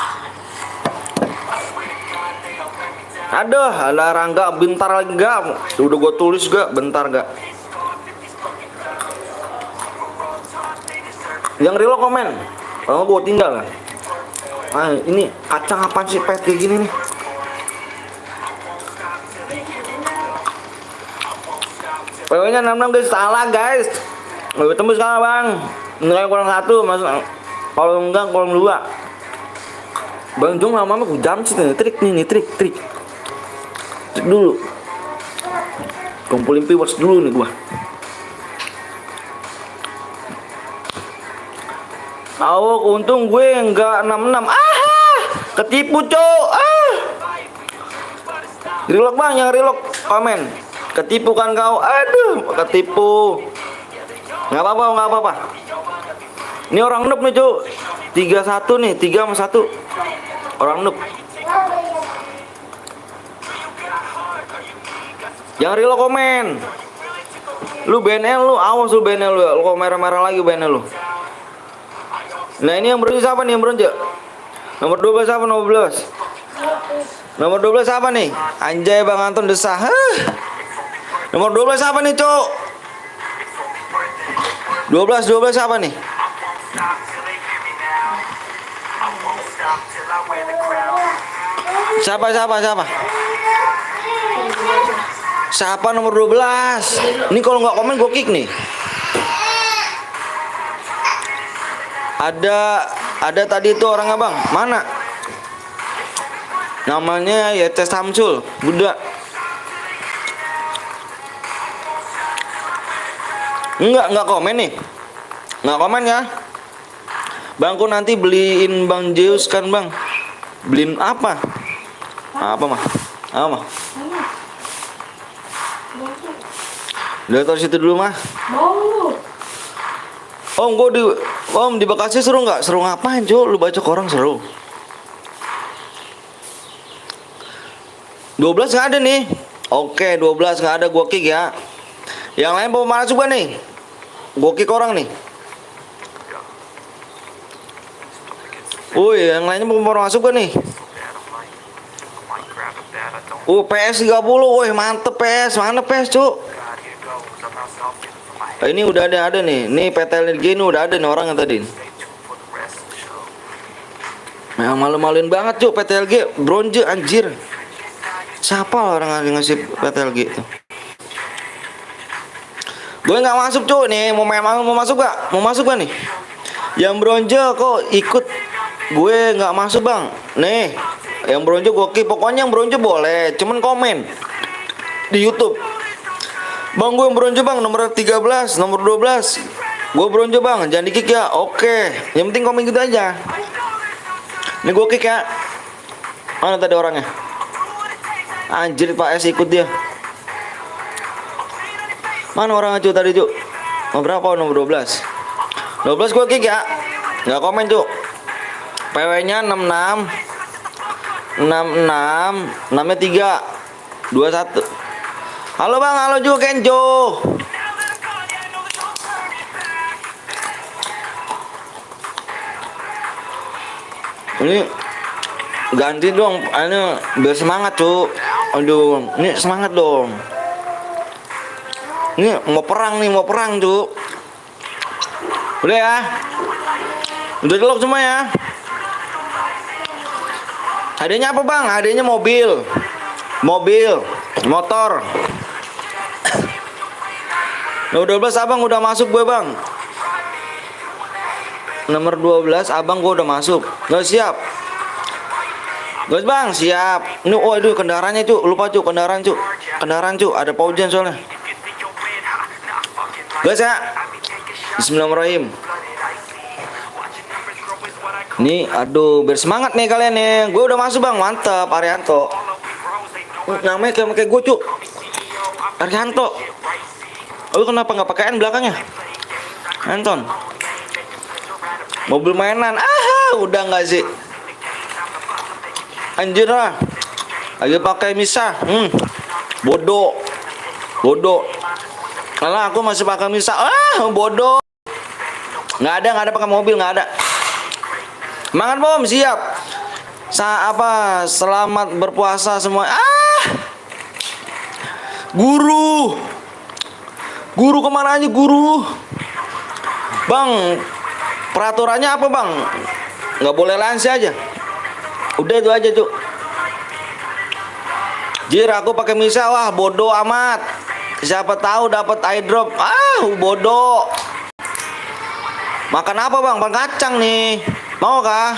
Aduh, ala Rangga, bentar lagi gak? Udah gue tulis gak? Bentar gak? Yang real komen. Kalau gue tinggal kan. Ini kacang apaan sih pet kayak gini nih? PW-nya 66 guys, salah guys. Gue tembus sekarang bang. Nilai kurang 1, masuk. Kalau enggak kurang 2. Bang Jong lama-lama gue jam sih nih, trik. Trik dulu. Kumpulin viewers dulu nih gua. Untung gue enggak 66. Ketipu, Cok. Relock bang, yang relock komen. Ketipu kan kau? Aduh, ketipu. Nggak apa-apa. Ini orang noob nih, Cok. 3-1 nih, 3 sama 1. Orang noob. Yang real komen. Lu BNL lu, awas lu BNL lu. Lu kok merah-merah lagi BNL lu. Nah, ini yang bronze siapa nih, yang bronze? Nomor 12 apa, nomor 12? Nomor 12 apa nih? Anjay Bang Anton desah. Nomor 12 apa nih, Cok? 12 apa nih? Siapa? Siapa nomor 12? Ini kalau nggak komen gue kick nih. Ada tadi itu orang abang. Mana? Namanya Yetes Samsul. Budak. Enggak komen nih. Enggak komen ya. Bangku nanti beliin Bang Zeus kan bang. Beliin apa? Apa mah? Udah taruh situ dulu mah. Om di Bekasi seru nggak? Seru ngapain cuy? Lu baca ke orang seru. 12 nggak ada nih. Oke 12 nggak ada, gua kick ya. Yang lain mau mana juga nih? Gue kick orang nih. Yang lainnya mau masuk gak nih? PS 30, woi mantep PS, mana PS cuk? Ini udah ada nih, nih PTLG ini udah ada nih orangnya tadi. Memang malu-maluin banget cuk PTLG, bronze anjir. Siapa orang yang ngasih PTLG itu? Gue nggak masuk cuk nih, mau masuk gak? Mau masuk gak nih? Yang bronze kok ikut? Gue nggak masuk bang. Nih. Yang bronze gue kick, pokoknya yang bronze boleh, cuman komen di YouTube. Bang gue yang bronze bang, nomor 13, nomor 12. Gue bronze bang, jangan di kick ya. Oke, yang penting komen gitu aja. Ini gue kick ya. Mana tadi orangnya? Anjir Pak S ikut dia. Mana orangnya cu tadi cu? Nomor berapa? Nomor 12. 12 gue kick ya. Nggak komen cu. PW nya 66 namanya 3 21. Halo bang, halo juga Kenjo. Ini ganti dong, ini biar semangat cu. Aduh, ini semangat dong. Ini mau perang cu. Udah ya, udah delok semua ya. Hadiahnya apa bang? Hadiahnya mobil, motor. Nomor 12 abang udah masuk gue bang. Nomor 12 abang gue udah masuk. Gak siap. Guys bang siap. Ini waduh kendaraannya cu, lupa cu kendaraan cu, ada paujan soalnya. Guys ya. Bismillahirrahmanirrahim. Nih, aduh, biar semangat nih kalian nih. Gue udah masuk bang, mantap, Arianto. Namanya kayak gue cuk, Arianto. Lu kenapa nggak pakai N belakangnya? Anton. Mobil mainan, udah nggak sih? Anjir lah, lagi pakai Misa. Bodoh. Kalau aku masih pakai Misa, bodoh. Nggak ada pakai mobil, nggak ada. Semangat bom, siap. Selamat berpuasa semua. Guru kemana aja guru? Bang, peraturannya apa bang? Nggak boleh lansia aja. Udah itu aja cuk. Jir aku pakai Misa, wah bodoh amat. Siapa tahu dapat eye drop. Bodoh. Makan apa bang? Makan kacang nih. Mau kah?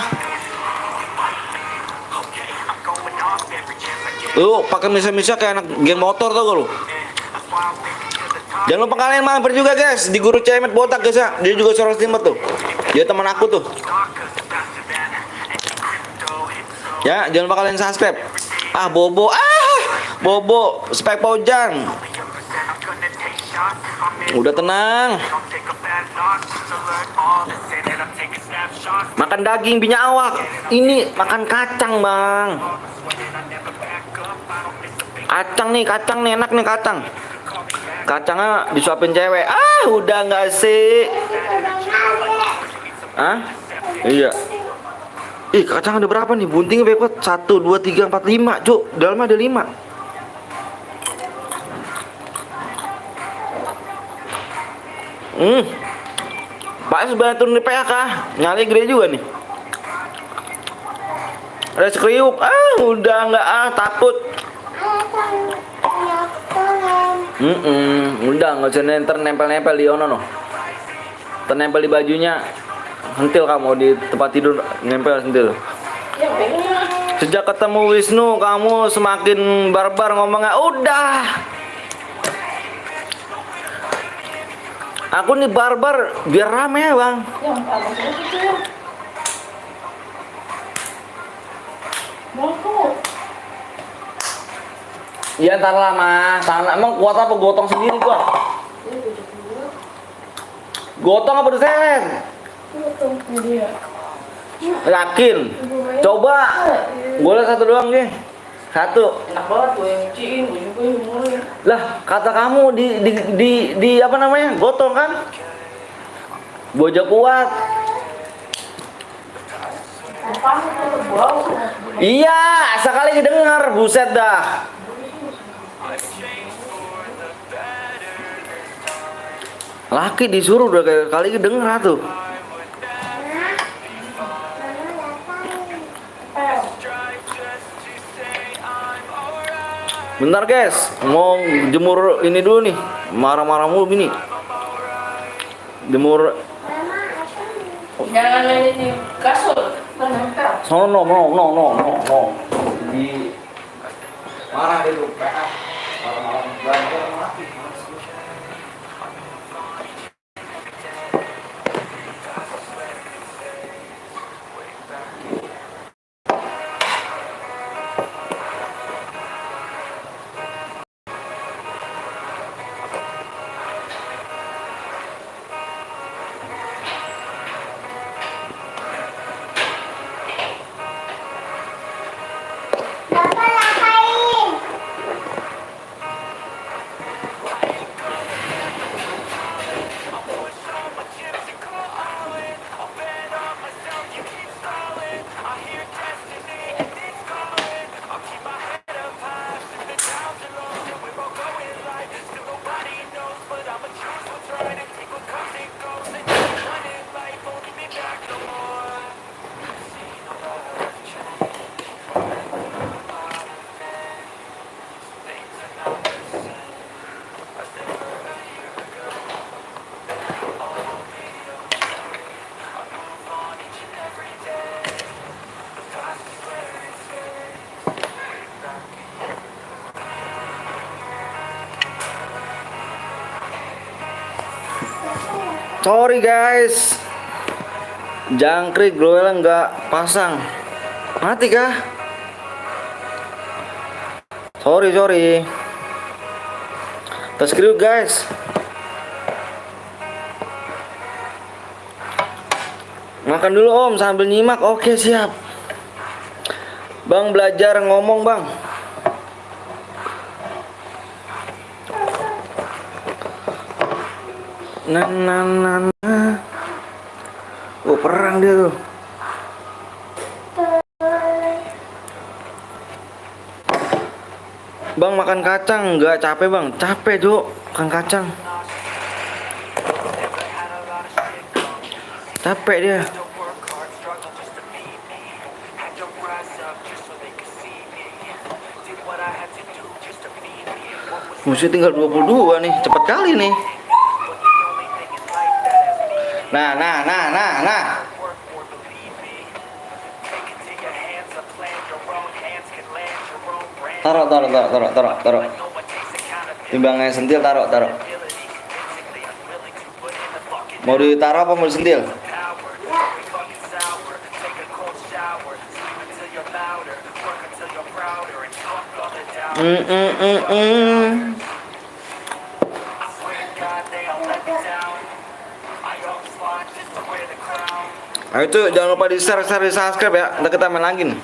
Lu pakai Misa kayak anak geng motor tau gak lu? Jangan lupa kalian mampir juga guys di Guru Cemet Botak guys ya. Dia juga seorang streamer tuh. Dia teman aku tuh. Ya, jangan lupa kalian subscribe. Bobo, spek Paujang. Udah tenang. Makan daging minyak awak. Ini makan kacang bang. Kacang nih enak nih kacang. Kacangnya disuapin cewek. Udah nggak sih? Iya. Ih kacang ada berapa nih? Buntingnya bebek 1, 2, 3, 4, 5 cuk. Dalamnya ada 5. Pak sebenarnya turun di PHK. Nyali gede juga nih. Ada sekriuk. Udah nggak takut. Udah nggak usah nempel di ono no. Ternempel di bajunya. Sentil kamu di tempat tidur nempel sentil. Sejak ketemu Wisnu kamu semakin barbar ngomongnya. Udah. Aku nih barbar biar rame ya bang. Iya ntar lah mas. Emang kuat apa gotong sendiri gua? Gotong apa diseret? Yakin? Coba. Boleh satu doang nih. Satu. Enak banget gue yang cuciin, gue juga yang mulai. Lah kata kamu di apa namanya? Gotong kan? Bojok kuat. Iya, sekali kedenger, buset dah. Laki disuruh udah kayak kali kedenger tuh. Bentar guys, mau jemur ini dulu nih. Marah-marah mulu bini. Jemur. Jangan ini kasur, menempel. No. Di marah itu. Marah-marah. Bapak ngapain? Sorry guys, jangkrik glowel nggak pasang, mati kah? Sorry. Tes kriuk guys. Makan dulu om sambil nyimak. Oke siap. Bang belajar ngomong bang. Nah. Oh perang dia tuh. Bang makan kacang nggak capek bang? Capek Cuk, makan kacang. Capek dia. Musuh tinggal 22 nih, cepet kali nih. Nah. Taruh. Timbangnya sentil taruh. Mau ditaruh apa mau disentil? Ayo tuh jangan lupa di share, di subscribe ya. Ntar kita main lagi nih.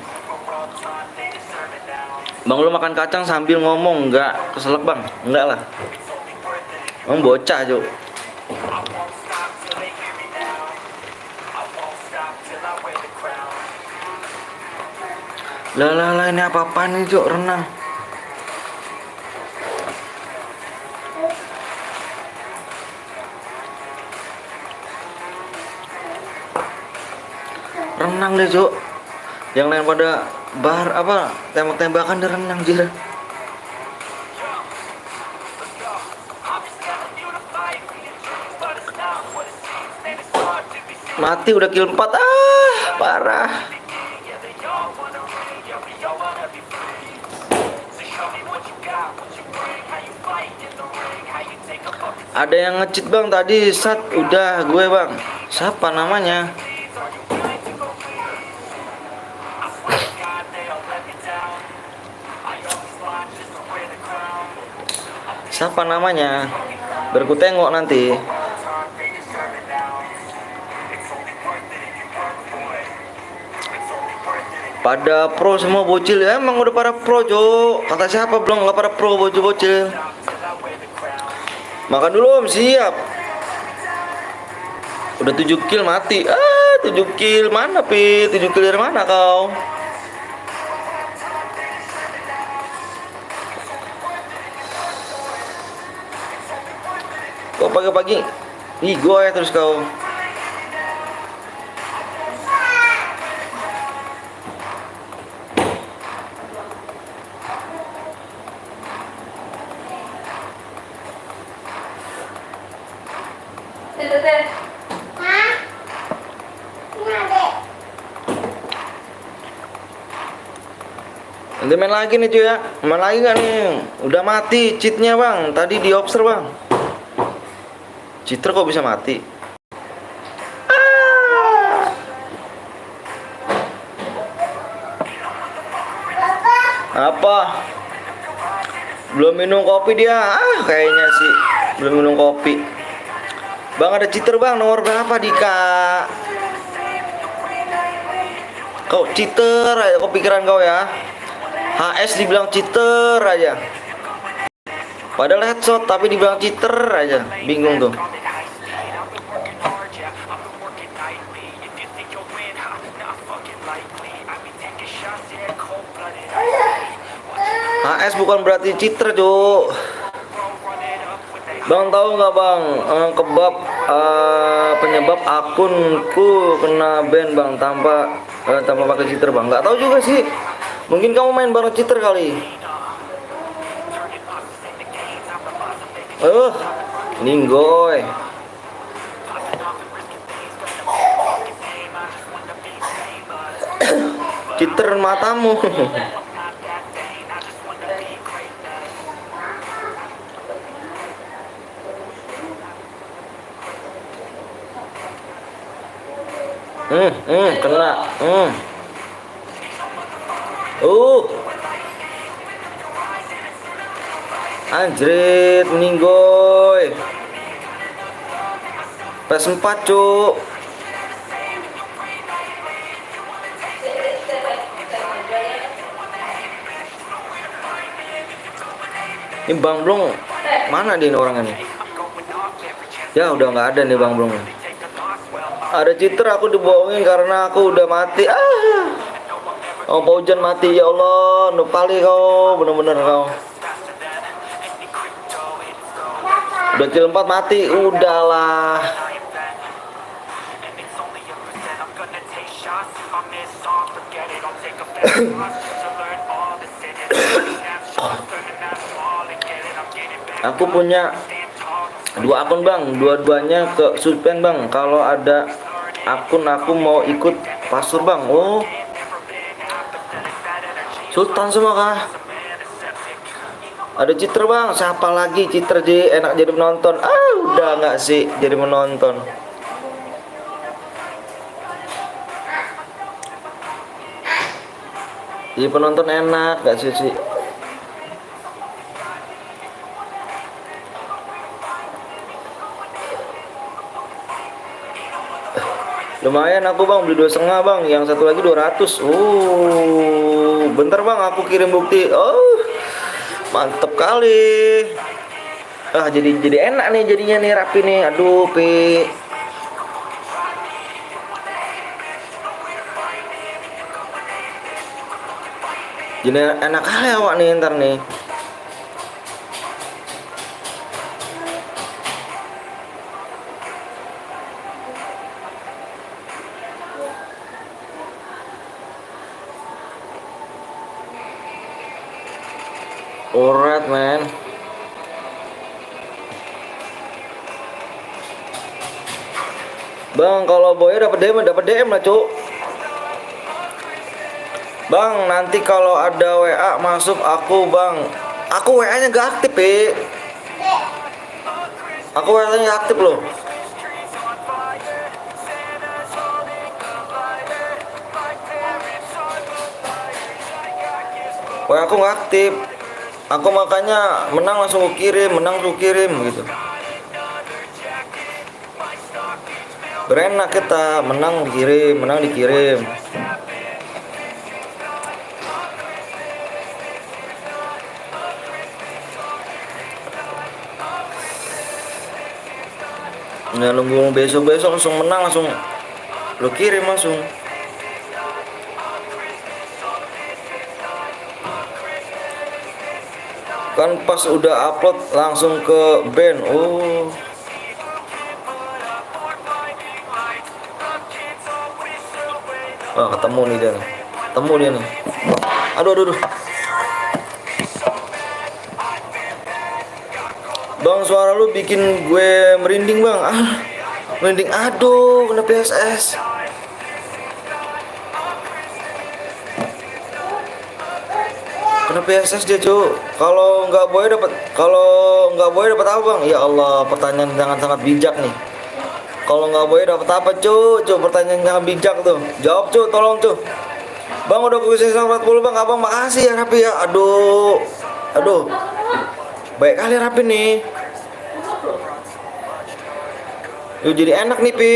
Bang lu makan kacang sambil ngomong nggak keselak bang? Enggak lah. Bang bocah Cuk. Lah ini apa-apaan nih Cuk, renang. Renang deh Cuk. Yang lain pada bar apa tembak-tembakan dia renang dia. Mati udah kill 4. Parah. Ada yang nge-cheat bang tadi saat udah gue bang. Siapa namanya? Siapa namanya? Biar ku tengok nanti. Pada pro semua bocil ya, emang udah para pro Cok. Kata siapa belum nggak para pro bocil-bocil. Makan dulu om, siap. Udah 7 kill mati. 7 kill mana, Pi? 7 kill dari mana kau? Kau pagi-pagi ih gue ya terus kau. Hah? Ini adek. Nanti main lagi nih cuy ya. Main lagi gak nih? Udah mati cheatnya bang. Tadi di observe bang. Cheater kok bisa mati? Apa? Belum minum kopi dia. Kayaknya sih belum minum kopi. Bang ada cheater bang, nomor berapa Dika? Kau cheater aja, kau pikiran kau ya. HS dibilang cheater aja. Padahal headshot tapi dibilang cheater aja. Bingung tuh. HS bukan berarti cheater, Cuk. Bang tahu nggak bang, kebab penyebab akunku kena ban bang tanpa pakai cheater bang. Nggak tahu juga sih. Mungkin kamu main bareng cheater kali. Ninggoy. Cheater matamu. Kena. Anjrit, ninggoy. PS4, Cuk. Ini Bang Blong mana dia ini orangnya nih? Ya udah nggak ada nih Bang Blong. Ada cheater aku dibohongin karena aku udah mati. Oh Paujan mati ya Allah, nupali kau, bener-bener kau. Udah kill 4 mati, udahlah. Aku punya 2 akun bang, dua-duanya ke suspend bang. Kalau ada akun aku mau ikut pasur bang. Oh, Sultan semua kah? Ada cheater bang, siapa lagi cheater enak jadi penonton. Udah nggak sih jadi menonton. Jadi penonton enak nggak sih? Lumayan aku bang, beli 2,5 bang, yang satu lagi 200. Bentar bang, aku kirim bukti. Mantep kali. Jadi enak nih jadinya nih, rapi nih. Aduh Pi. Jadi enak kali awak nih ntar nih. Alright man. Bang, kalau boy dapat DM lah, Cuk. Bang, nanti kalau ada WA masuk aku, Bang. Aku WA-nya gak aktif, Pi. Aku WA-nya gak aktif loh. WA aku gak aktif. Aku makanya menang langsung aku kirim gitu. Berenak kita, menang dikirim. Nggak nunggu besok langsung menang, langsung lo kirim langsung. Kan pas udah upload langsung ke band. Oh. Ketemu nih dia nih. Ketemu dia nih. Aduh. Bang, suara lu bikin gue merinding, Bang. Merinding. Aduh, kena PSS. Kena PSS dia, cu. Kalau nggak boleh dapat apa, Bang? Ya Allah, pertanyaan sangat bijak nih. Kalau nggak boleh dapat apa, cu? Pertanyaan yang bijak tuh. Jawab, cu, tolong, cu. Bang, udah kuis 40, Bang. Abang makasih ya, Rapi ya. Aduh. Baik kali Rapi nih. Yuk, jadi enak nih, Pi.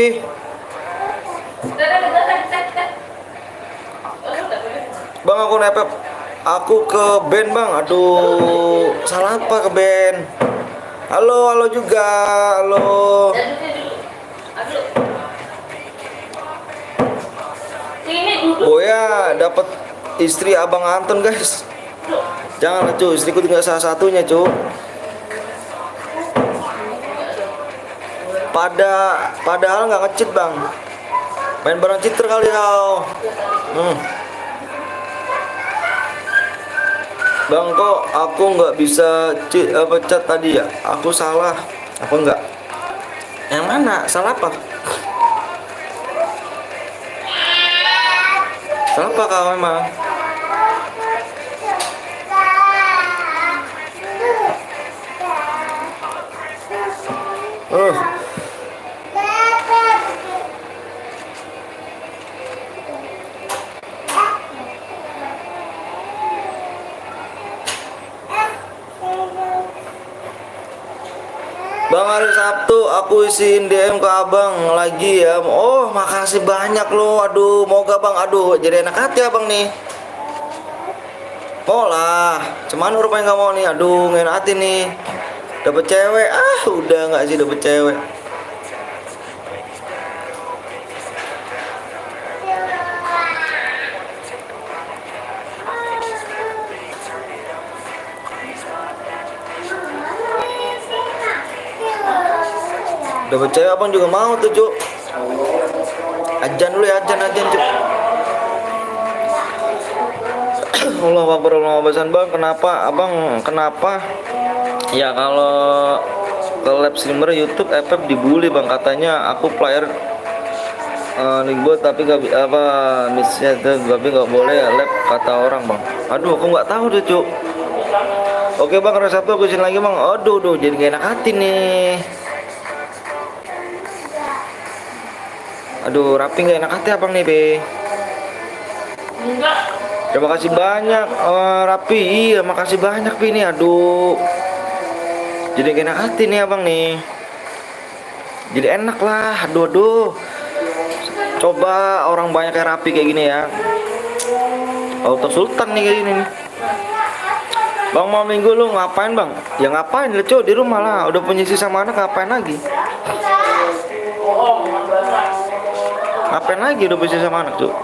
Bang, aku nepep. Aku ke band, Bang. Aduh, salah apa ke band? Halo juga. Halo. Boya dapat istri Abang Anton, guys. Jangan, cu, istriku tinggal salah satunya, cu. Padahal nggak nge-cheat, Bang. Main bareng cheater kali kau. Bang, kok aku nggak bisa chat tadi ya? Aku salah. Apa enggak? Yang mana? Salah apa? Salah apa kau memang? Bang, hari Sabtu aku isiin DM ke Abang lagi ya. Oh, makasih banyak lo. Aduh, moga Bang. Aduh, jadi enak hati Abang nih. Mau lah. Cuman rupanya nggak mau nih. Aduh, nggak enak hati nih. Dapet cewek. Udah nggak sih dapet cewek. Dapat cewek Abang juga mau tuh, Cuk. Ajan dulu ya, ajan, Cuk. Allah Akbar, Allah Akbar. Bang, kenapa? Ya kalau ke live streamer YouTube FF dibully, Bang. Katanya aku player Nickbot tapi gak missnya tuh, tapi gak boleh live kata orang, Bang. Aduh, aku nggak tahu tuh, Cuk. Oke, Bang, hari Sabtu aku sini lagi, Bang. Aduh, jadi gak enak hati nih. Aduh, Rapi nggak enak hati Abang nih, Be. Terima kasih banyak, Rapi. Iya, makasih banyak, Pi nih. Aduh, jadi gak enak hati nih Abang nih. Jadi enak lah. Aduh. Coba orang banyak kayak Rapi kayak gini ya. Auto Sultan nih kayak gini nih. Bang, mau minggu lu ngapain, Bang? Ya ngapain lah, Cuk, di rumah lah. Udah punya sisa mana, ngapain lagi? Ngapain lagi udah bisa sama anak, Cuk?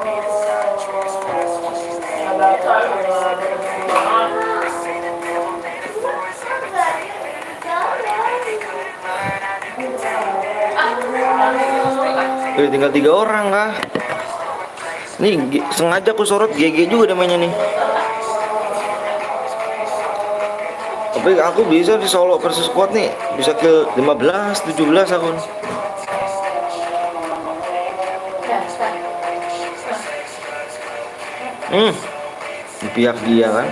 Tinggal 3 orang kah? Nih sengaja aku sorot GG juga namanya nih. Tapi aku bisa di solo versus squad nih, bisa ke 15, 17 aku. Di pihak dia kan.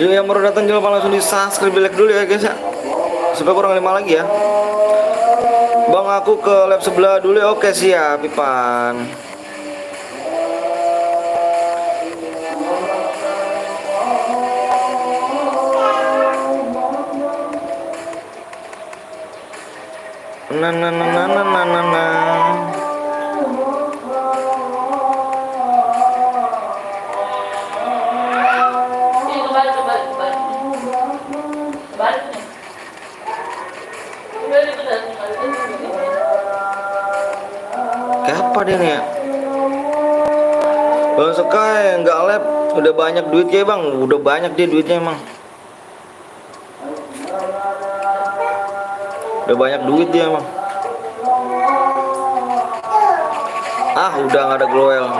Yuk, yang baru datang jangan lupa langsung di subscribe, like dulu ya guys ya, supaya kurang 5 lagi ya. Bang, aku ke lab sebelah dulu ya. Oke, siap Ipan. Na na na na na na na na. Ini kebalik, kebalik, kebalik. Kebalik nih. Kebalik, kebalik, kebalik. Kayak apa dia nih ya? Bang Sky nggak lab, udah banyak duitnya bang, udah banyak dia duitnya emang. Udah banyak duit dia emang. Ah udah nggak ada glowel.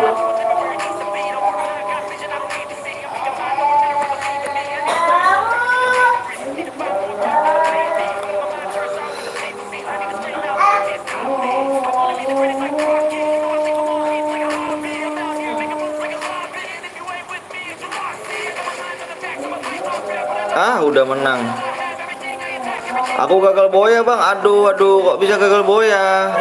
Ah udah menang. Aku gagal boya bang. Aduh kok bisa gagal boya.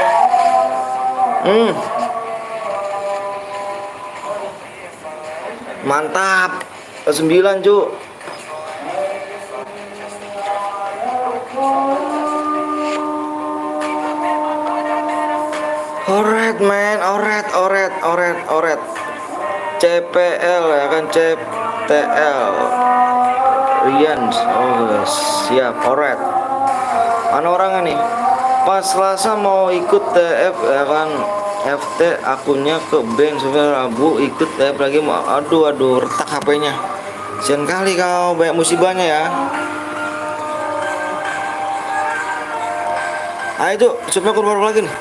Mantap. Ke-9 cu. Alright man, alright. CPL ya kan, CTL Rians. Oh siap, alright. Mana orangnya nih? Pas Selasa mau ikut TF ya kan, FT akunnya ke bank sampai Rabu ikut TF lagi mau. Aduh retak HP-nya. Sian kali kau, banyak musibahnya ya. Ayo tuh, supnya keluar lagi nih.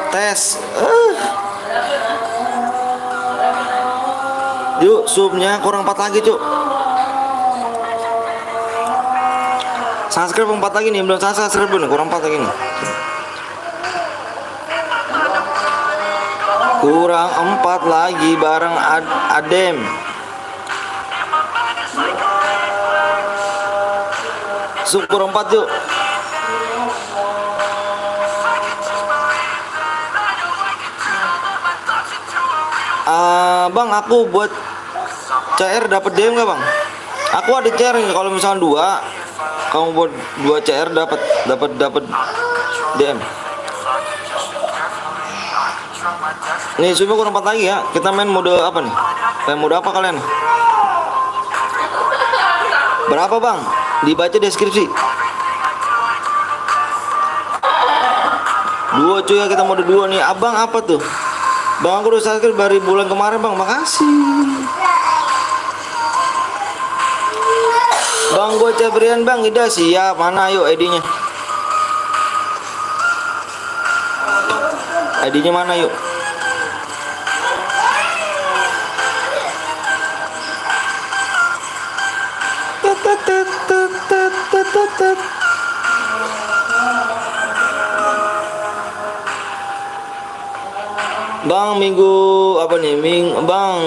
Tes. Yuk, subnya kurang 4 lagi, Cuk. Subscribe 4 lagi nih, belum subscribe nih, kurang 4 lagi nih. Kurang 4 lagi bareng Adem. Sub kurang 4, Cuk. Bang, aku buat CR dapat DM nggak bang? Aku ada CR nih, kalau misalnya 2, kamu buat 2 CR dapat DM. Nih cuma kurang 4 lagi ya. Kita main mode apa nih? Main mode apa kalian? Berapa bang? Dibaca deskripsi. 2 cuy ya, kita mode 2 nih. Abang apa tuh? Bang aku udah subscribe dari bulan kemarin bang, makasih. Bang gue Cebrian bang, Ida siap. Mana yuk ID-nya? ID-nya mana yuk? Bang minggu apa nih bang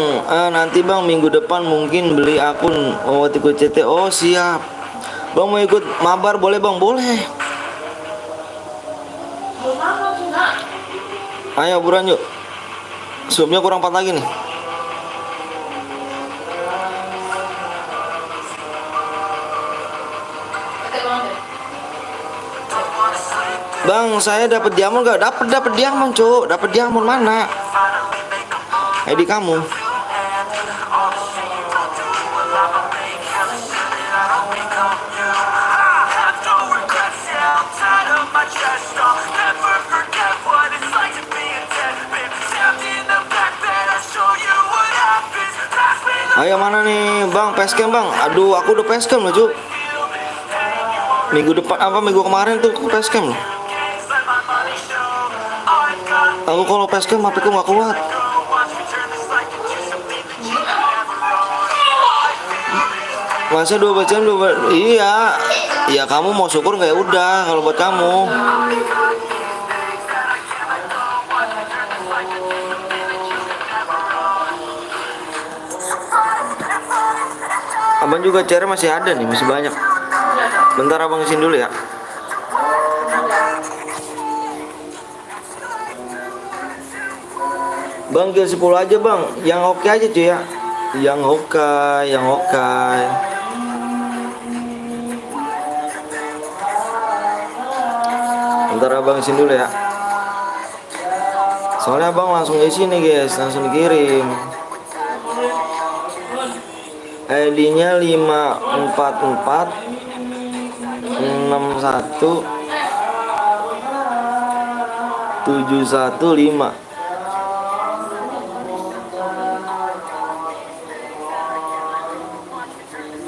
nanti bang minggu depan mungkin beli akun ikut CT. Oh siap bang, mau ikut mabar boleh bang, boleh. Ayo buruan yuk, subnya kurang 4 lagi nih. Bang, saya dapat diamond gak? Dapat diamond, Cuk. Dapat diamond mana? ID kamu. Ayo mana nih, Bang? Facecam, Bang. Aduh, aku udah facecam loh, Cuk. Minggu depan apa minggu kemarin tuh aku facecam loh. Aku kalau facecam HP ku nggak kuat. Masa 12 jam 12? Iya. Ya kamu mau syukur nggak, ya udah kalau buat kamu. Abang juga cara masih ada nih, masih banyak. Bentar abang isin dulu ya. Bang kill 10 aja bang, yang oke aja cuy ya. Yang oke. Ntar abang isin dulu ya. Soalnya abang langsung isi nih guys, langsung dikirim. ID-nya 544 61 715.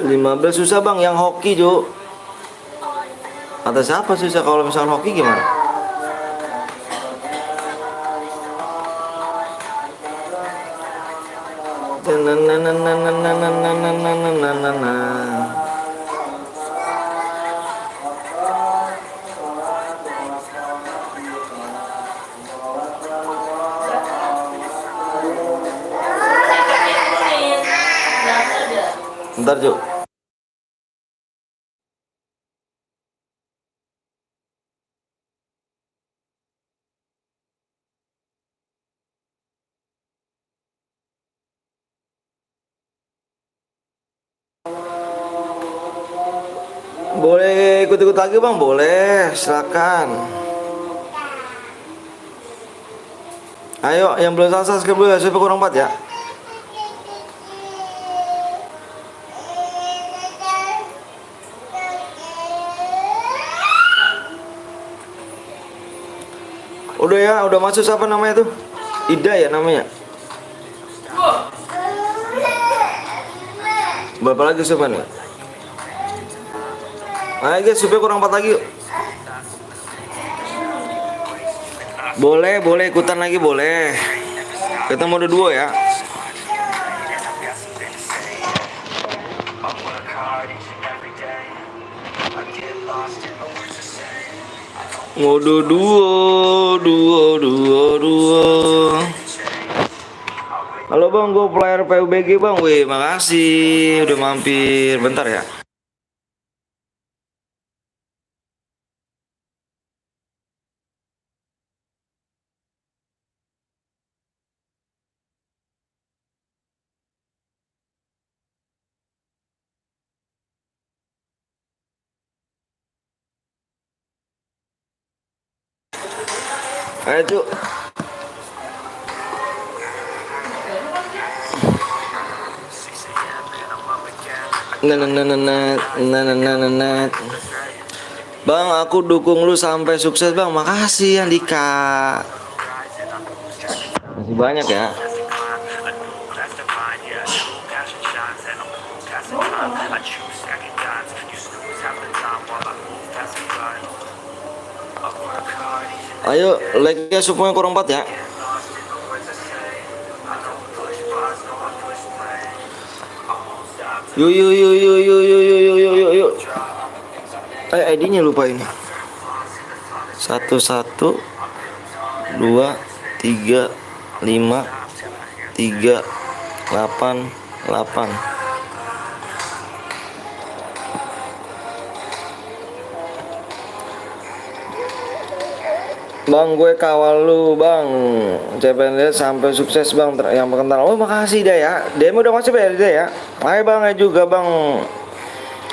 15 susah bang, yang hoki Jo. Kata siapa susah, kalau misalnya hoki gimana? Bentar Jo. Boleh ikut-ikut lagi bang, boleh, silakan. Ayo, yang belum subscribe dulu ya, sampai kurang 4 ya. Udah ya, udah masuk siapa namanya tuh? Ida ya namanya. Berapa lagi siapa nih? Ayo guys, supaya kurang 4 lagi yuk. Boleh, boleh ikutan lagi boleh. Kita mode duo ya. Mode duo. Halo bang, gue player PUBG bang. Wih, makasih udah mampir. Bentar ya. Ayo cuk. Bang, aku dukung lu sampai sukses bang. Makasih Andika. Masih banyak ya. Ayo, like-nya supaya kurang 4 ya. Yuk. ID-nya lupa ini. 11 2 3 5 3 8 8. Bang, gue kawal lu bang. CPND sampai sukses bang. Yang berkenal. Oh makasih deh ya. Demo udah masuk ya deh ya. Ayo bang, juga bang.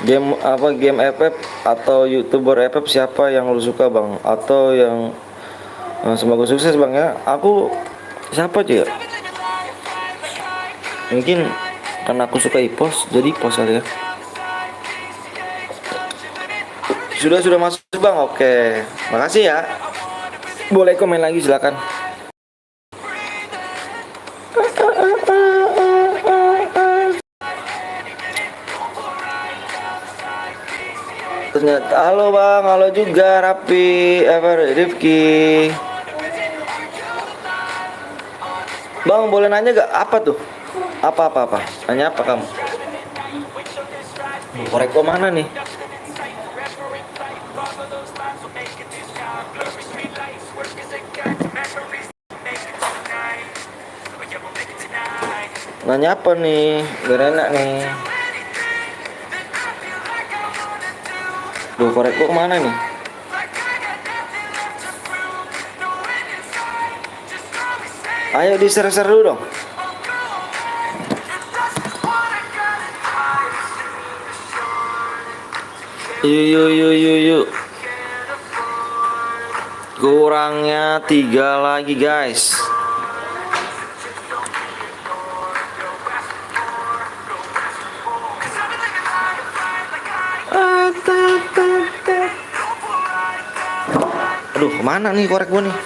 Game apa, game FF atau YouTuber FF siapa yang lu suka bang? Atau yang semoga sukses bang ya. Aku siapa cuy ya? Mungkin karena aku suka ipos, jadi ipos kali ya. Sudah masuk bang. Oke, makasih ya. Boleh komen lagi silakan. Ternyata halo bang, halo juga Rapi, Rifki. Bang boleh nanya gak apa tuh? Apa? Nanya apa kamu? Koreko mana nih? Nanya apa nih? Biar enak nih. Duh, korek gua kemana nih? Ayo diser-ser dulu dong. Yuk. Kurangnya 3 lagi guys. Aduh, kemana nih korek gua nih?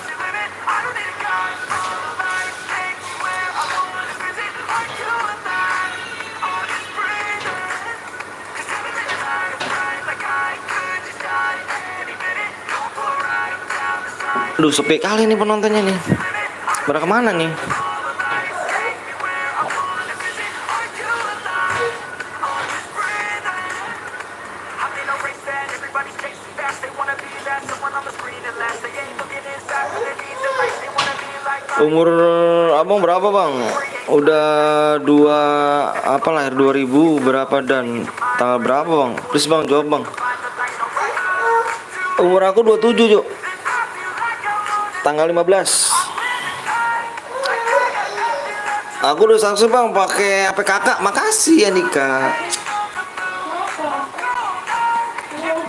Aduh, sepi kali nih penontonnya nih. Pada kemana nih? Umur abang berapa bang? Udah dua apa lahir 2000 berapa dan tanggal berapa bang? Please bang jawab bang. Umur aku 27 Cuk. Tanggal 15. Aku udah sukses bang pakai HP kakak. Makasih ya Nika.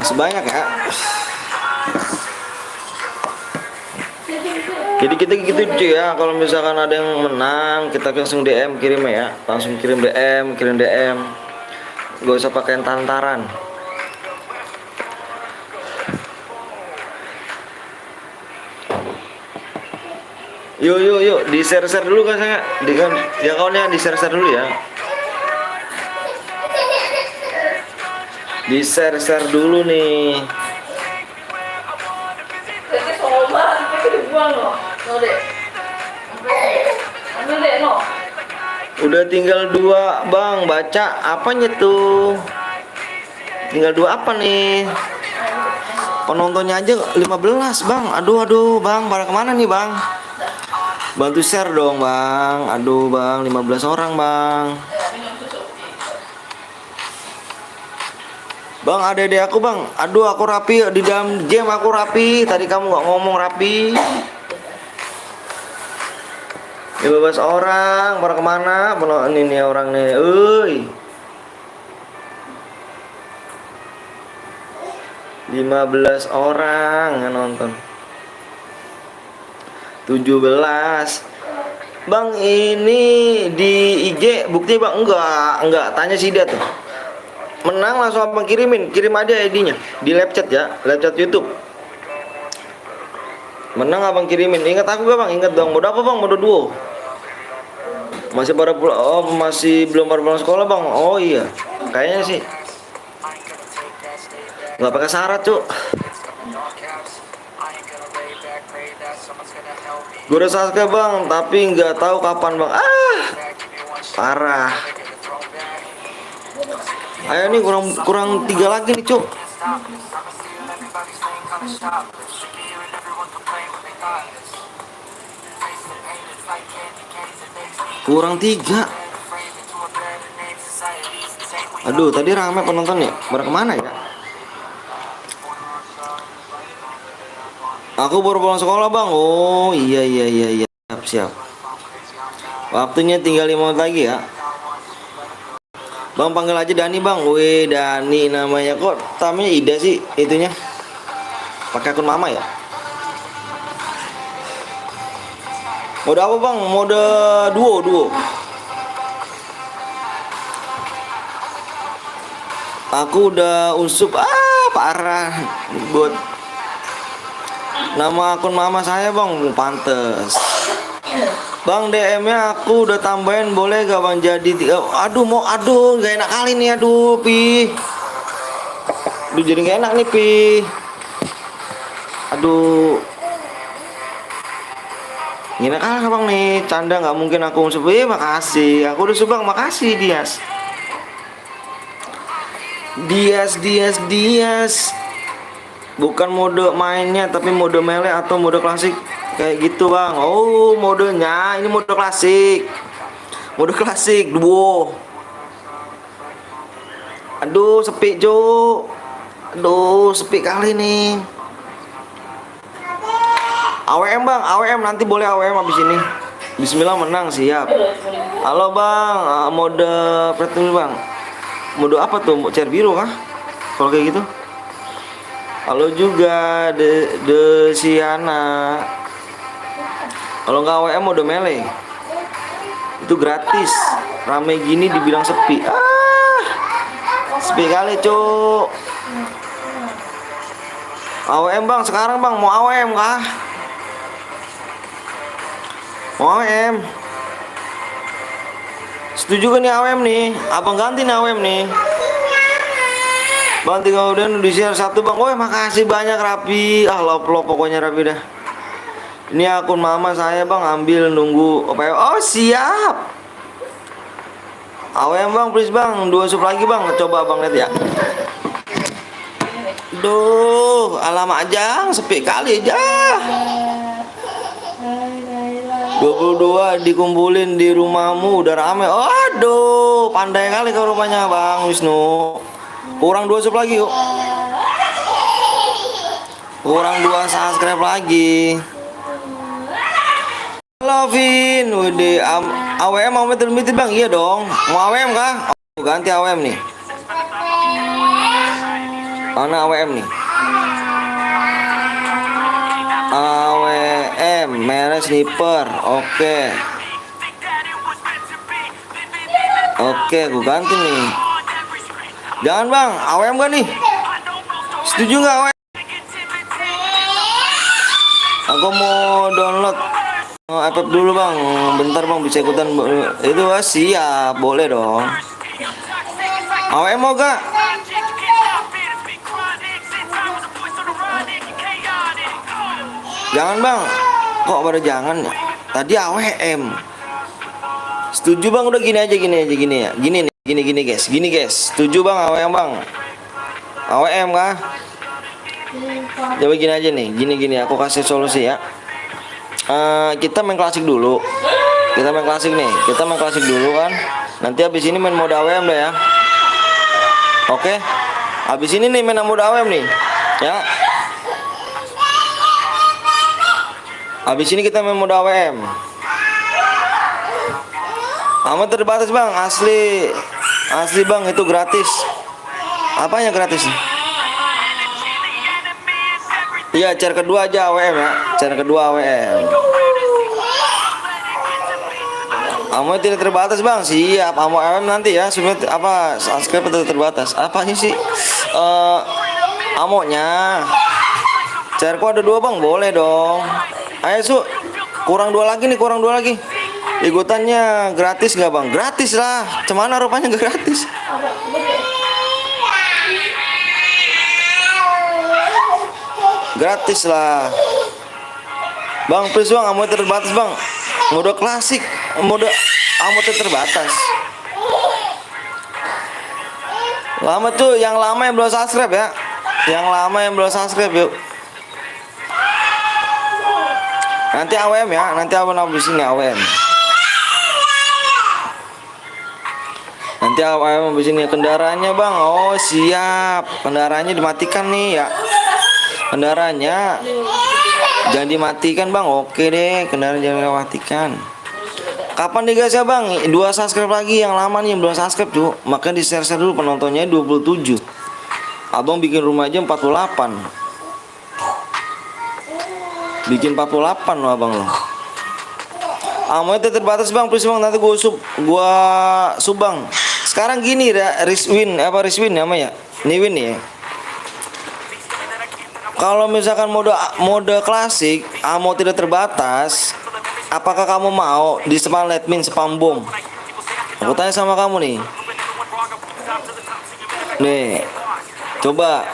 Masih banyak ya. Jadi kita gitu cuy ya, kalau misalkan ada yang menang kita langsung DM kirim ya, langsung kirim DM, gak usah pakai tantaran. Yuk di share dulu kan saya, di akunnya di share dulu ya, di share dulu nih. Jadi soba itu dibuang loh. No deh. Ambil deh no. Udah tinggal 2 bang, baca apanya tuh? Tinggal 2 apa nih? Penontonnya aja 15 bang. Aduh bang, pada kemana nih bang? Bantu share dong bang. Aduh bang, 15 orang bang. Bang, adek aku bang. Aduh, aku rapi di dalam game, aku rapi. Tadi kamu nggak ngomong rapi. 15 orang, pada kemana? Ini nih orang nih, uy. 15 orang yang nonton. 17. Bang, ini di IG bukti bang? Enggak. Tanya si dia tuh. Menang langsung abang kirim aja ID-nya di live chat ya, live chat YouTube. Menang abang kirimin. Ingat aku gak bang? Ingat dong. Mode apa bang? Mode duo. Masih belum pada pulang sekolah bang. Oh iya, kayaknya sih nggak pakai syarat cuk. Gue udah subscribe bang, tapi nggak tahu kapan bang. Parah. Ayo nih kurang 3 lagi nih cuk. Kurang 3. Aduh, tadi ramai penonton ya. Pada kemana ya? Aku baru pulang sekolah bang. Oh iya. Siap. Waktunya tinggal 5 menit lagi ya. Bang panggil aja Dani bang. Wih Dani namanya, kok namanya Ida sih itunya? Pakai akun mama ya? Mode apa bang? Mode duo. Aku udah unsup. Parah. Buat nama akun mama saya bang, pantes. Bang DM-nya aku udah tambahin, boleh gak bang jadi aduh gak enak kali nih, aduh jadi gak enak nih aduh gak enak kali bang nih, canda gak mungkin aku unsup. Makasih, aku udah subang, makasih Dias. Bukan mode mainnya tapi mode melee atau mode klasik kayak gitu bang. Oh modenya ini mode klasik duo. Aduh sepi sepi kali nih. AWM bang, AWM nanti boleh AWM abis ini. Bismillah menang, siap. Halo bang, mode pretel bang. Mode apa tuh? Cair biru kah? Kalau kayak gitu Halo juga Desiana. Kalau nggak WM mode mele itu gratis. Rame gini dibilang sepi. Sepi kali cuk. AWM bang sekarang bang, mau AWM kah? Mau AWM? Setuju kan nih AWM nih? Abang ganti nih AWM nih. Bang tinggal udah di share satu bang. Woi makasih banyak Rapi. Lop pokoknya Rapi dah. Ini akun mama saya bang, ambil nunggu OPW. Oh siap. AWM bang please bang, 2 sub lagi bang. Coba bang lihat ya. Duh, alamak Jang, sepi kali aja. 22 dikumpulin di rumahmu udah rame. Aduh, pandai kali ke rumahnya Bang Wisnu. Kurang 2 sub lagi yuk. Kurang 2 subscribe lagi. Halo Vin, udah AWM mau meter bang? Iya dong. Mau AWM kah? Oh, ganti AWM nih. Mana AWM nih? AWM merek sniper. Oke. Oke, gue ganti nih. Jangan bang, AWM gak nih? Setuju nggak AWM? Aku mau download app dulu bang. Bentar bang, bisa ikutan itu siap, boleh dong. AWM mau gak? Jangan bang, kok pada jangan? Tadi AWM. Setuju bang, udah gini ya, gini nih, gini guys. Setuju bang AWM bang? AWM kah? Coba gini aja nih, gini aku kasih solusi ya. Kita main klasik dulu. Kita main klasik dulu kan. Nanti habis ini main mode AWM deh ya. Oke. Habis ini nih main mode AWM nih, ya. Habis ini kita main mode AWM. Amat terbatas bang, asli bang, itu gratis. Apanya gratis? Iya, cara kedua aja AWM ya. Cara kedua AWM. Amat tidak terbatas bang, siap. AWM nanti ya, sebenarnya apa? Subscribe tidak terbatas. Apanya sih? Amonya. Carku ada 2 bang, boleh dong. Ayo Su, kurang 2 lagi nih, Ikutannya gratis nggak bang? Gratis lah. Cemana rupanya nggak gratis? Gratis lah. Bang, please bang, amo terbatas bang. Mode klasik, mode amo terbatas. Lama tuh, yang lama yang belum subscribe ya. Yuk. Nanti AWM ya, nanti abang habis ini AWM. Nanti AWM habis ini kendaraannya bang. Oh siap, kendaraannya dimatikan nih ya. Kendaraannya jangan dimatikan bang. Oke deh, kendaraan jangan dimatikan. Kapan nih guys ya bang? 2 subscribe lagi, yang lama nih yang belum subscribe tuh. Makanya di share dulu, penontonnya 27. Abang bikin rumah aja 48. Bikin 48 loh abang loh. Amonya terbatas bang, please bang, nanti gua subang. Sekarang gini ya, Rizwin namanya. Niwin ya. Kalau misalkan mode klasik, amo tidak terbatas, apakah kamu mau di spam admin spam bom? Aku tanya sama kamu nih. Nih, coba.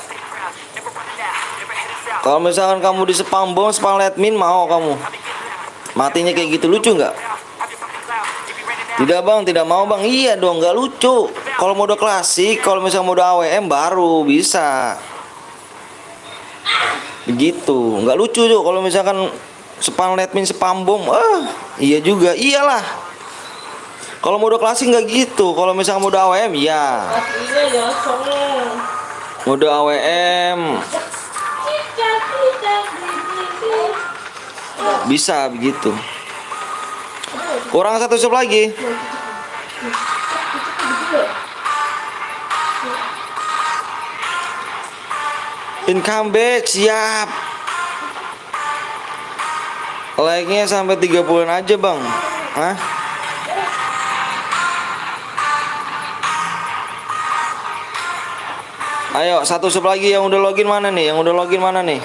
Kalau misalkan kamu di spam bom, spam admin, mau kamu? Matinya kayak gitu, lucu nggak? Tidak bang, tidak mau bang. Iya dong, nggak lucu. Kalau mode klasik, kalau misalkan mode AWM baru bisa. Begitu, nggak lucu tuh. Kalau misalkan spam admin, spam bom, iya juga, iyalah. Kalau mode klasik nggak gitu. Kalau misalkan mode AWM, ya. Mode AWM. Bisa begitu. Kurang 1 sub lagi. Income back, siap. Like-nya sampai 30-an aja, Bang. Hah? Ayo, satu sub lagi yang udah login mana nih? Yang udah login mana nih?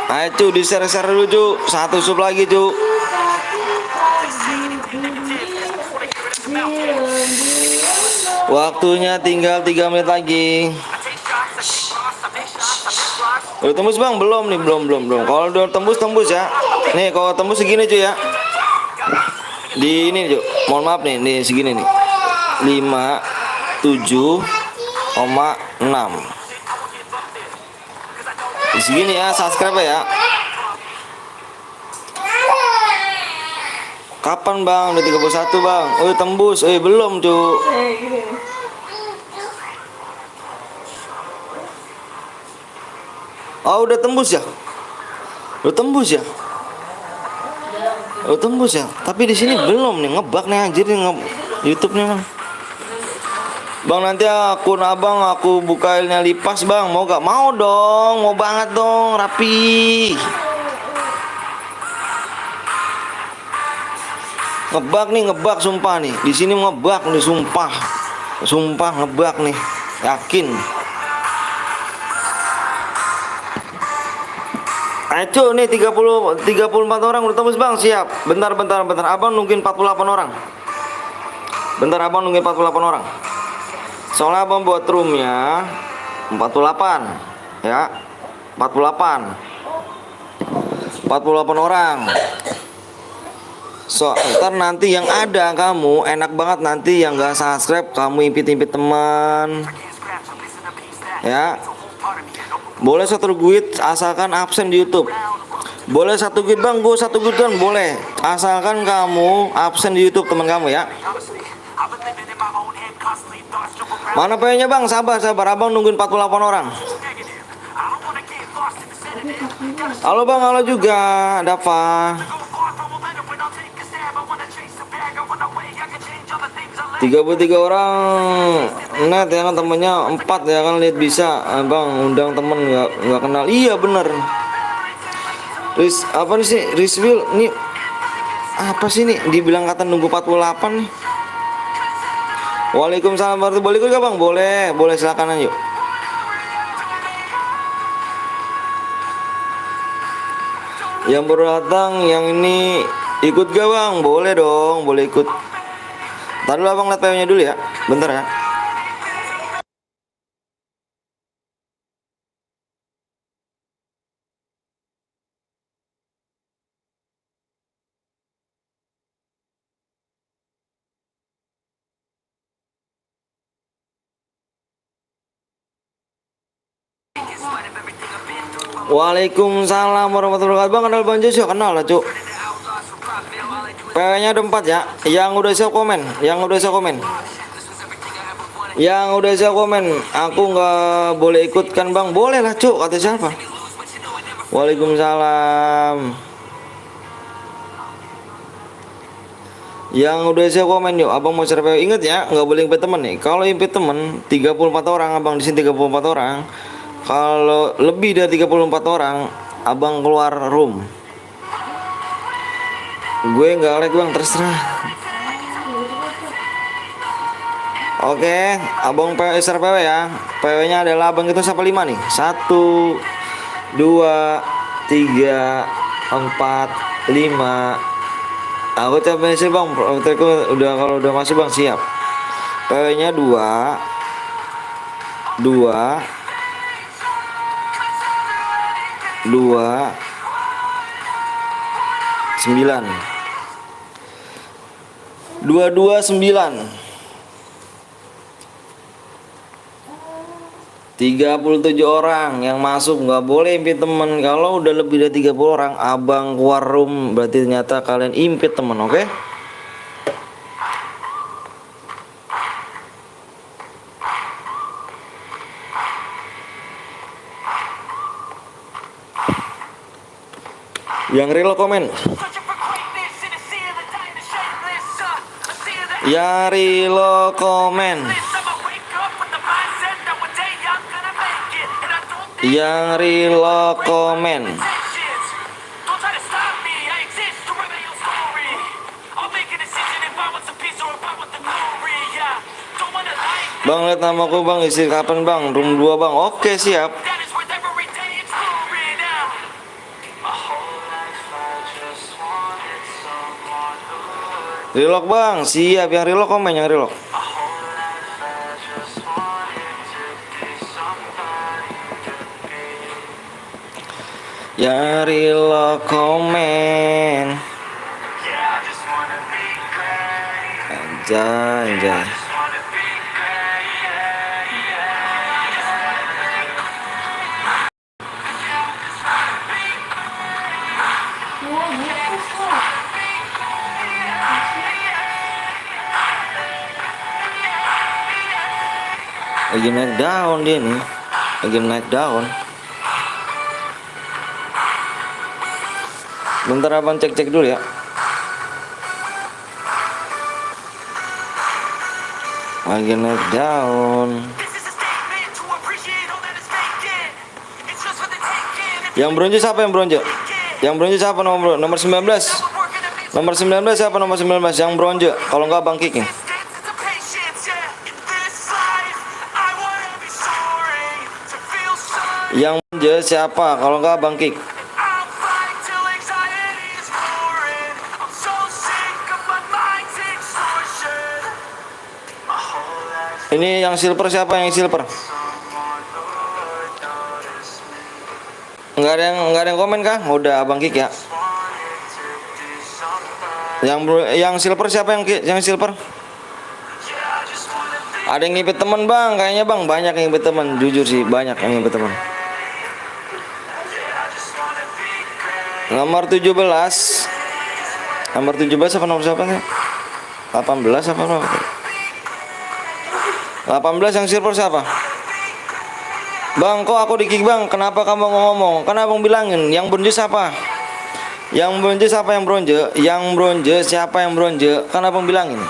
Ayo, cu, di-share-share dulu, cu. Satu sub lagi, cu. Waktunya tinggal 3 menit lagi. Udah tembus, Bang? Belum nih, belum. Kalau udah tembus ya. Nih, kalau tembus segini, cu ya. Di ini, cu. Mohon maaf nih segini nih. 5 7,6. Di segini ya, subscribe ya. Kapan, Bang? Udah 31, Bang. Oh, tembus. Belum, cu. Oh, udah tembus ya? Udah tembus ya? Udah tembus ya? Tapi di sini belum nih, ngebug nih anjir nih YouTube-nya, Bang. Bang, nanti akun abang aku bukainnya lipas, Bang. Mau gak? Mau dong, mau banget dong, rapi. Ngebug sumpah nih. Di sini ngebug nih, sumpah. Sumpah ngebug nih, yakin. Ayo nih 34 orang udah tembus, Bang. Siap. Bentar. Abang nungguin 48 orang. Bentar, abang nungguin 48 orang. Soalnya abang buat roomnya 48 ya. 48 orang. So, ntar nanti yang ada kamu enak banget, nanti yang gak subscribe kamu impit-impit teman ya. Boleh 1 guide asalkan absen di YouTube. Boleh 1 guide, Bang. Gue 1 guide kan boleh, asalkan kamu absen di YouTube teman kamu ya. Mana PW-nya, Bang? Sabar. Abang nungguin 48 orang. Halo, Bang. Halo juga. Ada apa? 33 orang net ya kan, temennya 4 ya kan, lihat bisa. Bang undang temen nggak kenal. Iya bener. Apa nih sih Rizwil nih, apa sih nih dibilang kata nunggu 48 nih. Waalaikumsalam warahmatullahi wabarakatuh, Bang. Boleh silakan yuk. Yang baru datang yang ini ikut gak, Bang? Boleh dong, boleh ikut. Ntar dulu abang liat PW-nya dulu ya, bentar ya. Waalaikumsalam warahmatullahi wabarakatuh. Bang kenal Bang Joshua? Kenal lah, Cuk. PW-nya ada 4 ya. Yang udah siap komen. Aku nggak boleh ikut kan, Bang? Boleh lah, Cuk. Kata siapa? Waalaikumsalam. Yang udah siap komen yuk. Abang mau share PW. Ingat ya, nggak boleh invite temen nih. Kalau invite temen 34 orang, abang di sini 34 orang. Kalau lebih dari 34 orang, abang keluar room. Gue nggak like, Bang, terserah. Oke, abang share PW ya. PW-nya adalah abang itu sampai 5 nih. 1 2 3 4 5. Aku capek sih, Bang. Kalau udah masuk, Bang, siap. PW-nya 2 9 37 orang yang masuk. Nggak boleh impit temen. Kalau udah lebih dari 30 orang, abang keluar room. Berarti ternyata kalian impit temen, oke? Yang real komen. Yang reload komen. Don't try to stop me, I exist to write your story. I'll make a decision if I want some peace or if I want the glory. Yeah, don't wanna lie, Bang, lihat namaku bang, isi kapan bang? Room 2 bang. Oke, siap. that is worth every day exploring. Now, my whole life I just wanted someone who would. Reload bang, siap. Yang reload komen, yang reload. My whole life I just wanted to be somebody to be. Yang reload komen. Yeah, I just wanna be great. Anjay, anjay. Just wanna be great. Yeah, yeah. Ya gitu kok. Lagi naik daun dia nih. Lagi naik daun. Bentar abang cek-cek dulu ya. Lagi naik daun. This is a statement to appreciate all that is vacant. It's just for the taking. Yang bronze siapa yang bronze? Yang bronze siapa nomor 19? We're working a bit. Nomor 19 siapa nomor 19? Yang bronze. Kalau enggak abang kicking. Distance into patience, yeah. In this life, I wanna be soaring to feel sun. Yang bronze siapa? Kalau enggak abang kick. I'll fight till anxiety is roaring. I'm so sick of my mind's extortion. My whole life, Ini yang silver siapa? Yang silver? someone who would notice me. Enggak ada yang komen kah? Udah abang kick ya. Wanted to be somebody. Yang silver siapa yang yang silver? Yeah, I just wanna be. Ada yang ngipit teman bang, kayaknya bang banyak yang ngipit teman. Jujur sih banyak yang ngipit teman. Yeah, I just wanna be great. Nomor 17. Nomor 17 apa nomor siapa sih? 18 apa berapa? 18 yang silver siapa? Bang, kok aku di kick bang? Kenapa kamu ngomong? Kan abang bilangin, yang bronze siapa? Yang bronze siapa yang bronze? Yang bronze siapa yang bronze? Kan abang bilangin.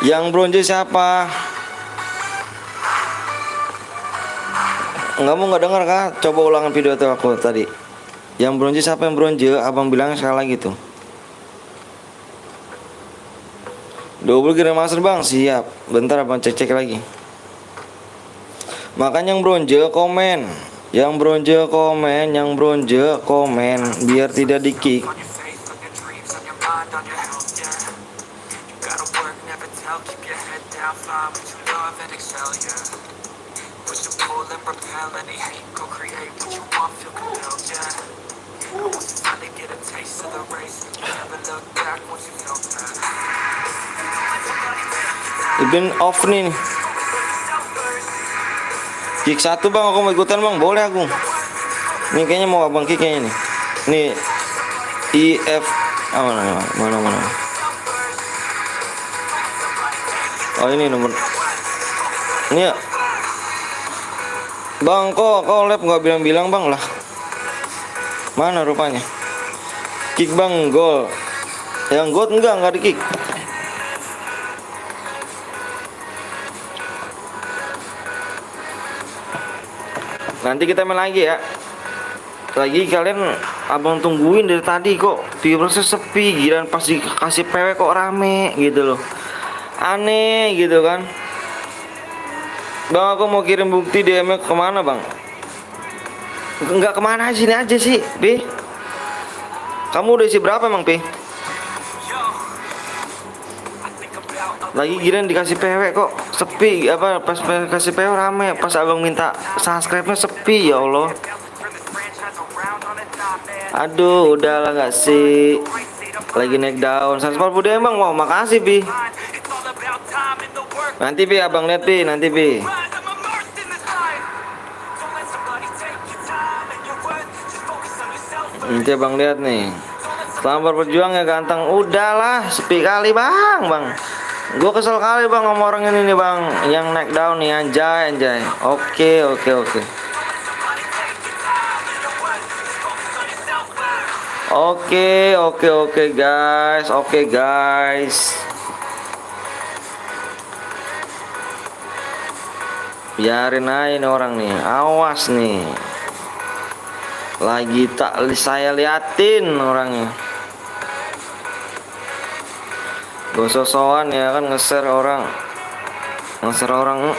Yang bronze siapa? Kamu nggak dengar kah? Coba ulangan video itu aku tadi. Yang bronze siapa yang bronze? Abang bilang sekali lagi tuh. Double Grand Master bang, siap. Bentar abang cek-cek lagi. Makanya yang bronze komen. Yang bronze komen, yang bronze komen biar tidak di kick. On your face, on your dreams, on your mind, on your health, yeah. You gotta work, never tell, keep your head down, find what you love and excel, yeah. Push and pull and repel any hate, go create what you want, feel compelled, yeah. Once you finally get a taste of the race, you never look back once you felt that. Ibn off nih. Kick 1 bang, aku mau ikutan bang, boleh aku. Nih kayaknya mau abang kick kayaknya nih. Nih IF mana. Oh ini nomor. Ini ya. Bang kok lab nggak bilang-bilang bang lah. Mana rupanya? Kick bang gol. Yang gol enggak di kick. Nanti kita main lagi ya. Lagi kalian abang tungguin dari tadi kok viewersnya sepi, giliran pas dikasih PW kok rame gitu loh. Aneh gitu kan. Bang aku mau kirim bukti DM-nya kemana bang? Enggak kemana, sini aja sih Pi. Kamu udah isi berapa emang Pi? Lagi giliran dikasih PW kok sepi, apa pas kasih PW rame, pas abang minta subscribe-nya sepi ya Allah. Aduh udahlah gak sih. Lagi naik daun 140 bang, wow makasih Pi. Nanti Pi abang lihat Pi, nanti Pi. Nanti abang lihat nih. Selamat berjuang ya ganteng. Udahlah sepi kali bang. Gue kesel kali bang sama orang ini nih bang, yang naik down nih anjay. Oke. Guys. Biarin aja nih orang nih. Awas nih. Lagi tak saya liatin orangnya. Gak sosokan ya kan nge-share orang. Nge-share orang.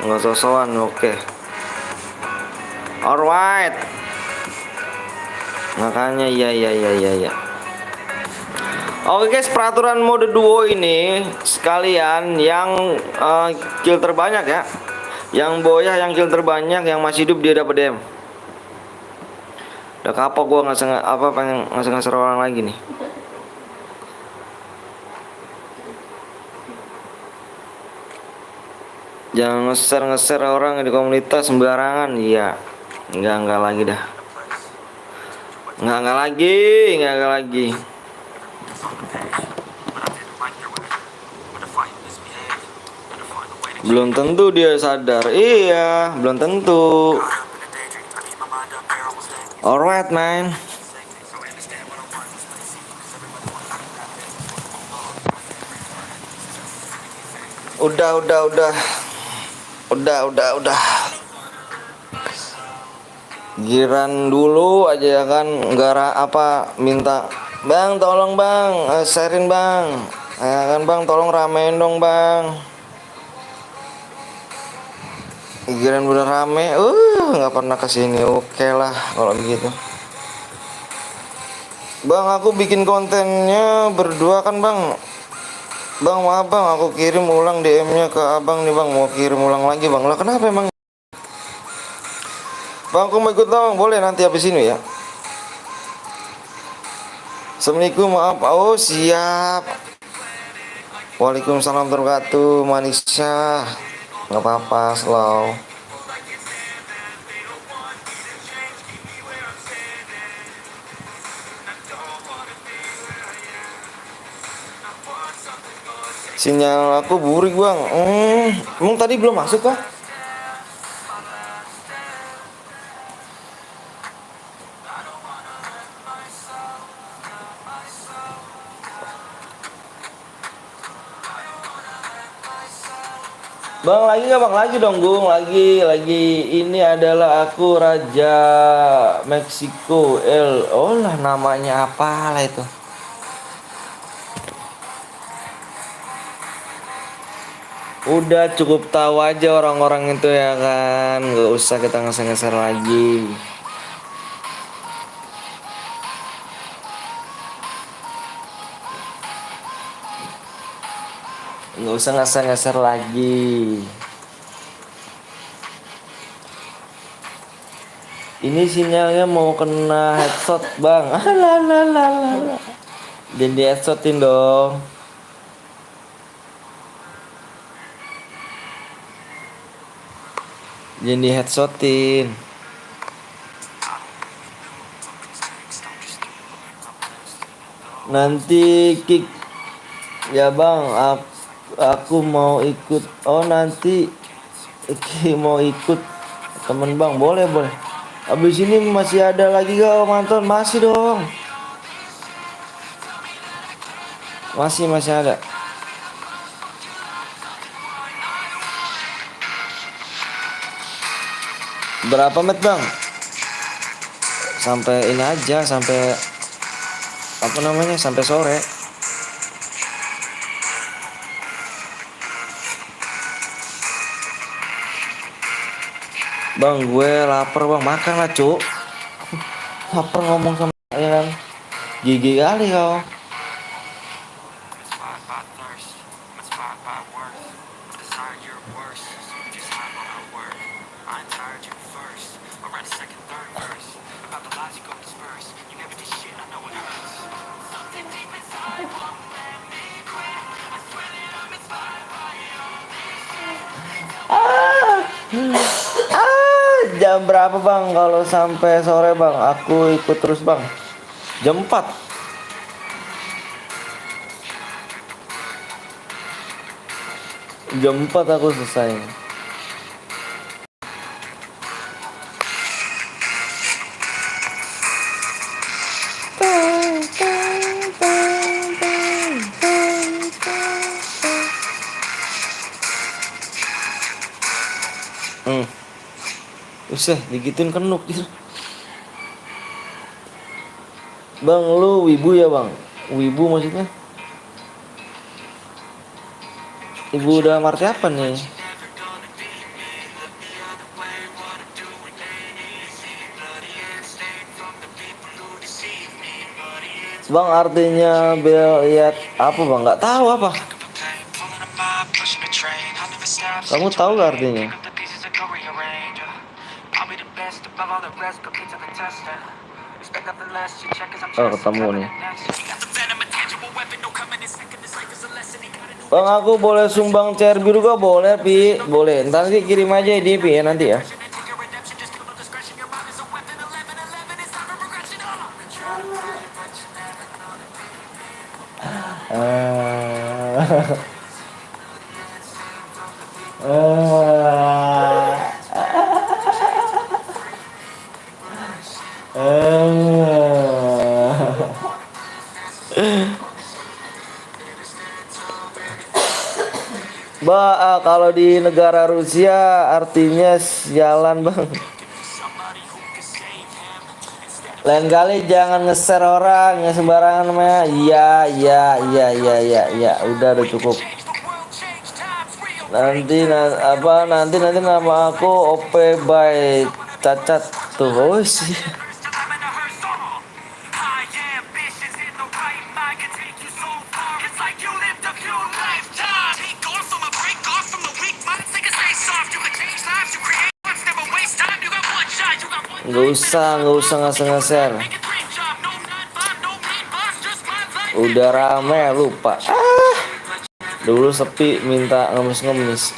Gak sosokan, oke. Alright. Makanya iya. Oke guys, peraturan mode duo ini sekalian yang kill terbanyak ya. Yang boyah yang kill terbanyak yang masih hidup dia dapat DM. Udah kapok gua pengen ngasih orang lagi nih. Jangan nge-share orang di komunitas sembarangan. Iya. Enggak lagi dah. Enggak lagi. Belum tentu dia sadar. Iya, belum tentu. Alright, man. Udah. Giran dulu aja ya kan, nggak apa minta, bang tolong bang, sharein bang, ya kan bang tolong ramein dong bang. Giran udah rame, nggak pernah kesini, oke lah kalau begitu. Bang aku bikin kontennya berdua kan bang. Bang maaf bang, aku kirim ulang DM-nya ke abang nih bang, mau kirim ulang lagi bang. Lah kenapa emang? Bang aku mau ikut bang, boleh nanti habis ini ya. Assalamualaikum, maaf. Oh siap. Waalaikumsalam warahmatullahi wabarakatuh, Manisha. Nggak apa-apa, slow. Sinyal aku burik bang. Emang tadi belum masuk kah? Bang lagi nggak bang? Lagi dong Gung, lagi. Ini adalah aku Raja Meksiko oh lah namanya apa lah itu. Udah cukup tahu aja orang-orang itu ya kan, nggak usah kita ngeser-ngeser lagi. Nggak usah ngeser-ngeser lagi. Ini sinyalnya mau kena headshot bang. Alah. Dan di headshotin dong. Jangan di headshotin. Nanti kick ya bang, aku mau ikut. Oh nanti mau ikut temen bang, boleh. Abis ini masih ada lagi gak mantan? Masih dong. Masih ada. Berapa menit bang? Sampai ini aja, sampai apa namanya, sampai sore. Bang gue lapar bang, makan lah cuk. Lapar ngomong sama yang gigi kali kau. Jam berapa bang kalau sampai sore bang? Aku ikut terus bang. Jam 4. Jam 4 aku selesai. Usah digituin kenuk gitu. Bang, lu wibu ya bang? Wibu maksudnya? Ibu udah arti apa nih? Bang, artinya lihat apa bang? Nggak tahu apa. Kamu tahu gak artinya? Oh, ketemu nih. Bang, aku boleh sumbang cair biru gak? Boleh, Pi. Boleh. Ntar nanti kirim aja di Pi ya nanti ya. Kalau di negara Rusia artinya sialan bang. Lain kali jangan nge-share orang yang sembarangan namanya. Iya. Udah cukup. Nanti nama aku OP by Cacat tuh. Oh sih. Nggak usah nge-share. Udah rame lupa. Dulu sepi minta ngemis.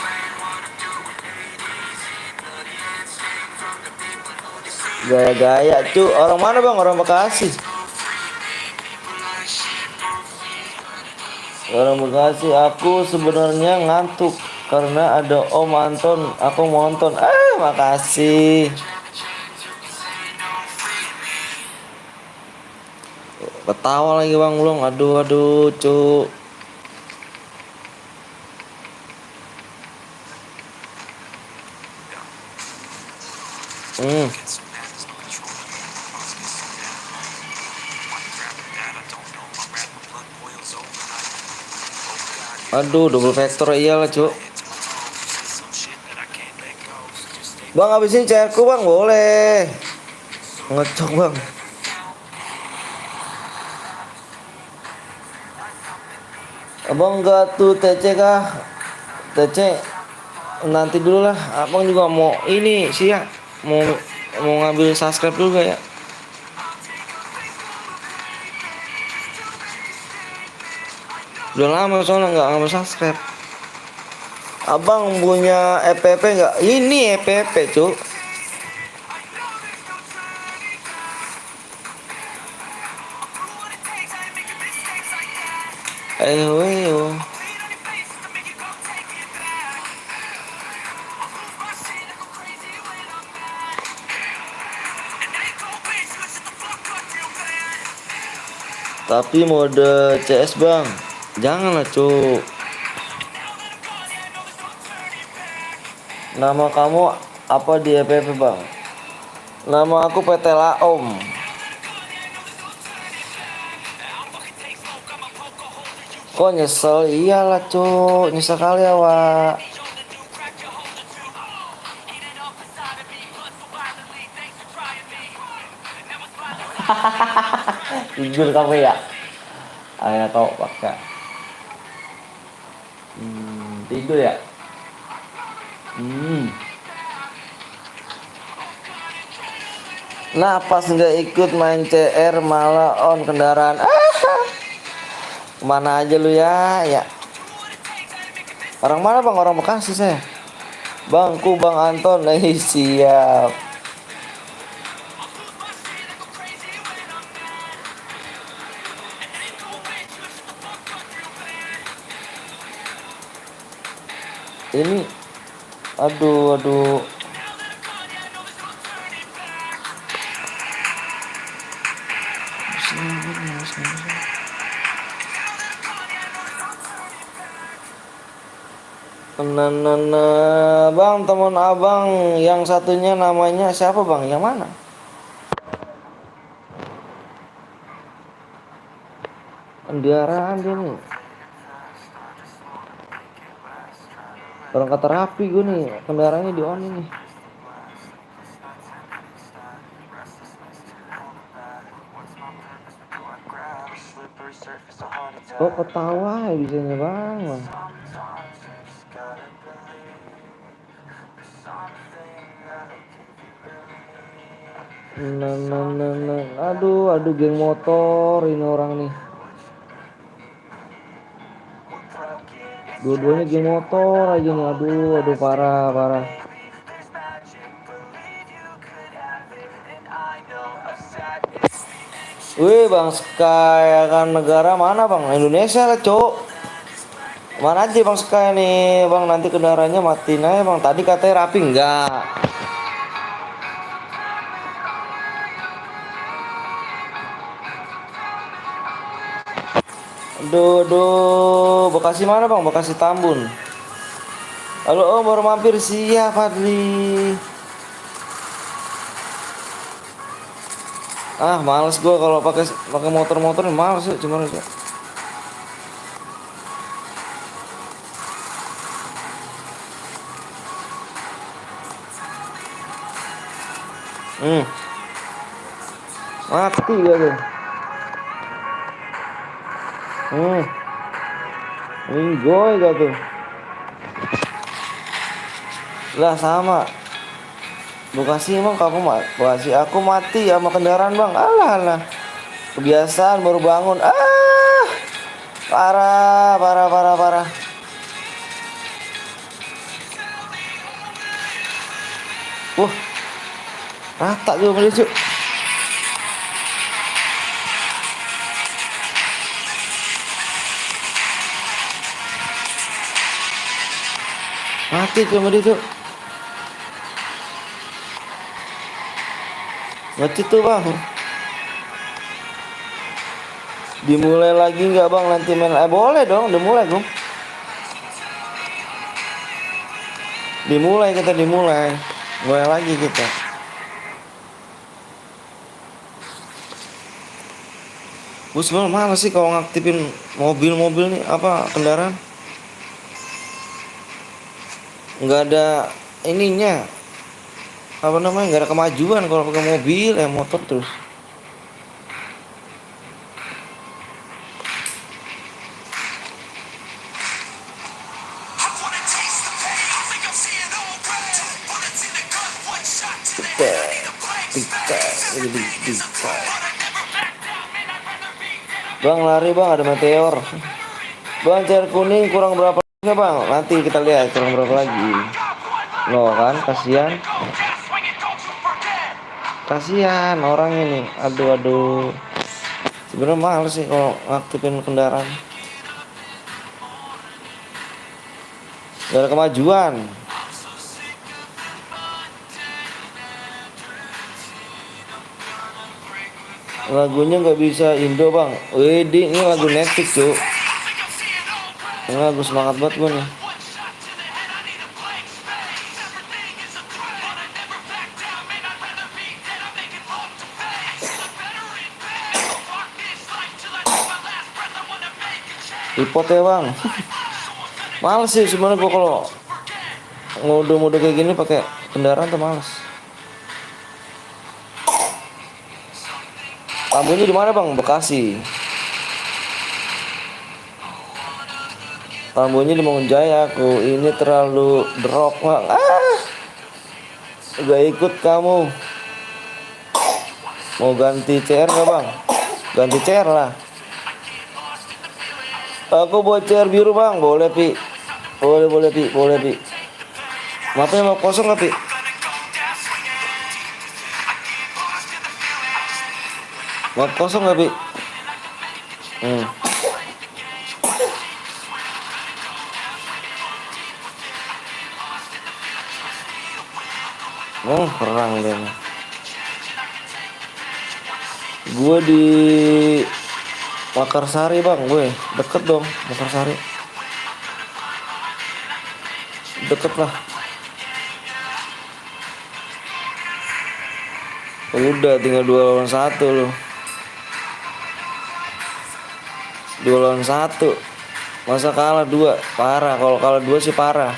Gaya-gaya cu. Orang mana bang? Orang Bekasi. Orang Bekasi. Aku sebenarnya ngantuk karena ada Om Anton. Aku mau nonton. Makasih. Ketawa lagi bang belum. Aduh cu. Aduh, double vector iyalah cu. Bang, habisin cairku bang, boleh. Ngecok bang. Abang enggak tuh TC kah? TC nanti dulu lah. Abang juga mau ini sih ya. Mau ngambil subscribe dulu ya. Udah lama soalnya nggak ngambil subscribe. Abang punya EPP nggak? Ini EPP cu. Ayo. Tapi mode CS bang, janganlah cu. Nama kamu apa di EPP bang? Nama aku PT Laom. Kok nyesel? Iyalah cu, nyesel kali ya Wak. Tidur kamu ya? Ayah kau pakai. Tidur ya? Nah pas nggak ikut main CR malah on kendaraan. Kemana aja lu ya? Orang mana bang? Orang Bekasi saya. Bangku Bang Anton. Siap. Ini aduh. Bang, teman abang yang satunya namanya siapa bang? Yang mana? Kendaraan dia nih. Orang kata rapi gue nih, kendaraannya di on ini. Oh ketawa ya bisanya bang. Aduh geng motor ini orang nih. Dua-duanya geng motor aja nih, aduh parah. Wih bang Sky kan negara mana bang? Indonesia lah cok. Mana aja bang Sky nih bang, nanti kendaraannya matiin aja bang. Tadi katanya rapi enggak? Aduh, Bekasi mana bang? Bekasi Tambun. Halo om, baru mampir siap Fadli. Males gue kalau pakai motor-motor males ya, cuman ya. Mati dia tuh. Enjoy gak tuh. Lah sama. Bekasi emang Bekasi aku mati sama kendaraan bang. Alah. Kebiasaan baru bangun. Parah. Rata juga menuju. Mati cuma itu. Ngecit tuh bang. Dimulai lagi nggak bang nanti main? Boleh dong, dimulai dong. Dimulai. Mulai lagi kita. Gue sebenarnya malas sih kalau ngaktifin mobil nih kendaraan. Nggak ada ininya. Nggak ada kemajuan kalau pakai mobil motor terus. Bang lari bang, ada meteor. Bang cair kuning kurang berapa lagi bang? Nanti kita lihat kurang berapa lagi. Loh kan kasihan orang ini. Aduh. Sebenarnya males sih kalau ngaktifin kendaraan. Gak ada kemajuan. Lagunya nggak bisa Indo bang. Ini lagu Netflix tuh. Ini lagu semangat banget gue nih. Report ya bang. Males sih sebenarnya gue kalau mode kayak gini pakai kendaraan tuh males. Tambunnya di mana bang? Bekasi. Tambunnya di Mangunjaya aku. Ini terlalu drop bang. Gak ikut kamu. Mau ganti CR gak bang? Ganti CR lah. Aku buat CR biru bang. Boleh pi. Boleh pi. Mapnya mau kosong gak pi? Mau kosong gak pi? Perang dia. Gue di Makarsari bang, gue deket dong Makarsari. deket lah. Udah tinggal 2 lawan 1 loh. 2 lawan 1. Masa kalah 2? Parah. Kalau kalah 2 sih parah.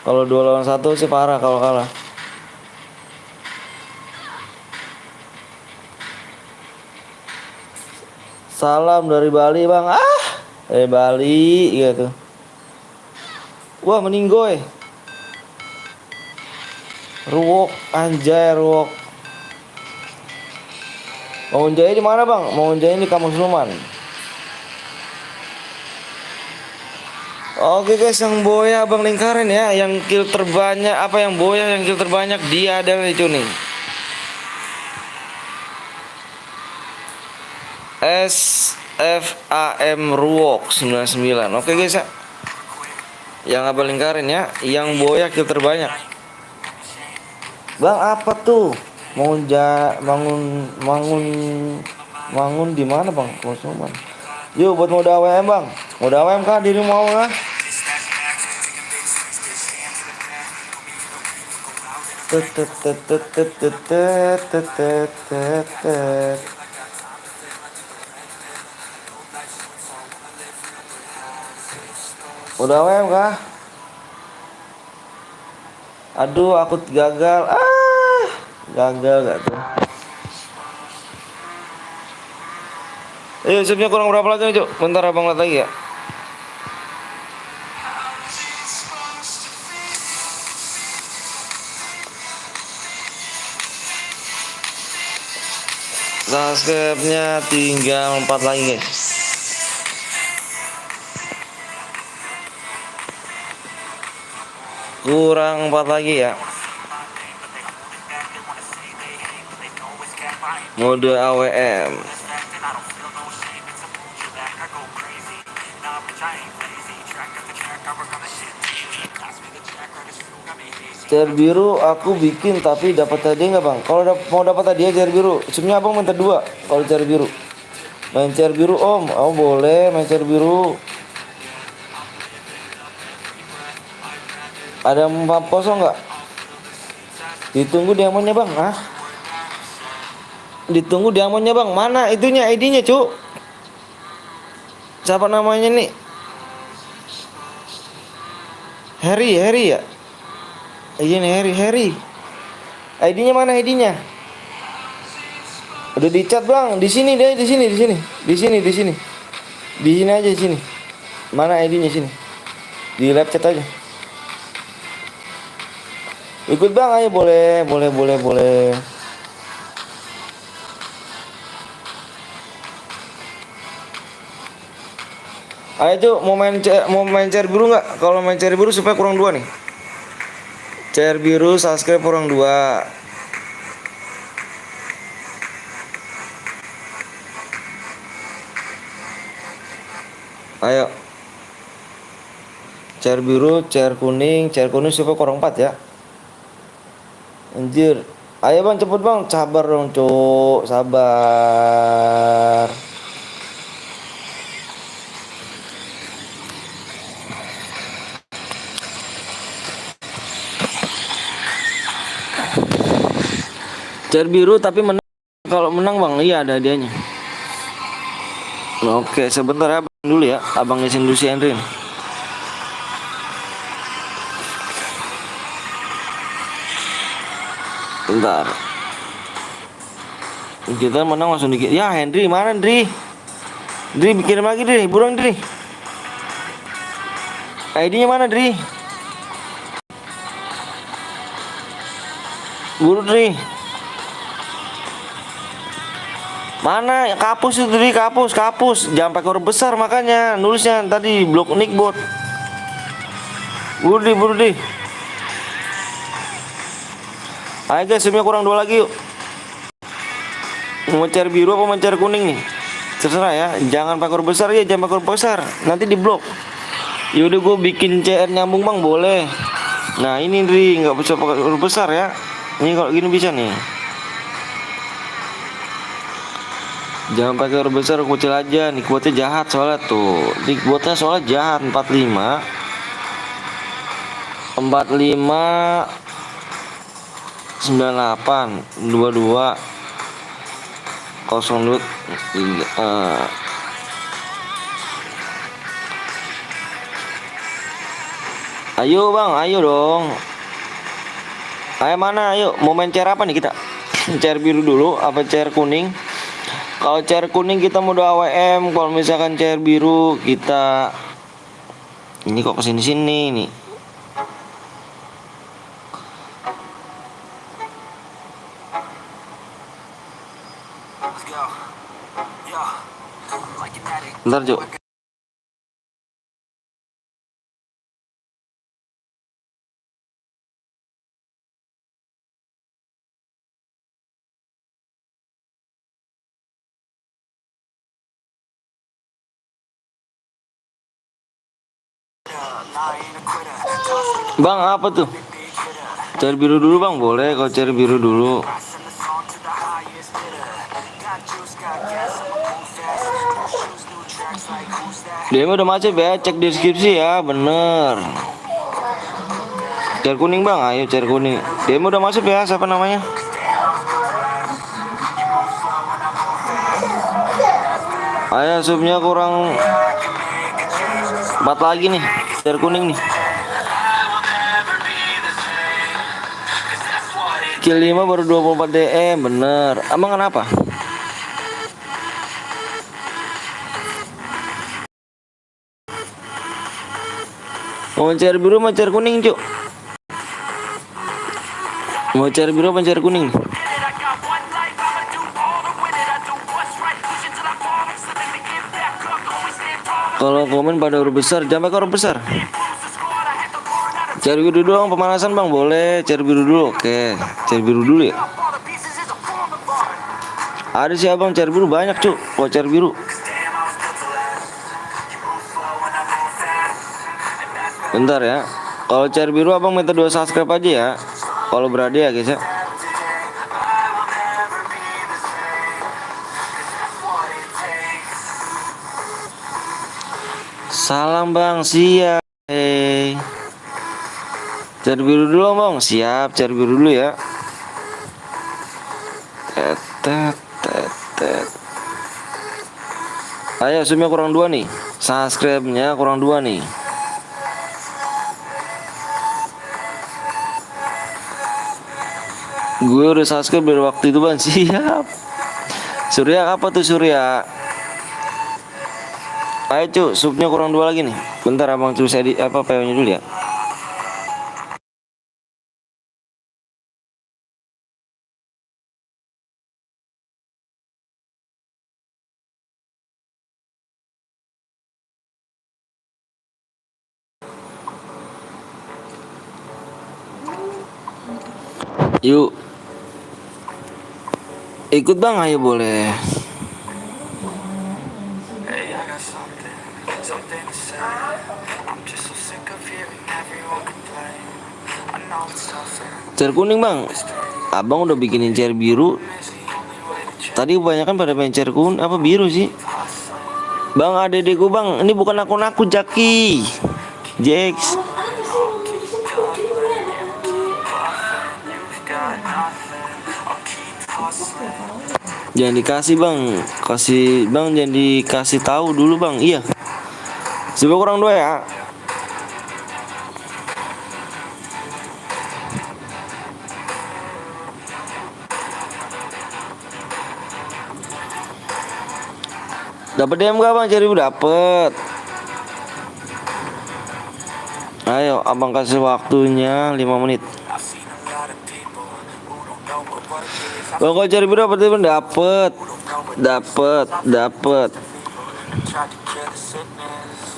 Kalau 2 lawan 1 sih parah kalau kalah. Salam dari Bali bang. Bali gitu. Wah meninggoy. Ruwok anjay ruwok. Mau Jaya di mana bang? Mau Jaya di Kampung Suleman. Oke guys, yang boya abang lingkarin ya, yang kill terbanyak yang boya yang kill terbanyak dia adalah itu nih. SFAM Ruwok 99. Oke guys ya. Yang abang lingkarin ya, yang boya kill terbanyak. Bang apa tuh? Bangun di mana bang? Konsumen. Yuk buat mode AWM bang. Mode AWM kah diri mau kah? Udah AWM kah? Aduh aku gagal. Gagal gak tuh? Ayo chipnya kurang berapa lagi nih cuk? Bentar abang lihat lagi ya. Subscribe-nya tinggal 4 lagi guys. Kurang 4 lagi ya. Mode AWM. Cair biru aku bikin tapi dapat hadiah nggak bang? Kalau mau dapat hadiah cair biru, chipnya abang minta 2. Kalau cair biru, main cair biru om, boleh main cair biru. Ada map kosong nggak? Ditunggu diamonnya bang. Ditunggu diamonnya bang. Mana itunya ID-nya cuk? Siapa namanya nih? Harry ya? Iya nih Harry. ID-nya mana ID-nya? Udah dicat bang. Di sini deh, di sini. Di sini aja di sini. Mana ID-nya sini? Di live chat aja. Ikut bang, ayo boleh. Ayo cuk, mau main cair biru nggak? Kalau main cair biru supaya kurang 2 nih. Cair biru subscribe kurang 2. Ayo. Cair biru, cair kuning supaya kurang 4 ya. Anjir. Ayo bang cepet bang, sabar dong cuk, sabar. Cair biru tapi menang. Kalau menang bang, iya ada hadiahnya. Oke sebentar ya abang dulu ya, abang ngesin dulu si Henry. Bentar. Kita menang langsung dikit. Ya Henry mana Henry? Henry bikin lagi Henry, buruan Henry. ID-nya mana Henry? Buru Henry. Mana kapus itu Henry, kapus. Jangan pakai huruf besar makanya nulisnya tadi blok nickbot. Buru di. Ayo guys, simnya kurang 2 lagi yuk. Mau cair biru apa mau cair kuning nih? Terserah ya, jangan pakai huruf besar ya, jangan pakai huruf besar. Nanti di blok. Yaudah gue bikin CR nyambung bang, boleh. Nah ini nih, nggak bisa pakai huruf besar ya. Ini kalau gini bisa nih. Jangan pakai huruf besar, huruf kecil aja. Nickbotnya jahat soalnya tuh. Nickbotnya soalnya jahat. 45 98 22 02 Ayo bang, ayo dong. Ayo mana, ayo. Mau main chair apa nih kita? Chair biru dulu apa chair kuning? Kalau chair kuning kita mode AWM, kalau misalkan chair biru kita ini kok kesini-sini nih. Let's go. Yo. Like an addict. Bentar, Cuk. I ain't a quitter. Toss me Bang, apa tuh? the big hitter. Chair biru dulu bang, boleh kalau chair biru dulu. I send the song to the highest bidder. Got juice, got gas, I'ma move fast. New shoes, new tracks, like who's that? DM udah macet ya, cek deskripsi ya, bener. Chair kuning bang, ayo chair kuning. DM udah masuk ya, siapa namanya? Ayo subnya kurang 4 lagi nih, chair kuning nih. Kill 5 baru 24 DM, bener. Emang kenapa? Mau chair biru mau chair kuning, Cuk? Mau chair biru apa chair kuning? I got one life, I'ma do all to win it. I do what's right, push it till I fall. I'm slipping to give back up, always stand tall. Kalau komen pada huruf besar, jangan pakai huruf besar. Bruise the squad, I had to learn how to Chair biru dulu bang, pemanasan bang, boleh. Chair biru dulu, oke. Chair biru dulu ya. up all the pieces is a form of art. Ada sih abang chair biru banyak Cuk. Kalau chair biru. Damn, I was built to last. You move slow when I move fast. And that's Bentar ya. Kalau chair biru abang minta 2 subscribe aja ya. Kalau berada ya guys ya. Salam bang, siap. Hey. Chair biru dulu bang, siap. Chair biru dulu ya. Tet. Ayo zoomnya kurang 2 nih. Subscribe-nya kurang 2 nih. Gue udah subscribe dari waktu itu bang. Siap. Surya apa tuh Surya? Ayo cu, subnya kurang 2 lagi nih. Bentar abang terus edit apa PO-nya dulu ya. Yuk. Ikut bang, ayo boleh. Hey, I got something to say. I'm just so sick of hearing everyone complain. I know it's tough. Chair kuning bang. Abang udah bikinin chair biru. Tadi kebanyakan pada main chair kuning apa biru sih? Bang, adekku bang, ini bukan akun aku Jaki. Jax. Jangan dikasih bang, kasih bang, jangan dikasih tahu dulu bang. Iya. Coba kurang 2 ya. Dapat DM gak bang? Cari dapet. Ayo, abang kasih waktunya 5 menit. Bang, kalau cari biru apa dapat? Dapat. Tried to kill the sickness,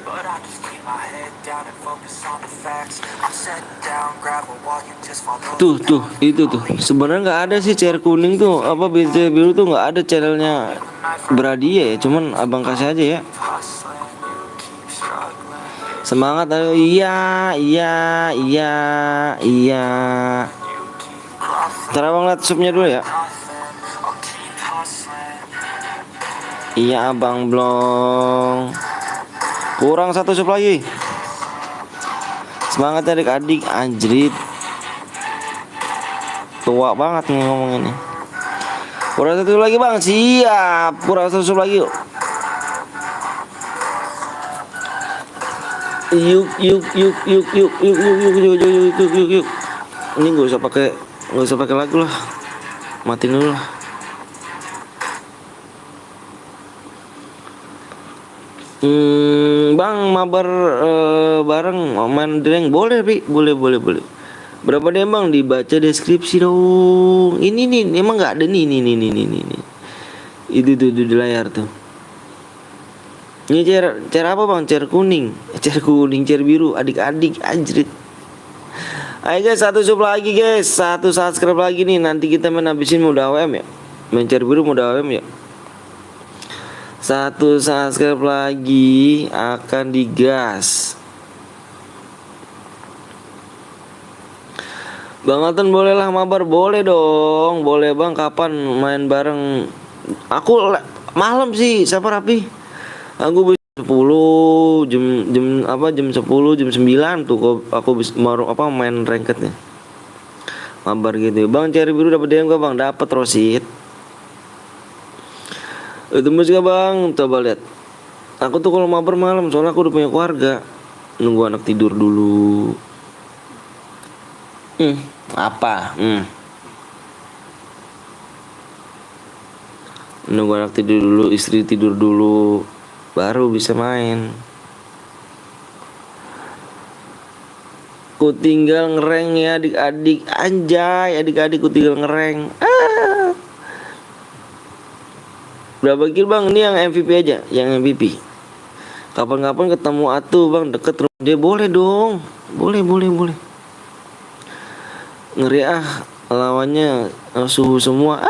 but I just keep my head down and focus on the facts. I'm setting down, grab a wall, you just follow. Tuh, itu tuh. Sebenarnya nggak ada sih chair kuning tuh, apa BC biru tuh nggak ada channelnya Bradia ya. Cuman abang kasih aja ya. Hustling, you keep struggling. Semangat ayo. Iya. Ntar abang liat subnya dulu ya. Nothing, Iya abang Blong. Kurang satu sub lagi. Semangat adik-adik, anjrit. Tua banget nih ngomong ini. Kurang satu lagi bang, siap. Kurang satu sub lagi yuk. Yuk. Ini gak usah pakai lagu lah. Matiin dulu lah. Bang mabar bareng main drank boleh Pi, boleh. Berapa dia bang? Dibaca deskripsi dong. Ini nih emang nggak ada nih. Itu tuh di layar tuh. Ini chair apa bang? Chair kuning, chair biru, adik-adik anjrit. Ayo guys, satu sub lagi guys, satu subscribe lagi nih. Nanti kita main habisin mode AWM ya. Main chair biru mode AWM ya. Satu subscribe lagi akan digas. Bang Alton boleh lah mabar, boleh dong, boleh bang. Kapan main bareng? Aku malam sih, siapa Rapi? Aku bisa 10 jam 10 jam 9 tuh aku bisa main ranked nya. Mabar gitu. Bang cari biru dapat DM gak bang? Dapat Rosit. Tembus gak bang? Coba lihat. Aku tuh kalau mabar malam soalnya aku udah punya keluarga. Nunggu anak tidur dulu. Apa? Nunggu anak tidur dulu, istri tidur dulu, baru bisa main. Ku tinggal ngereng ya adik-adik. Anjay, adik-adik ku tinggal ngereng. Berapa kill bang? Ini yang MVP aja, yang MVP. Kapan-kapan ketemu Atu bang, deket rumah dia. Boleh dong, boleh. Ngeri lawannya suhu semua.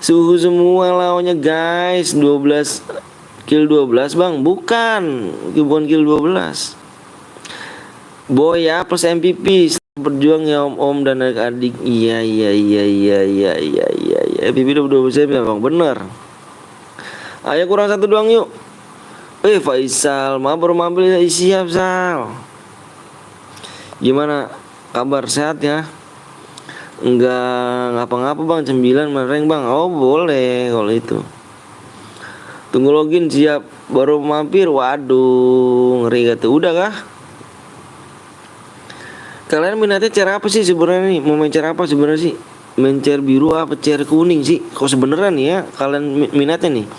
Suhu semua lawannya guys. 12 kill 12 bang. Bukan kill 12. Boy ya plus MVP. Berjuang ya om dan adik-adik. Iya. MVP udah 12 ya bang. Bener. Ayo kurang satu doang yuk. Faisal mabar siap Sal. Gimana kabar, sehat ya? Enggak ngapa-ngapa bang, 9 mereng bang. Oh boleh kalau itu. Tunggu login siap. Baru mampir. Waduh ngeri gak tuh. Udah kah? Kalian minatnya cara apa sih sebenarnya nih? Mau main cara apa sebenarnya sih? Main chair biru apa chair kuning sih? Kok sebenarnya nih ya kalian minatnya nih?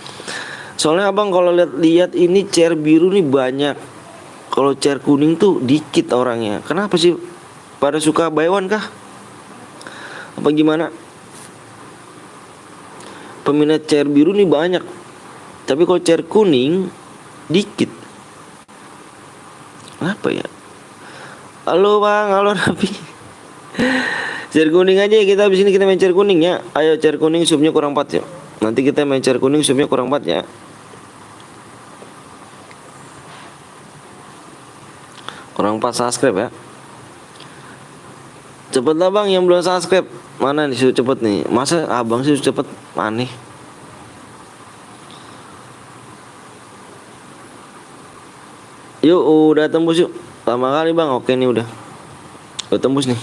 Soalnya abang kalau lihat ini chair biru nih banyak. Kalau chair kuning tuh dikit orangnya. Kenapa sih? Pada suka buy one kah? Apa gimana? Peminat chair biru nih banyak. Tapi kalau chair kuning dikit. Apa ya? Halo bang, halo Rapi. Chair kuning aja ya, kita habis ini kita main chair kuning ya. Ayo chair kuning subnya kurang 4 ya. Nanti kita main chair kuning subnya kurang 4 ya. Kurang 4 subscribe ya. Cepet lah bang yang belum subscribe. Mana nih sudah cepet nih? Masa abang sih cepet? Aneh. Yuk udah tembus yuk. Lama kali bang. Oke nih udah tembus nih.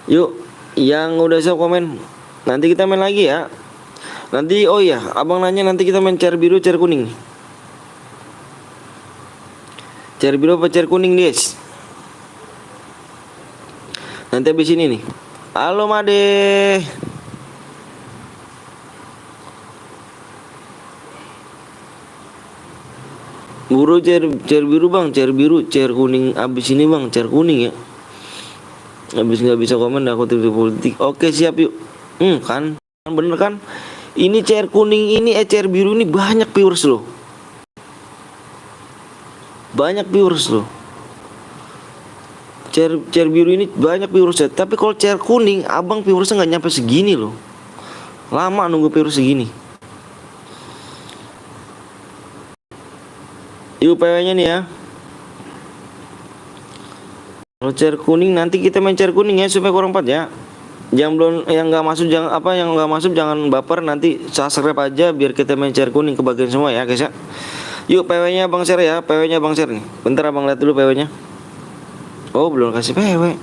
Yuk yang udah siap komen. Nanti kita main lagi ya. Nanti oh iya abang nanya nanti kita main chair biru chair kuning. Chair biru apa chair kuning guys? Nanti habis ini nih. Halo Made. Buru chair biru bang, chair biru, chair kuning. Abis ini bang, chair kuning ya. Abis nggak bisa komen aku TV politik. Oke siap yuk. Kan bener kan? Ini chair kuning ini chair biru ini banyak viewers loh. Banyak viewers loh. Chair biru ini banyak viewersnya. Tapi kalau chair kuning abang viewersnya nggak nyampe segini loh. Lama nunggu viewers segini. Yuk PW nya nih ya. Kalau chair kuning nanti kita main chair kuning ya supaya kurang 4 ya. Yang belum, yang nggak masuk jangan apa, yang nggak masuk jangan baper, nanti subscribe aja biar kita main share kuning kebagian semua ya guys ya. Yuk PW-nya Bang Share ya, PW-nya Bang Share nih. Bentar Abang lihat dulu PW-nya. Oh, belum kasih PW.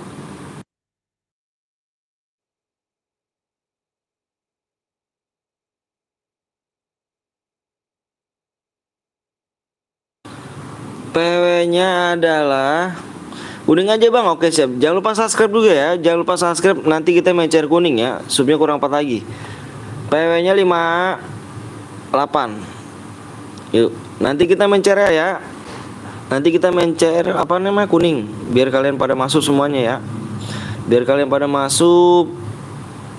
PW-nya adalah kuning aja Bang. Oke siap. Jangan lupa subscribe juga ya. Jangan lupa subscribe, nanti kita main share kuning ya. Subnya kurang 4 lagi. PW-nya 58. Yuk, nanti kita main share ya. Nanti kita main share apa namanya, kuning. Biar kalian pada masuk semuanya ya. Biar kalian pada masuk.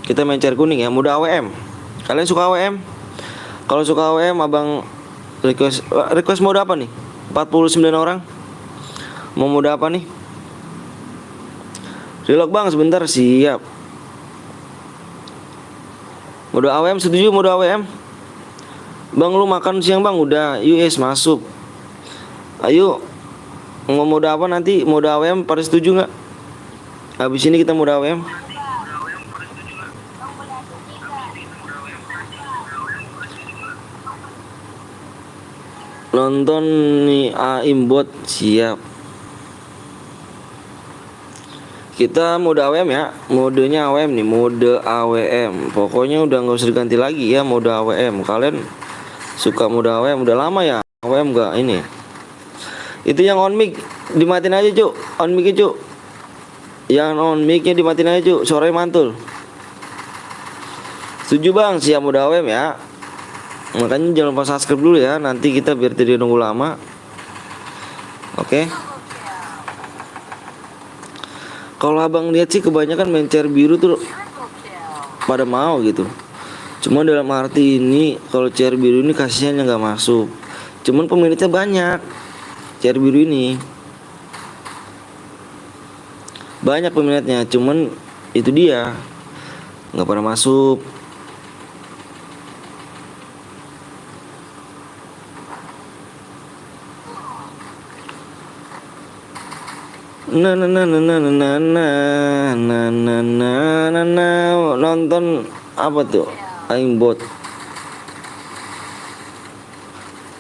Kita main share kuning ya. Mode AWM. Kalian suka AWM? Kalau suka AWM Abang request mode apa nih? 49 orang. Mau mode apa nih? Relog Bang sebentar, siap. Mode AWM setuju, mode AWM. Bang lu makan siang Bang, udah. US masuk. Ayo. Mau mode apa nanti? Mode AWM pada setuju nggak? Habis ini kita mode AWM. Nonton nih aimbot, siap. Kita mode AWM ya. Modenya AWM nih, mode AWM. Pokoknya udah nggak usah diganti lagi ya mode AWM. Kalian suka mode AWM udah lama ya. AWM nggak ini. Itu yang on mic dimatiin aja Cuk. On mic Cuk. Yang on mic-nya dimatiin aja Cuk. Suaranya mantul. Setuju Bang, siap mode AWM ya. Makanya jangan lupa subscribe dulu ya. Nanti kita biar tidak nunggu lama. Oke. Kalau abang lihat sih kebanyakan main share biru tuh pada mau gitu. Cuma dalam arti ini kalau share biru ini kasihannya nggak masuk. Cuman peminatnya banyak. Share biru ini banyak peminatnya. Cuman itu dia nggak pada masuk. Na na na na na na na na na na na na. Nonton apa tuh? Aimbot.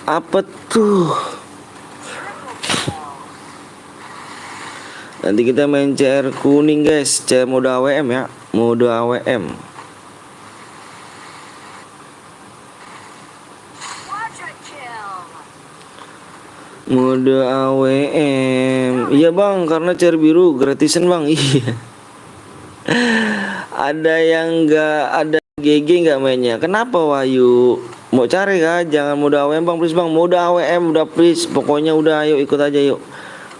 Apa tuh? Nanti kita main CR kuning guys, CR mode AWM ya, mode AWM. Mode AWM. Iya Bang, karena CR biru gratisan Bang. Iya. Ada yang enggak ada GG nggak mainnya? Kenapa Wahyu? Mau cari kah? Jangan mode AWM Bang, please Bang. Mode AWM udah please. Pokoknya udah, ayo ikut aja yuk.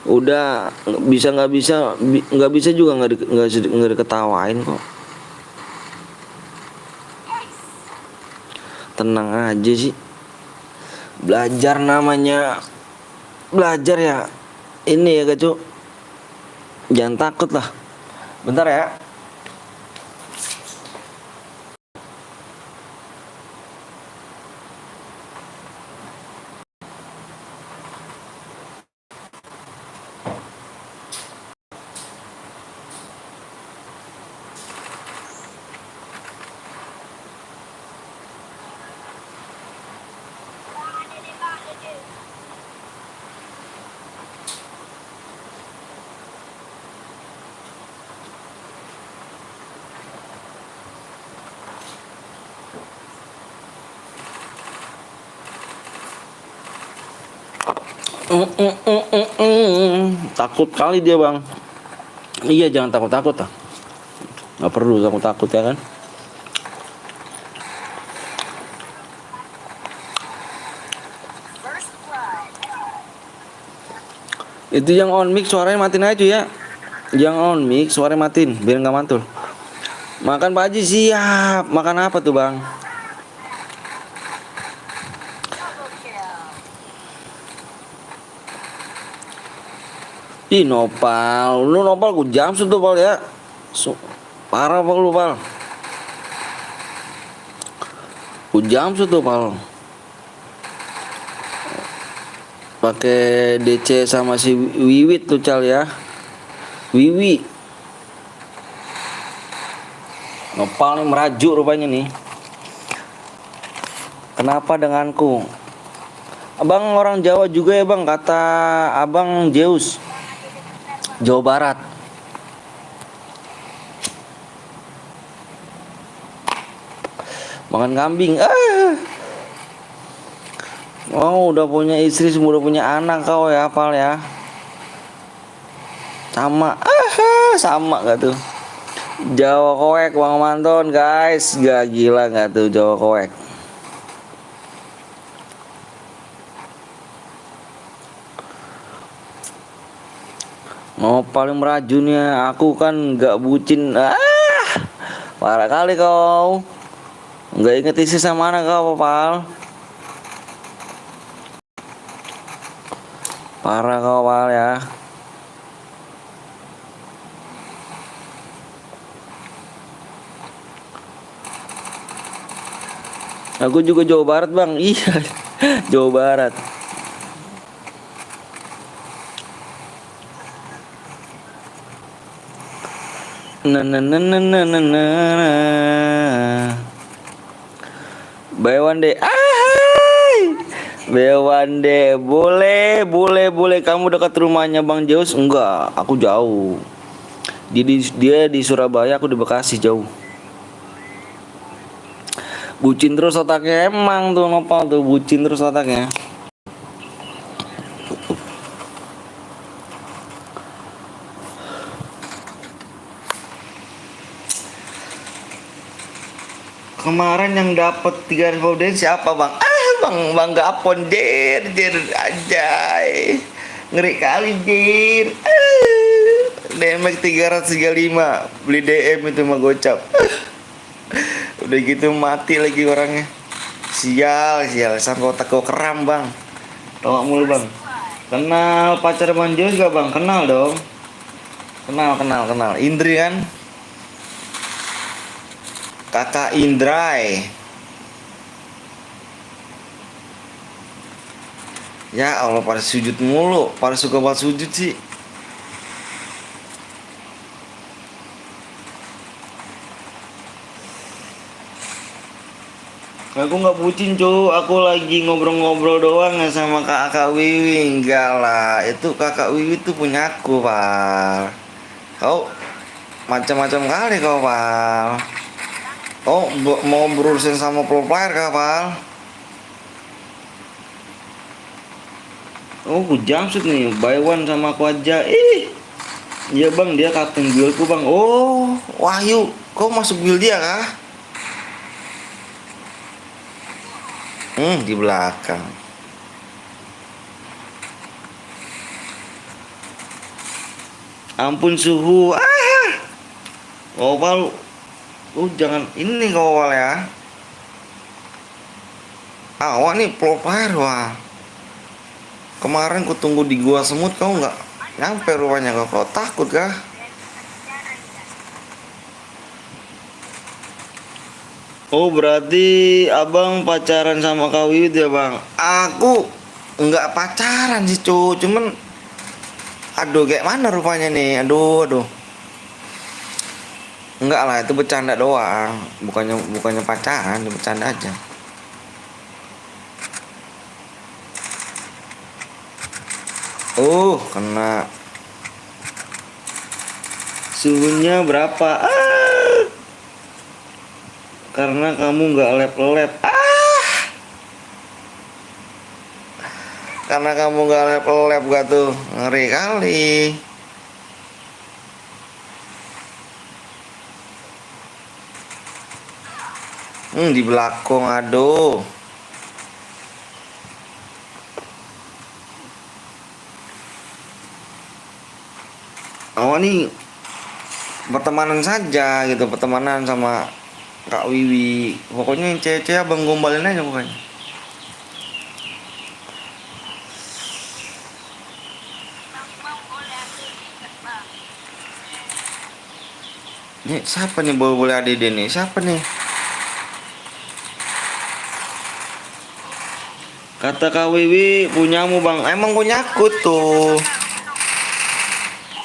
Udah, bisa nggak bisa juga nggak diketawain kok. Tenang aja sih. Belajar namanya. Belajar ya. Ini ya Gacu. Jangan takut lah. Bentar ya. Takut kali dia Bang. Iya jangan takut-takut lah. Gak perlu takut-takut ya kan. Itu yang on mic suaranya matiin aja ya. Yang on mic suaranya matiin biar nggak mantul. Makan Pak Haji siap. Makan apa tuh Bang? Ih Nopal, lu Nopal ku jam tuh Pal ya. Parah Pal lu Pal. Ku jam tuh Pal. Pakai DC sama si Wiwit tuh Cal ya. Wiwi. Paling merajuk rupanya nih. Kenapa denganku? Abang orang Jawa juga ya bang, kata abang Zeus, Jawa Barat. Makan kambing. Oh udah punya istri, semua udah punya anak kau ya, hafal ya. Sama, sama gak tuh? Jawa Koek Bang Manton guys, gak gila gak tuh Jawa Koek? Oh paling merajunnya aku kan gak bucin. Parah kali kau. Gak inget isi sama anak kau Pal. Parah kau Pal ya. Aku juga Jawa Barat bang. Iya Jawa Barat. Buy one day. Buy one day. Boleh. Kamu dekat rumahnya Bang Zeus? Enggak, aku jauh. Dia di Surabaya, aku di Bekasi, jauh. Bucin terus otaknya emang tuh Nopal tuh, bucin terus otaknya. Kemarin yang dapat 3 Golden siapa bang? Bang Gapon dir anjay. Ngeri kali dir. DMX 335 beli DM itu mah gocap. Udah gitu mati lagi orangnya. Sial sang kotak kau keram bang. Tawa mulu bang. Kenal pacar Bang Zeus gak bang? Kenal dong. Kenal. Indri kan? Kakak Indrai. Ya Allah pada sujud mulu. Pada suka buat sujud sih. Aku nggak bucin cu, aku lagi ngobrol-ngobrol doang ya sama kakak Wiwi. Enggak lah, itu kakak Wiwi tuh punya aku Pal. Kau macam-macam kali kau Pal. Kau mau berurusan sama pro player kah Pal? Oh aku jumpsuit nih, buy one sama aku aja. Iya bang, dia kapten buildku bang. Oh Wahyu, kau masuk build dia kah? Di belakang. Ampun suhu. Oh Pal, jangan ini kau Pal ya. Awak nih pro player wah. Kemarin ku tunggu di gua semut kau nggak nyampe rupanya kau takut kah? Oh berarti abang pacaran sama Kak Wiwit ya bang? Aku nggak pacaran sih cuman aduh kayak mana rupanya nih, aduh. Enggak lah itu bercanda doang, bukannya pacaran, bercanda aja. Kena. Suhunya berapa? Karena kamu nggak lep-lep. Karena kamu nggak lep-lep gak tuh, ngeri kali. Di belakang aduh. Awak nih pertemanan saja gitu, pertemanan sama Kak Wiwi. Pokoknya yang cewek-cewek abang gombalin aja pokoknya. Nih siapa nih boleh adik nih? Siapa nih? Kata Kak Wiwi punyamu bang. Emang punyaku tuh.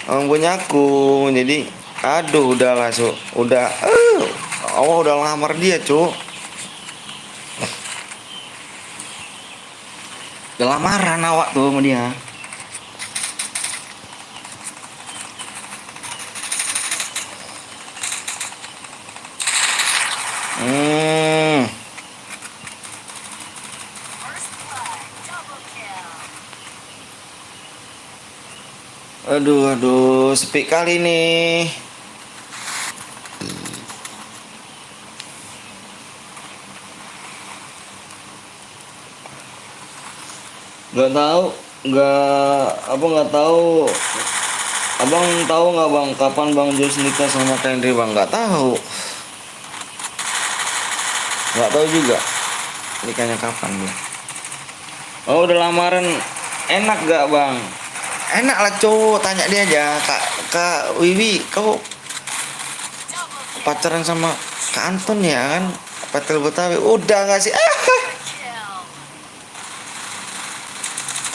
Emang punyaku. Jadi aduh udahlah udah Oh, udah lamar dia, Cuk. Udah lamaran awak tuh sama dia. Aduh, sepi kali nih. Nggak tahu, nggak tahu. Abang tahu nggak bang, kapan Bang Jos nikah sama Kendri bang? Nggak tahu. Nggak tahu juga nikahnya kapan bang. Oh, udah lamaran. Enak gak bang? Enak lah cowok, tanya dia aja. Kak Wiwi, kau pacaran sama Kak Anton ya kan? Patel Betawi. Udah nggak sih?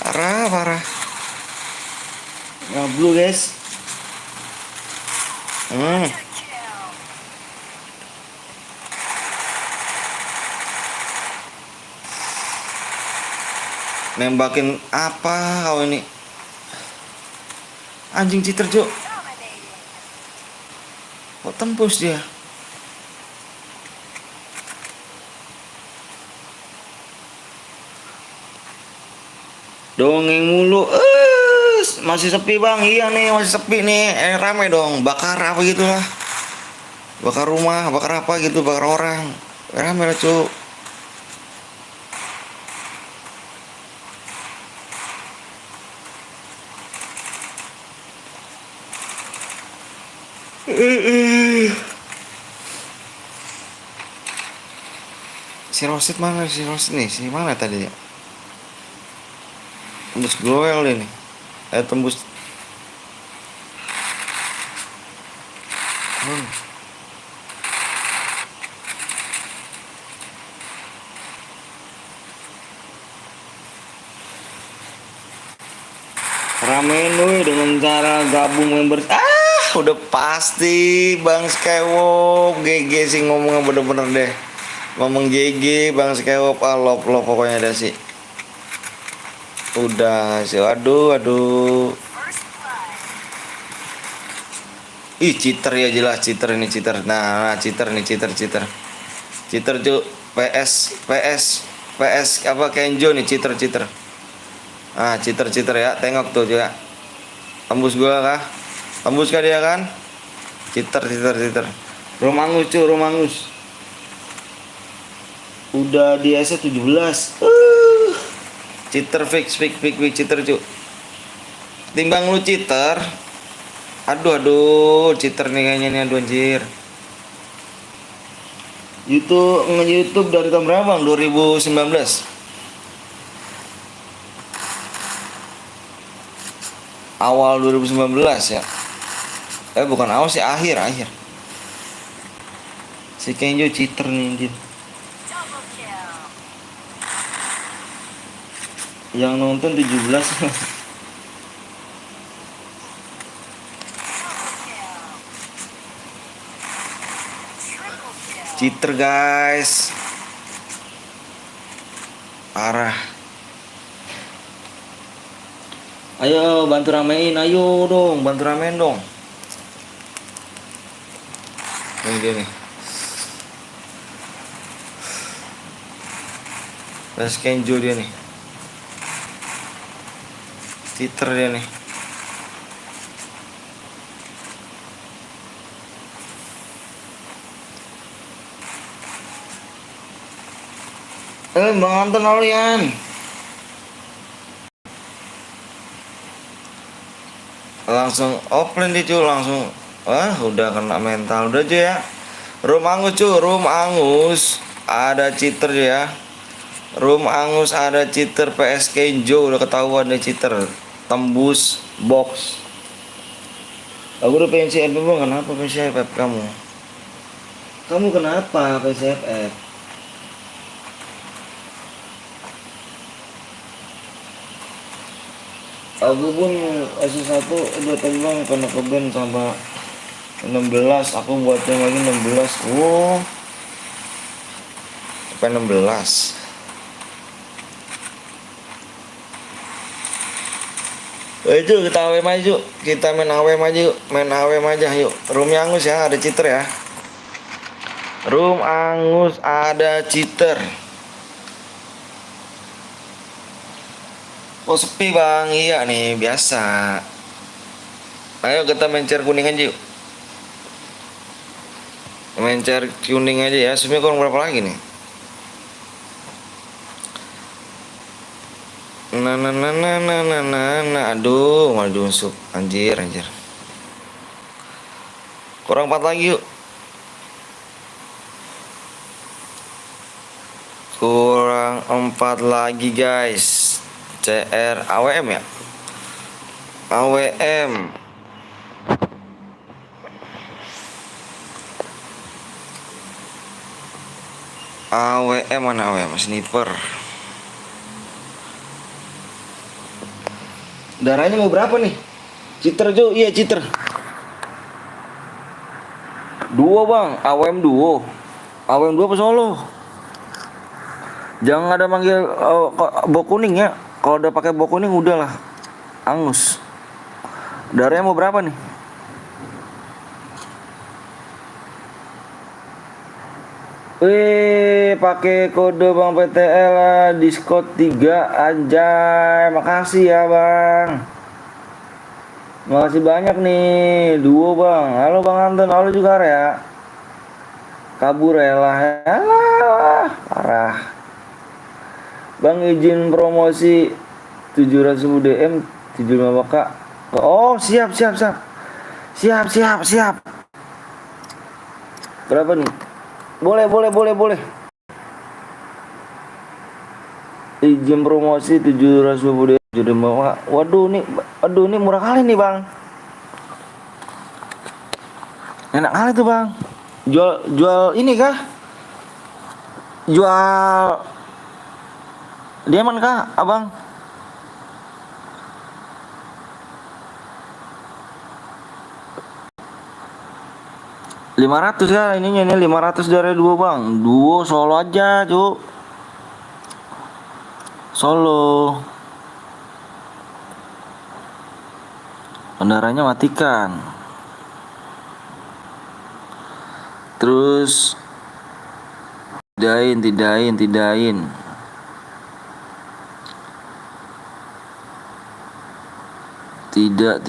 Parah. Ngablu guys. Nembakin apa kau ini? Anjing cheater, Cuk. Kok tembus dia? Dongeng mulu. Masih sepi bang. Iya nih, masih sepi nih. Rame dong. Bakar apa gitulah. Bakar rumah, bakar apa gitu, bakar orang. Rame lah, Cuk. Si Rosit mana? Si Rosit nih, si mana tadi ya? Tembus Growel ini. Tembus. Ramein woi dengan cara gabung member. Udah pasti Bang Skywalk GG sih ngomongnya bener-bener deh. Ngomong GG Bang Skywalk, lop pokoknya ada sih. Udah sih, aduh. Ih, cheater ya, jelas cheater ini, cheater. Nah, cheater nih, cheater. Cheater Cuk. PS apa Kenjo nih, cheater. Ah, cheater ya. Tengok tuh juga. Tembus gua kah? Tembus kah dia kan? Cheater. Romangus Cuk, Romangus. Udah di S 17. Cheater fix cheater Cuk. Timbang lu cheater. Aduh, cheater nih kayaknya nih, aduh anjir. YouTube dari tahun berapa bang? 2019. Awal 2019 ya. Bukan awal sih, akhir. Si Kenjo cheater nih anjir. Yang nonton 17. Cheater guys. Parah. Ayo bantu ramein, bantu ramein dong. Ini dia nih. Terus Kenjo dia nih. Cheater dia nih. Bang Anton Olian. Langsung offline dia cuy, langsung. Udah kena mental udah aja ya. Room Angus cuy, Room Angus ada cheater ya. Room Angus ada cheater, PS Kenjo udah ketahuan deh cheater. Tembus box. Aku udah pengen CFF bang, kenapa pengen CFF kamu? Kamu kenapa pengen CFF? Aku pun S1 udah terbang karena keben sama 16, aku buatnya lagi 16. sampai 16. Yuk kita AWM aja yuk. Kita main AWM aja yuk. Main AWM aja yuk. Room Angus ya, ada cheater ya. Room Angus ada cheater. Oh sepi bang, iya nih biasa. Ayo kita main chair kuning aja yuk. Main chair kuning aja ya. Sebenarnya kurang berapa lagi nih? Aduh, malah diusuk. Anjir. Kurang 4 lagi yuk. Kurang 4 lagi guys. CR AWM ya. AWM. AWM mana AWM? Sniper. Darahnya mau berapa nih? Cheater Jo, iya cheater. 2 bang, AWM duo. AWM 2 apa solo? Jangan ada manggil bok kuning ya. Kalau udah pakai bok kuning udahlah. Angus. Darahnya mau berapa nih? Pakai kode Bang PTL lah, Discord 3 anjay. Makasih ya Bang. Makasih banyak nih. Duo Bang. Halo Bang Anton, halo juga ya. Kabur ya. Parah. Bang izin promosi 700.000 DM 75k. Oh, siap. Berapa nih? Boleh. Izin promosi 750 DM. Waduh nih murah kali nih Bang. Enak kali tuh Bang. Jual ini kah? Jual diamond kah, Abang? $500 ya ininya, ini 500 dari duo Bang. Duo solo aja Cuk. Solo. Kendaraannya matikan. Terus tidain. Tidak.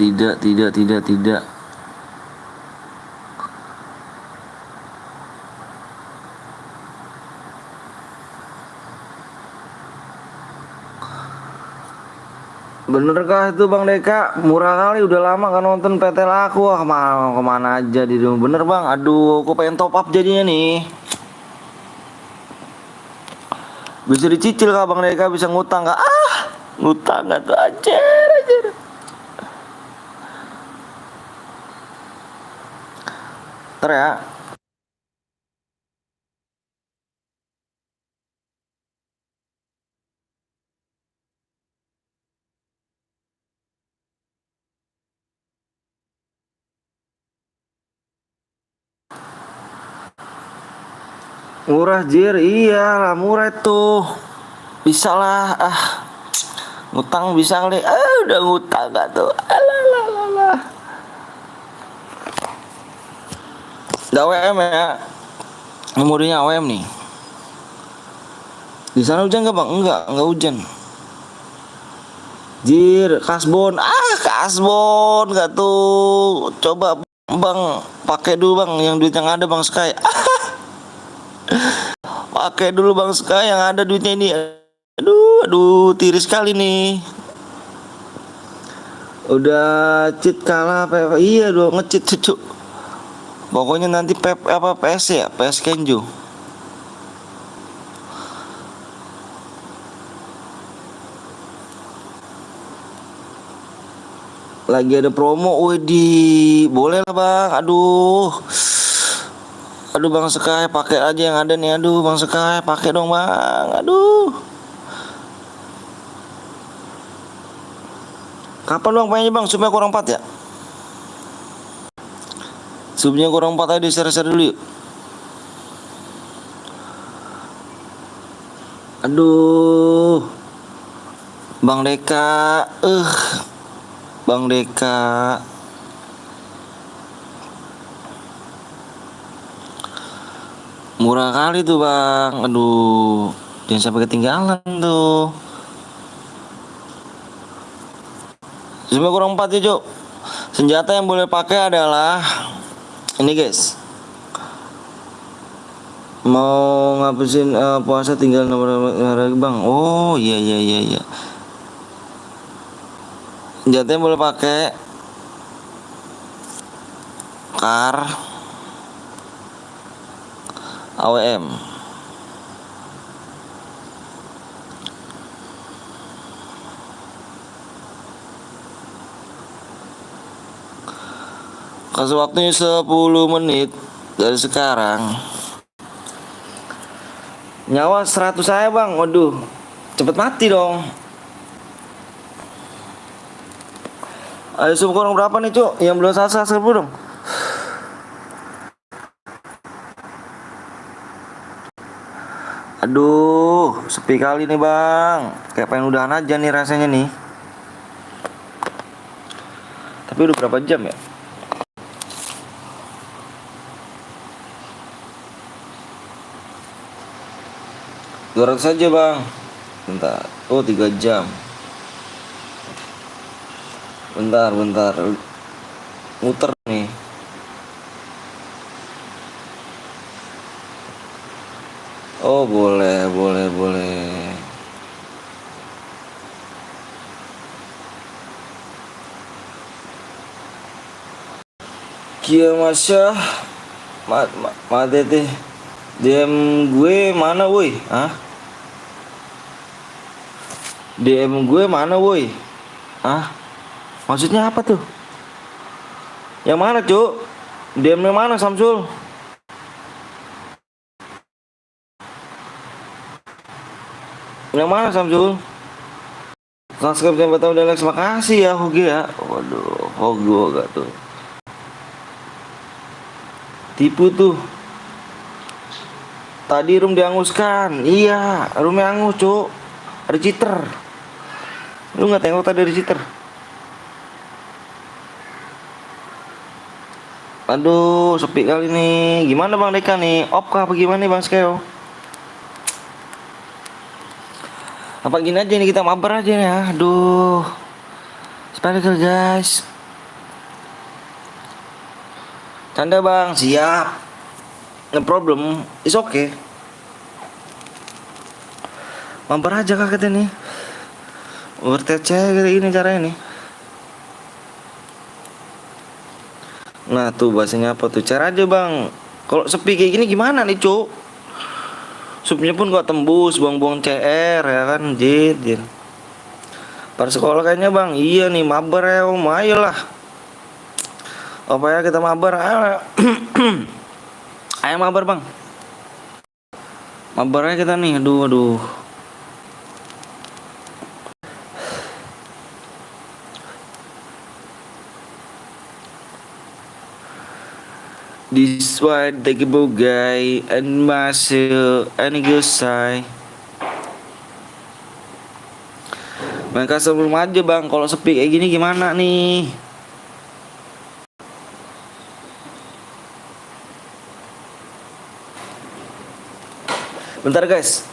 Benerkah itu Bang Deka? Murah kali, udah lama kan nonton PTL aku. Kemana aja di rumah. Bener Bang, aduh aku pengen top up jadinya nih. Bisa dicicil kah Bang Deka? Bisa ngutang kah? Ngutang gak tuh anjir. Ntar ya. Murah jir, iyalah murah itu. Bisa lah, ngutang bisa kali. Udah ngutang gak tuh. Alah. Udah AWM ya. Memorinya AWM nih. Di sana hujan gak Bang? Enggak hujan. Jir, kasbon. Kasbon gak tuh. Coba Bang pakai dulu Bang yang duit yang ada Bang Sky. Pakai dulu Bang Sky yang ada duitnya ini. Aduh, tiris sekali nih. Udah cheat kalah apa? Iya dong, nge-cheat cucu. Pokoknya nanti PS ya, PS Kenjo. Lagi ada promo, boleh lah Bang. Aduh Bang Sky pakai aja yang ada nih. Aduh Bang Sky pakai dong Bang. Aduh. Kapan Bang pengennya Bang? Supaya kurang 4 ya? Subnya kurang 4 aja, di share dulu yuk. Aduh, Bang Deka, Bang Deka. Murah kali tuh bang, aduh, jangan sampai ketinggalan tuh. Cuma kurang 4 ya Cuk. Senjata yang boleh pakai adalah ini guys. Mau ngabisin puasa tinggal nomor lagi bang. Oh iya. Senjata yang boleh pakai kar AWM. Kasih waktunya 10 menit dari sekarang. Nyawa 100 saya bang. Waduh, cepet mati dong. Ayo sub kurang berapa nih Cuk? Yang belum sasa dulu dong. Aduh, sepi kali nih bang. Kayak pengen udahan aja nih rasanya nih. Tapi udah berapa jam ya? 200 saja bang. Bentar. Oh 3 jam. Bentar. Muter nih. Oh boleh. Kia Masya. Tete. DM gue mana woi? Hah? DM gue mana woi? Hah? Maksudnya apa tuh? Yang mana Cuk? DM yang mana Samsul? Yang mana Samsul? Subscribe sampai tahu dan like, makasih ya Hoge ya. Waduh, Hogo gak tuh. Tipu tuh. Tadi room dihanguskan. Iya, room yang hangus Cuk. Ada cheater. Lu gak tengok tadi ada cheater? Aduh, sepi kali nih. Gimana Bang Deka nih? Op kah apa gimana nih Bang Skeo? Apa gini aja nih kita mabar aja nih ya. Aduh. Sepeda guys. Canda Bang, siap. No problem, it's okay. Mabar aja kah kita nih? Overtake kayak gini caranya nih. Nah tuh bahasanya apa tuh? Cara aja bang. Kalau sepi kayak gini gimana nih Cuk? Subnya pun gak tembus, buang-buang CR ya kan, jin. Pada sekolah kayaknya bang, iya nih mabar ya om, ayolah. Apa ya kita mabar? Ayo, ayo mabar bang. Mabar aja kita nih, aduh. This one take a guy and masuk and gusai. Mereka sebelum aja bang, kalau sepi kayak gini gimana nih? Bentar guys.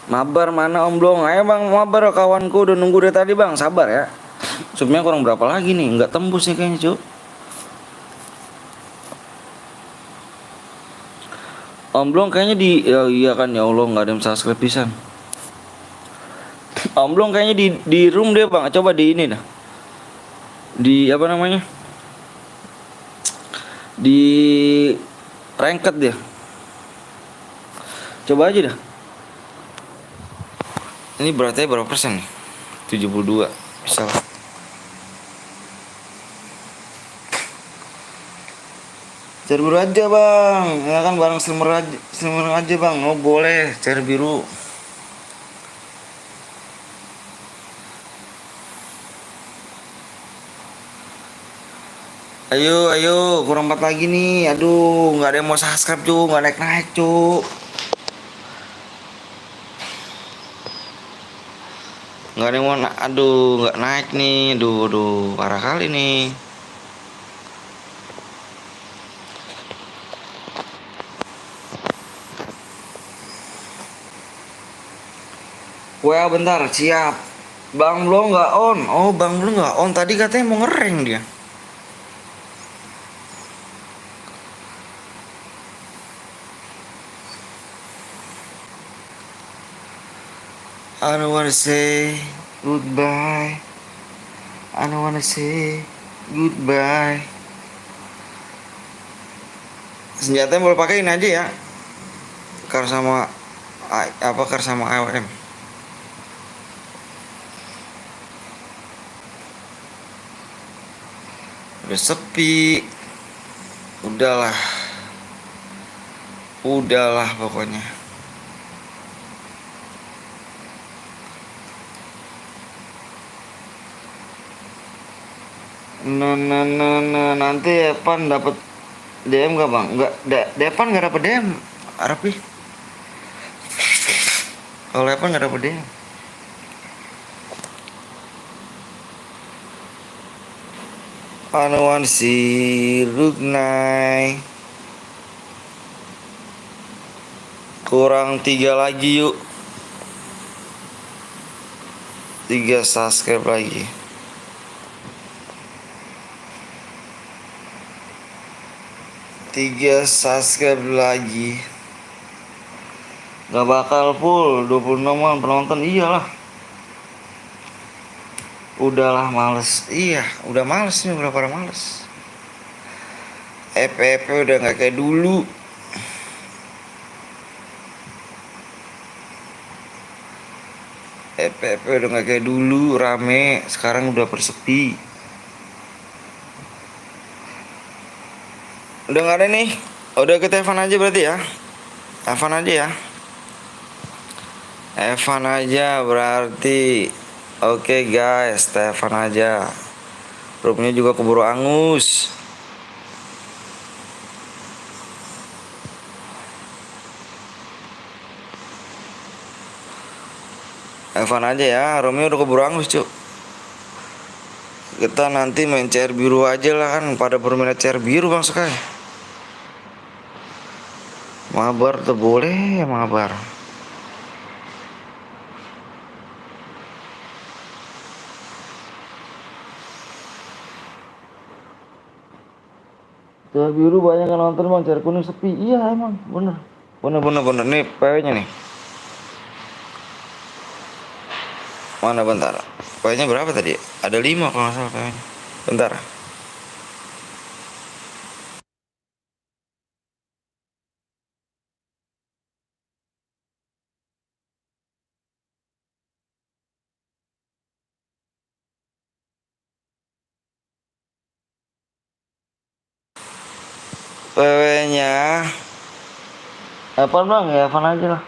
Mabar mana Om Blong? Ayo bang mabar, kawanku udah nunggu dari tadi bang, sabar ya. Subnya kurang berapa lagi nih? Nggak tembus nih kayaknya Cuk. Om Blong kayaknya di iya kan ya Allah, nggak ada yang subscribe pisan. Om Blong kayaknya di room dia bang, coba di ini dah. Di apa namanya? Di Rengket dia. Coba aja dah. Ini beratnya berapa persen nih? 72. Bisa lah. Cair biru aja bang, ya kan bareng slimer aja bang. Oh boleh, cair biru. Ayo, kurang 4 lagi nih. Aduh, nggak ada yang mau subscribe cu, nggak naik cu. Nggak ada yang mau, aduh, nggak naik nih. Aduh, parah kali nih. Wah bentar, siap. Bang belum nggak on. Oh, bang belum nggak on. Tadi katanya mau ngereng dia. I don't wanna say goodbye. I don't wanna say goodbye. Senjatanya boleh pakai ini aja ya. Kar sama AWM. Udah sepi. Udahlah pokoknya. Nah, nanti Evan dapat DM gak bang? Enggak, Devan nggak dapat DM. Rapi. Kalau Evan nggak dapat DM. Anuan si Rugnai. Kurang 3 lagi yuk. 3 subscribe lagi. Tiga subscribe lagi. Gak bakal full 26an penonton. Iyalah. Udahlah males. Iya, udah males nih, udah pada males. FP udah gak kayak dulu. FP udah gak kayak dulu rame. Sekarang udah persepi. Udah gak ada nih. Udah ke Evan aja berarti ya. Evan aja ya. Evan aja berarti. Oke guys, Evan aja. Grupnya juga keburu angus. Evan aja ya. Romeo udah keburu angus cuk. Kita nanti main cair biru aja lah kan. Pada bermain cair biru bang sekali. Mabar tuh boleh ya mabar. Cair biru banyak yang nonton bang, cair kuning sepi. Iya emang, bener. Nih PW-nya nih. Mana bentar. PW-nya berapa tadi? Ada 5 kalau nggak salah PW-nya. Bentar. PW-nya Evan bang ya, Evan aja lah.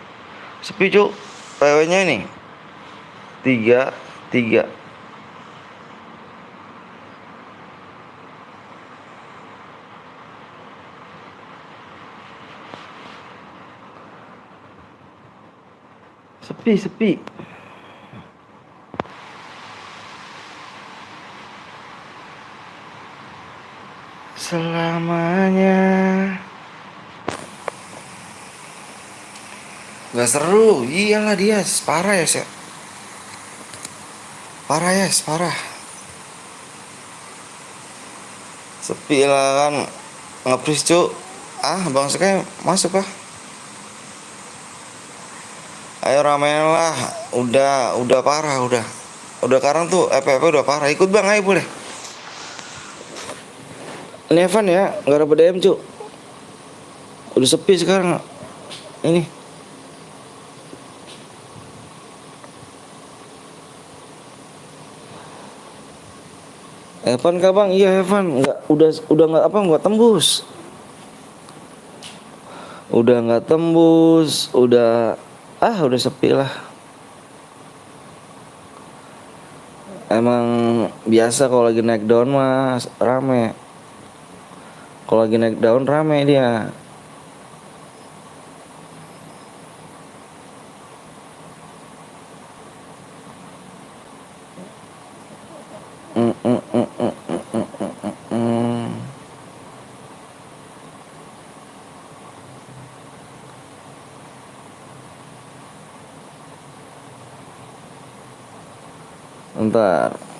Sepi cuk. PW-nya ini 3 sepi. Selamanya nggak seru. Iyalah dia parah ya sih. Parah. Sepi lah kan. Ngepris cuk. Bang sekali masuk lah. Ayo ramein lah. Udah parah udah sekarang tuh FP udah parah. Ikut bang, ayo boleh. Ini Evan ya, nggak dapet DM cuk. Udah sepi sekarang. Ini. Evan kah bang? Iya Evan. Udah nggak apa nggak tembus. Udah nggak tembus. Udah sepi lah. Emang biasa kalau lagi naik daun mas rame. Kalau lagi naik daun rame dia. Mm, mm, mm, mm, mm, mm, mm, mm. Bentar.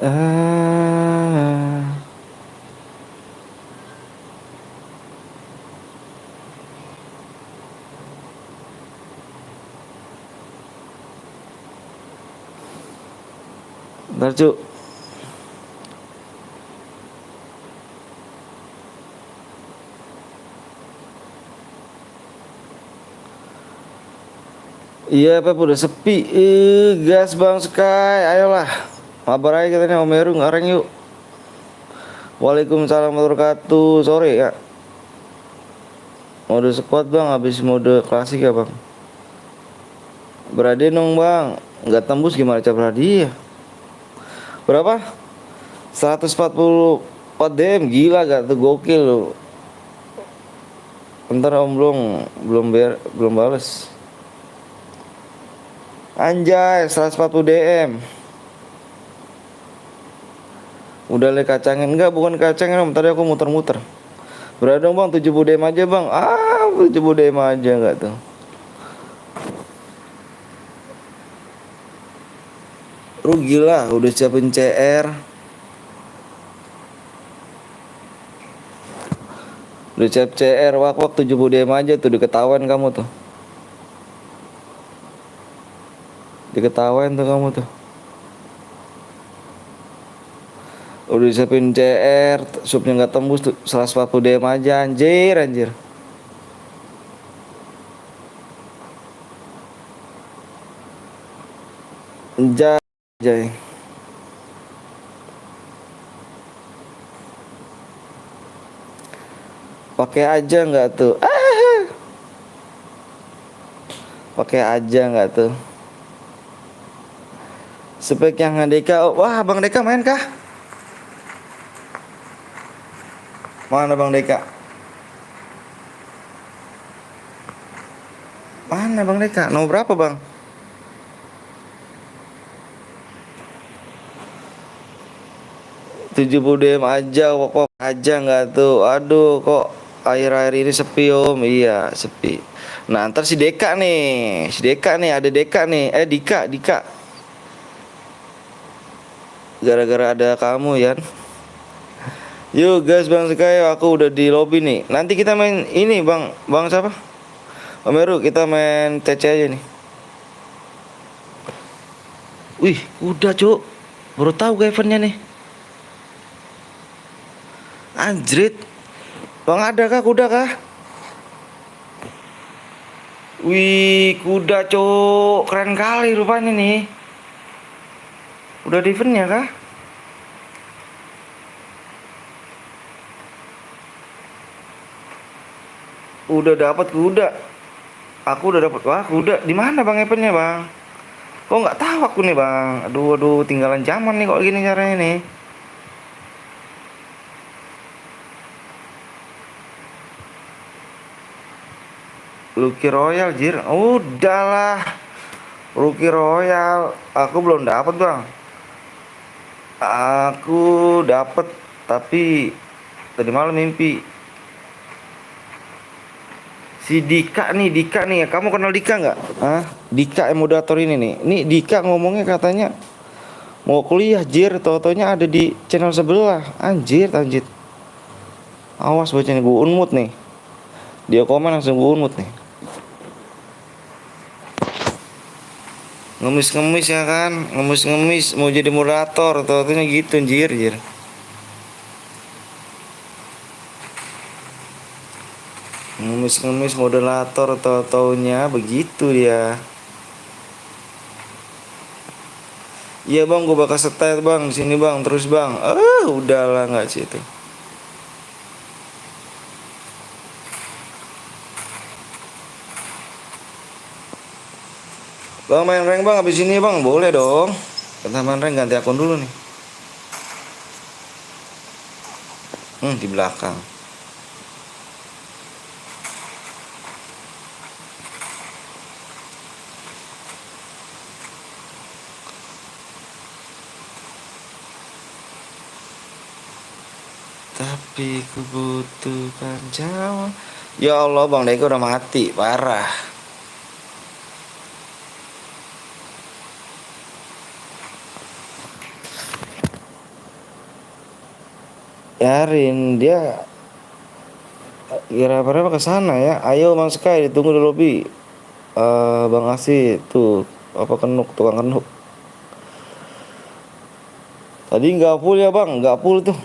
Ah. Bentar cu. Iya Pep udah sepi. Gas bang Sky. Ayolah. Mabar aja katanya Om Heru ngareng yuk. Waalaikumsalam warahmatullahi wabarakatuh. Sore ya. Mode squad bang. Habis mode klasik ya bang. Berade dong bang. Nggak tembus gimana cara berhadiah? Berapa? 144 DM. Gila gak tuh, gokil lu. Bentar om belum bales. Anjay 140 DM. Udah le kacangin. Enggak bukan kacangin om. Tadi aku muter-muter. Berada dong bang 70 DM aja bang. 70 DM aja enggak tuh. Rugi lah udah siapin CR. Udah siap CR wak 70 DM aja tuh diketawain kamu tuh. Diketawain tuh kamu tuh. Udah disiapin CR, subnya nggak tembus tuh 140 DM aja anjir. Jay. Pakai aja nggak tuh? Pakai aja nggak tuh? Spek yang Deka. Wah, Bang Deka main kah? Mana Bang Deka? Mana Bang Deka? Nomor berapa Bang? Tujuh 70 DM aja, kok aja nggak tuh? Aduh, kok akhir-akhir ini sepi om. Iya sepi. Nah ntar si Deka nih, ada Deka nih. Dika. Gara-gara ada kamu ya. Yuk guys Bang Sky, aku udah di lobby nih. Nanti kita main ini Bang siapa? Om Heru, kita main TC aja nih. Wih, udah cuk. Baru tahu gue eventnya nih. Anjrit. Bang, ada kah kuda kah? Wih, kuda cok, keren kali rupanya nih. Udah di eventnya kah? Udah dapat kuda. Aku udah dapat. Wah, kuda. Di mana bang eventnya bang? Kok nggak tahu aku nih bang. Aduh, aduh, tinggalan zaman nih kok gini caranya nih. Lucky Royal jir. Udahlah. Lucky Royal. Aku belum dapat bang. Aku dapat tapi tadi malam mimpi. Si Dika nih, kamu kenal Dika nggak? Hah? Dika yang moderator ini nih. Nih Dika ngomongnya katanya mau kuliah jir, tau-taunya ada di channel sebelah. Anjir, anjir. Awas bacanya gue unmut nih. Dia komen langsung gue unmut nih. Ngemis-ngemis ya kan, ngemis-ngemis mau jadi moderator, tau-taunya gitu anjir, anjir. Ngemis-ngemis moderator, tau-taunya begitu dia. Iya bang, gue bakal setel bang, sini bang, terus bang. Udahlah nggak sih itu. Bang main rank bang, habis ini bang, boleh dong. Kita main rank, ganti akun dulu nih. Di belakang. Tapi ku butuhkan jawab. Ya Allah bang Deko udah mati, parah. Yarin dia kira-kira ke sana ya. Ayo Bang Sky ditunggu di lobi. Bang Asi tuh apa kenuk tukang kenuk. Tadi nggak full ya bang, nggak full tuh.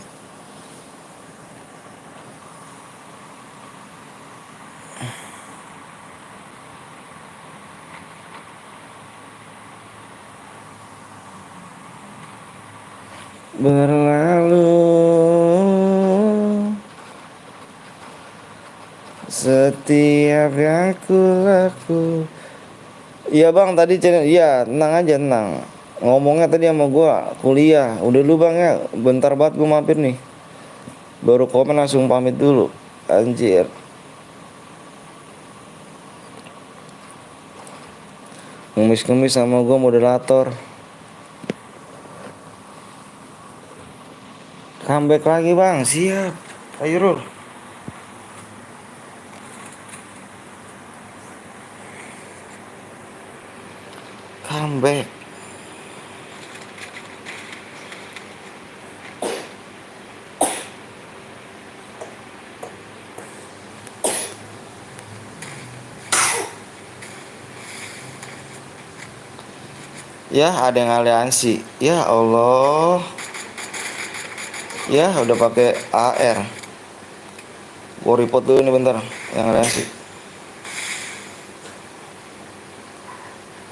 Berlalu setiap yang ku laku. Iya bang tadi channel, iya tenang aja tenang. Ngomongnya tadi sama gua kuliah. Udah lu bang ya, bentar banget gua mampir nih. Baru komen langsung pamit dulu. Anjir. Ngemis-ngemis sama gua moderator. Comeback lagi bang, siap. Ayo Rul. Comeback. Ya ada yang aliansi. Ya Allah. Ya udah pakai AR. Gua report dulu nih bentar. Yang aliansi.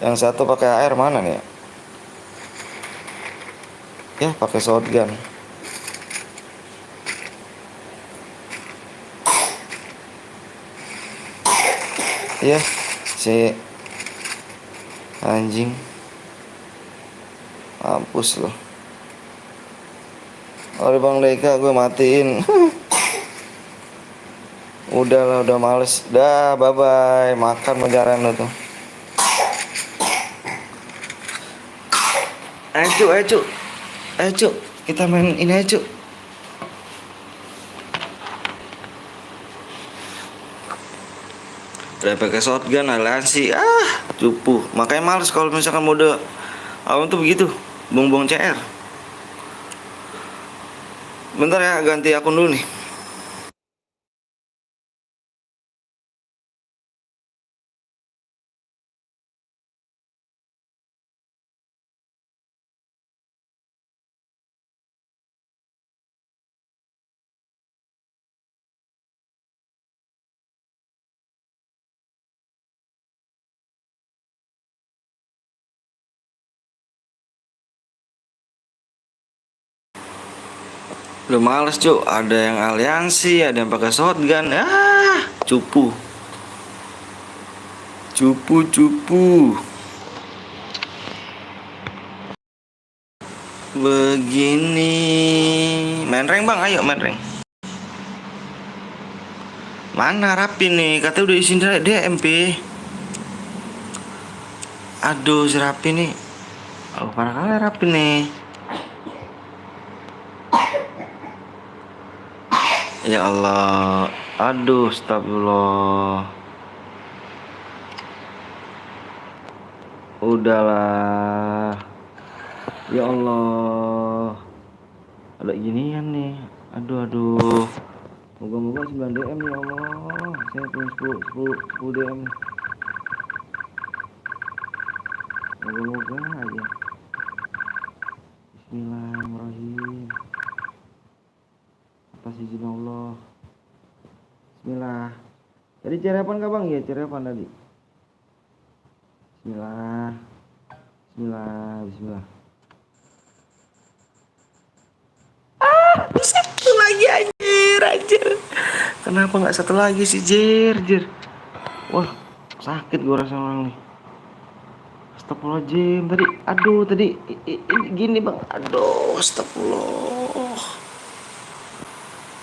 Yang satu pakai AR mana nih? Ya pakai shotgun. Ya si anjing. Mampus loh. Oleh Bang Deka gue matiin. Udahlah udah males. Dah bye bye. Makan menjaran lo tuh. Ayo cuk, ayo cuk. Ayo cuk. Kita main ini aja cuk. Udah pakai shotgun aliansi. Cupu. Makanya males kalau misalkan mode awam tuh begitu. Bongbong CR. Bentar ya ganti akun dulu nih. Udah males cuk, ada yang aliansi, ada yang pakai shotgun. Cupu. Cupu. Begini. Main rank bang, ayo main rank. Mana Rapi nih? Katanya udah izin dia MP. Aduh si Rapi nih. Oh parah kali Rapi nih. Ya Allah. Aduh astagfirullah. Udahlah. Ya Allah. Ada ginian nih. Aduh. Moga-moga 9 DM ya Allah. Saya punya 10 DM. Moga-moga aja. Bismillahirrahmanirrahim. Atas izin Allah. Bismillah. Tadi cerepan gak bang? Ya cerepan tadi. Bismillah. Satu lagi anjir. Kenapa nggak satu lagi sih Jir? Wah sakit gue rasa orang nih. Astagfirullahaladzim tadi gini bang. Aduh astagfirullah.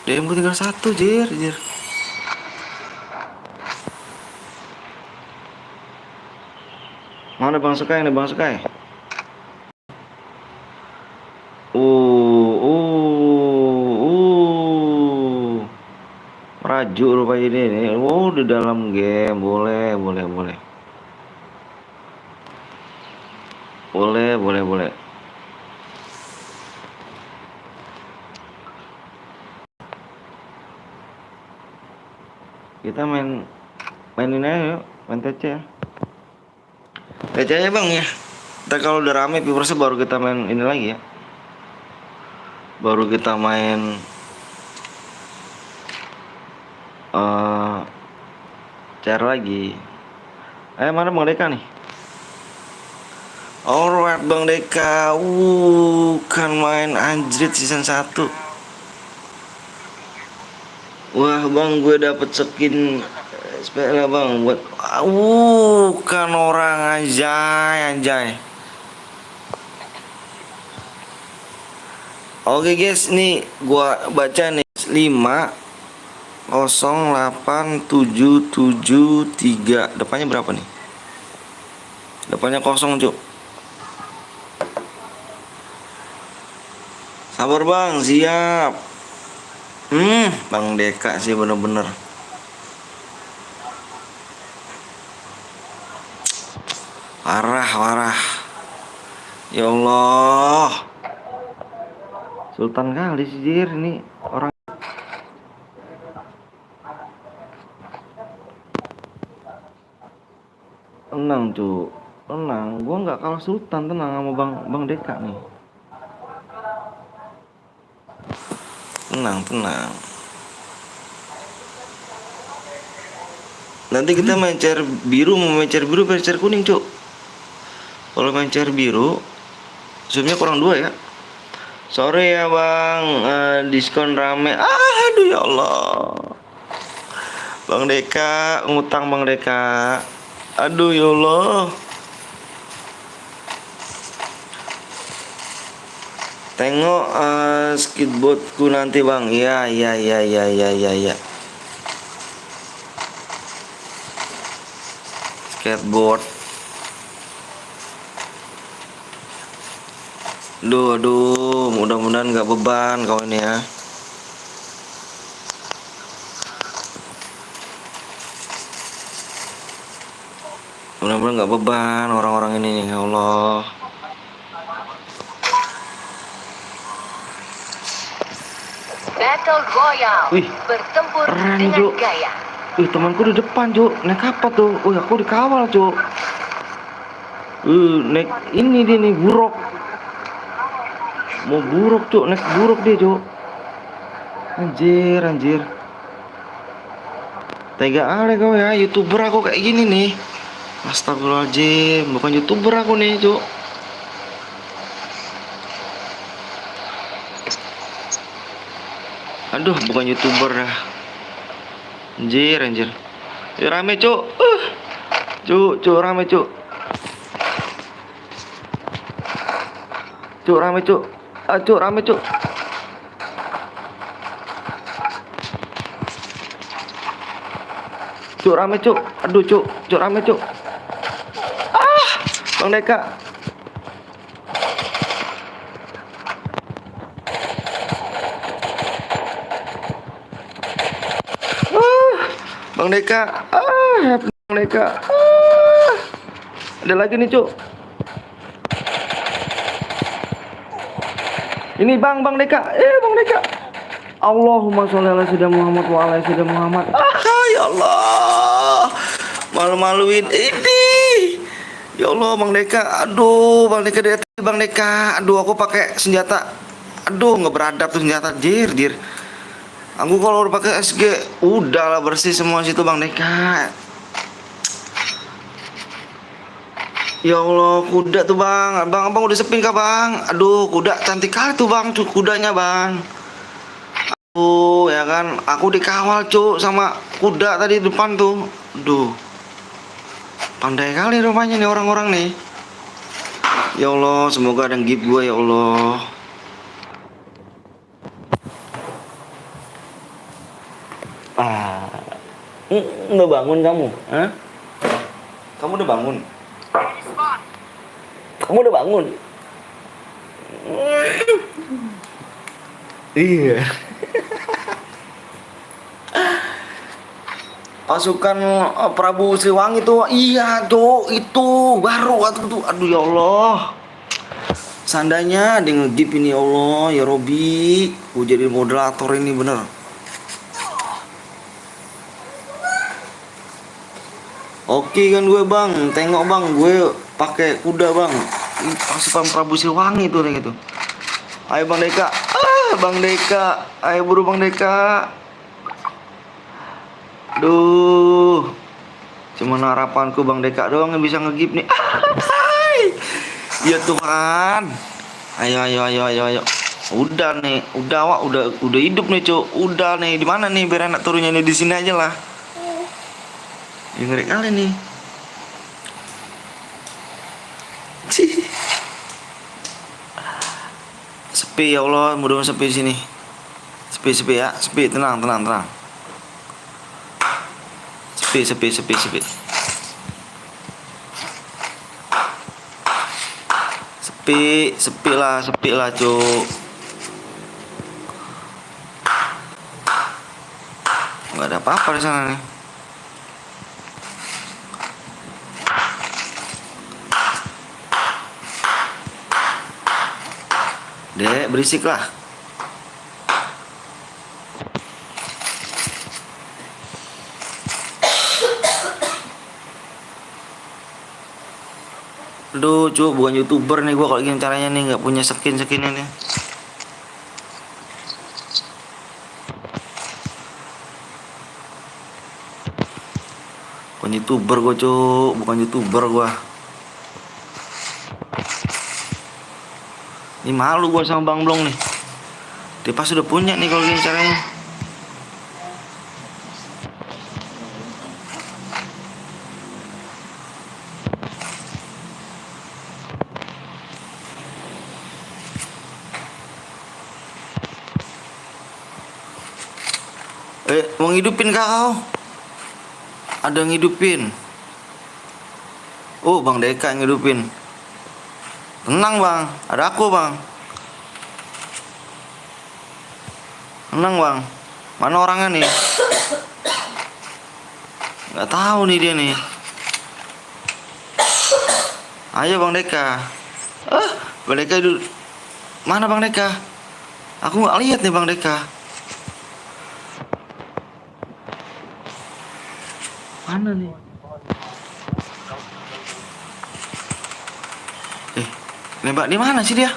DM gue tinggal 1 Jir. Mana Bang Sukai nih Bang Sukai? Merajuk rupanya ini nih. Di dalam game boleh. Kita mainin aja yuk, main TC ya. TC aja bang ya. Ntar kalau udah rame Viewers baru kita main ini lagi ya. Baru kita main share lagi. Mana Bang Deka nih? Alright Bang Deka. Kan main anjrit season 1. Wah bang, gue dapet skin sepeda bang buat kan orang anjay. Oke guys, nih gua baca nih 508773. Depannya berapa nih? Depannya kosong cuk. Sabar bang, siap. Bang Deka sih bener-bener parah. Ya Allah, Sultan kali sih Jir ini orang. Tenang cu, tenang. Gua nggak kalah Sultan, tenang sama Bang Deka nih. Tenang. Nanti kita main chair biru, mau main chair biru, chair kuning cuk. Kalau main chair biru, zoomnya kurang 2 ya. Sorry ya bang, diskon rame. Aduh ya Allah. Bang Deka, ngutang Bang Deka. Aduh ya Allah. Tengok skateboardku nanti bang. Ya. Skateboard. Aduh, mudah-mudahan nggak beban kau ini ya. Mudah-mudahan nggak beban orang-orang ini ya Allah. Battle Royale. Bertempur dengan Cuk. gaya. Temanku di depan cuk, naik apa tuh? Aku dikawal cuk. Naik ini dia nih buruk. Mau buruk cuk, naik buruk dia cuk. Anjir. Tega ale kau ya, YouTuber aku kayak gini nih. Astagfirullahaladzim, bukan YouTuber aku nih cuk. Aduh, bukan YouTuber dah. Anjir. Rame, Cuk. Cuk, rame, Cuk. Cuk, rame, Cuk. Cuk, rame, Cuk. Cuk, rame, Cuk. Aduh, Cuk. Cuk, rame, Cuk. Bang Deka. Bang Deka. Bang Deka. Ada lagi nih, Cuk. Ini Bang Deka. Bang Deka. Allahumma sholli ala sayyidina Muhammad wa ala sayyidina Muhammad. Ya Allah. Malu-maluin ini. Ya Allah, Bang Deka. Aduh, Bang Deka dari atas, Bang Deka. Aduh, aku pakai senjata. Aduh, nggak beradab tuh senjata. Jir. Aku kalau udah pakai SG, udahlah bersih semua situ, Bang Deka. Ya Allah, kuda tuh Bang. Abang udah sepin kah Bang? Aduh, kuda cantik kali tuh Bang, tuh kudanya Bang. Aduh, ya kan, aku dikawal Cuk sama kuda tadi depan tuh. Aduh, pandai kali rupanya nih orang-orang nih. Ya Allah, semoga ada yang gift gue ya Allah. Udah bangun kamu? Hah? Kamu udah bangun? Kamu udah bangun? Iya. Pasukan Prabu Siliwangi tuh, iya tuh, itu baru tuh. Aduh ya Allah. Seandainya ada yang nge-gift ini ya Allah, ya Robi, gue jadi moderator ini bener. Oke kan gue Bang, tengok Bang, gue pakai kuda Bang. Ini pasukan Prabu Siliwangi tuh kayak gitu. Ayo Bang Deka, Bang Deka, ayo buru Bang Deka. Duh, cuman harapanku Bang Deka doang yang bisa nge-gift nih. Ya Tuhan, ayo. Udah nih, udah hidup nih Cuk. Udah nih, di mana nih biar anak turunnya nih, di sini aja lah. Ya ngeri kali nih. Sepi ya Allah, mudah-mudahan sepi di sini. Sepi ya, sepi, tenang. Sepi. Sepi lah, Cuk. Nggak ada apa-apa di sana nih. Dek, berisik lah. Aduh, Cuk, bukan YouTuber nih gua kalau gini caranya nih, nggak punya skin nih. Bukan YouTuber gua, Cuk, bukan YouTuber gua. Ini malu gua sama Bang Blong nih. Dia pas udah punya nih kalau gini caranya. Mau ngidupin kau? Ada ngidupin. Oh, Bang Deka ngidupin. Tenang Bang, ada aku Bang. Tenang Bang. Mana orangnya nih? Nggak tahu nih dia nih. Ayo Bang Deka. Bang Deka dulu. Mana Bang Deka? Aku nggak lihat nih Bang Deka. Mana nih? Nembak di mana sih dia?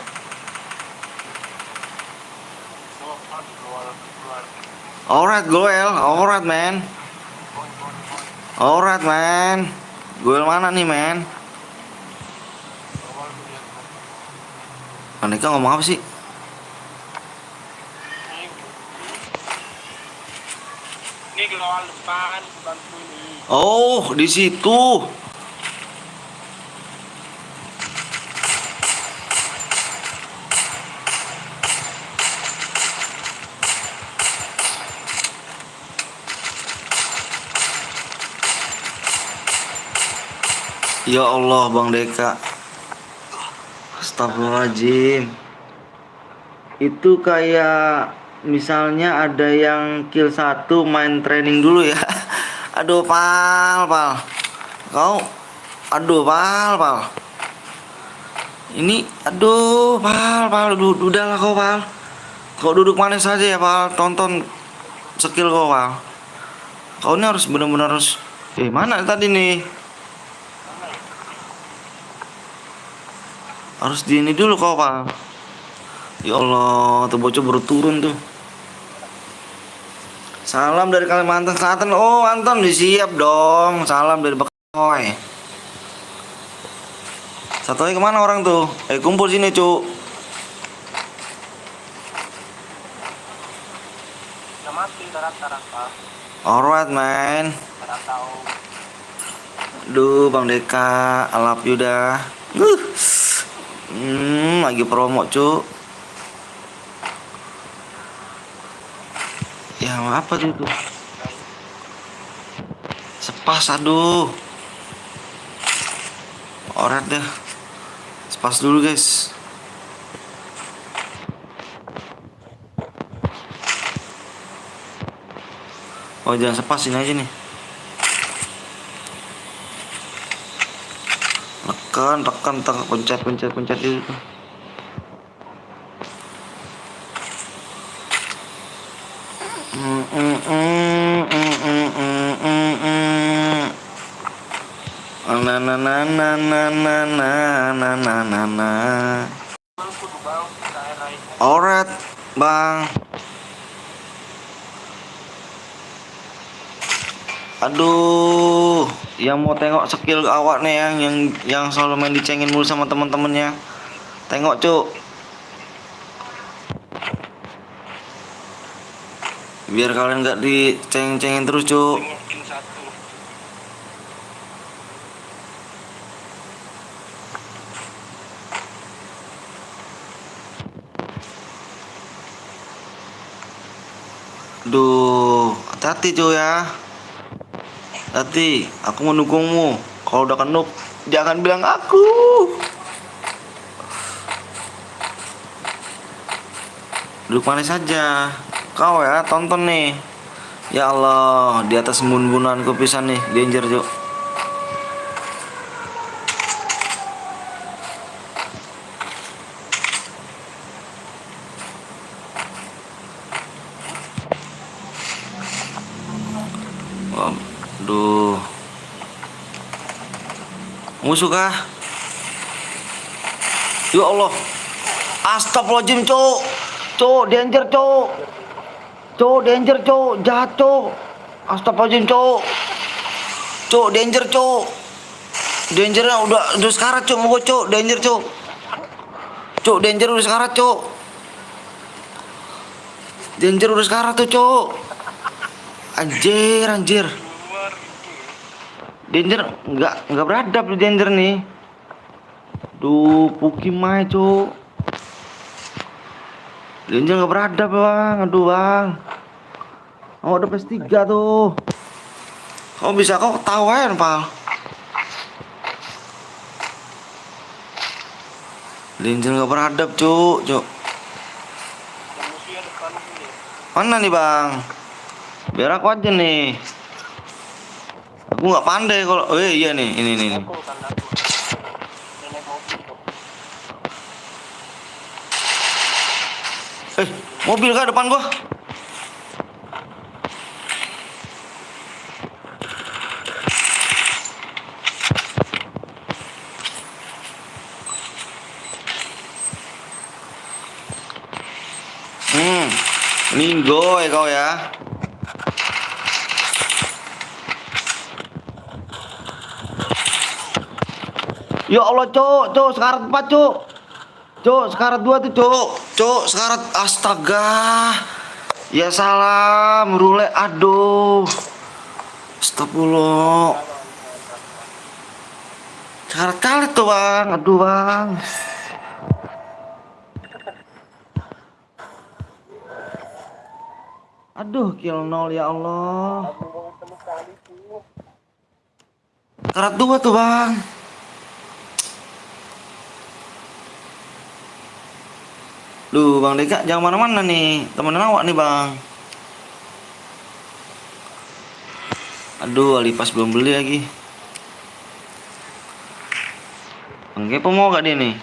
Alright, man. Goel mana nih, man? Mereka ngomong apa sih? Oh, di situ. Ya Allah, Bang Deka. Astagfirullahaladzim. Itu kayak misalnya ada yang kill satu main training dulu ya. Aduh, pal. Kau, aduh, pal. Ini, aduh, pal. Udahlah kau, pal. Kau duduk manis saja ya, pal. Tonton skill kau, pal. Kau ini harus benar-benar harus. Mana tadi nih? Harus di ini dulu kau, pal. Ya Allah, tuh bocah baru turun tuh. Salam dari Kalimantan Selatan. Oh, Anton disiap dong. Salam dari Bekoy. Satunya kemana orang tuh? Kumpul sini, cu. Alright, man. Duh, Bang Deka, I love you dah. Lagi promo, cu. Ya, apa tuh? Sepas, aduh. Alright deh. Sepas dulu, guys. Oh, jangan sepas, ini aja nih. Tekan, pencet itu tuh. Alright, Bang. Aduh, yang mau tengok skill awak nih yang selalu main dicengin mulu sama teman-temannya. Tengok, Cuk. Biar kalian nggak diceng-cengin terus, Cuk. Duh, hati-hati, Cuk ya. Hati, aku mendukungmu. Kalau udah kenuk, jangan bilang aku. Duduk manis saja. Kau ya, tonton nih. Ya Allah, di atas embun-embunan pisan nih, danger, Cuk. Waduh. Musuh kah? Ya Allah. Astagfirullahaladzim, Cuk. Cuk, danger, Cuk. Cuk, danger, Cuk. Jahat, Cuk. Astagfirullahaladzim, Cuk. Cuk, danger, Cuk. Dangernya udah sekarat, Cuk. Mau Cuk, danger, Cuk. Cuk, danger udah sekarat, Cuk. Danger udah sekarat tuh, Cuk. Anjir. Danger nggak beradab di danger nih. Duh, Puki Mai, Cuk. Danger nggak beradab, Bang. Aduh, Bang. Oh, udah PS3 tuh. Kau bisa kau ketahuan, Pal. Danger nggak beradab, Cuk. Mana nih, Bang? Biar aku aja nih. Aku nggak pandai kalau. Iya nih, ini. Mobil kah depan gua? Minggoy kau ya. Ya Allah, Cuk, sekarat 4, Cuk. Cuk, sekarat 2 tuh, Cuk. Cuk, sekarat, astaga. Ya salam, rule, aduh. Astagfirullah. Karet karet tuh bang, aduh bang. Aduh, kill 0 ya Allah. Karet 2 tuh bang. Duh bang Deka, jangan mana-mana nih, temenan awak nih bang. Aduh, Alipas belum beli lagi. Bang Kepo mau gak dia nih?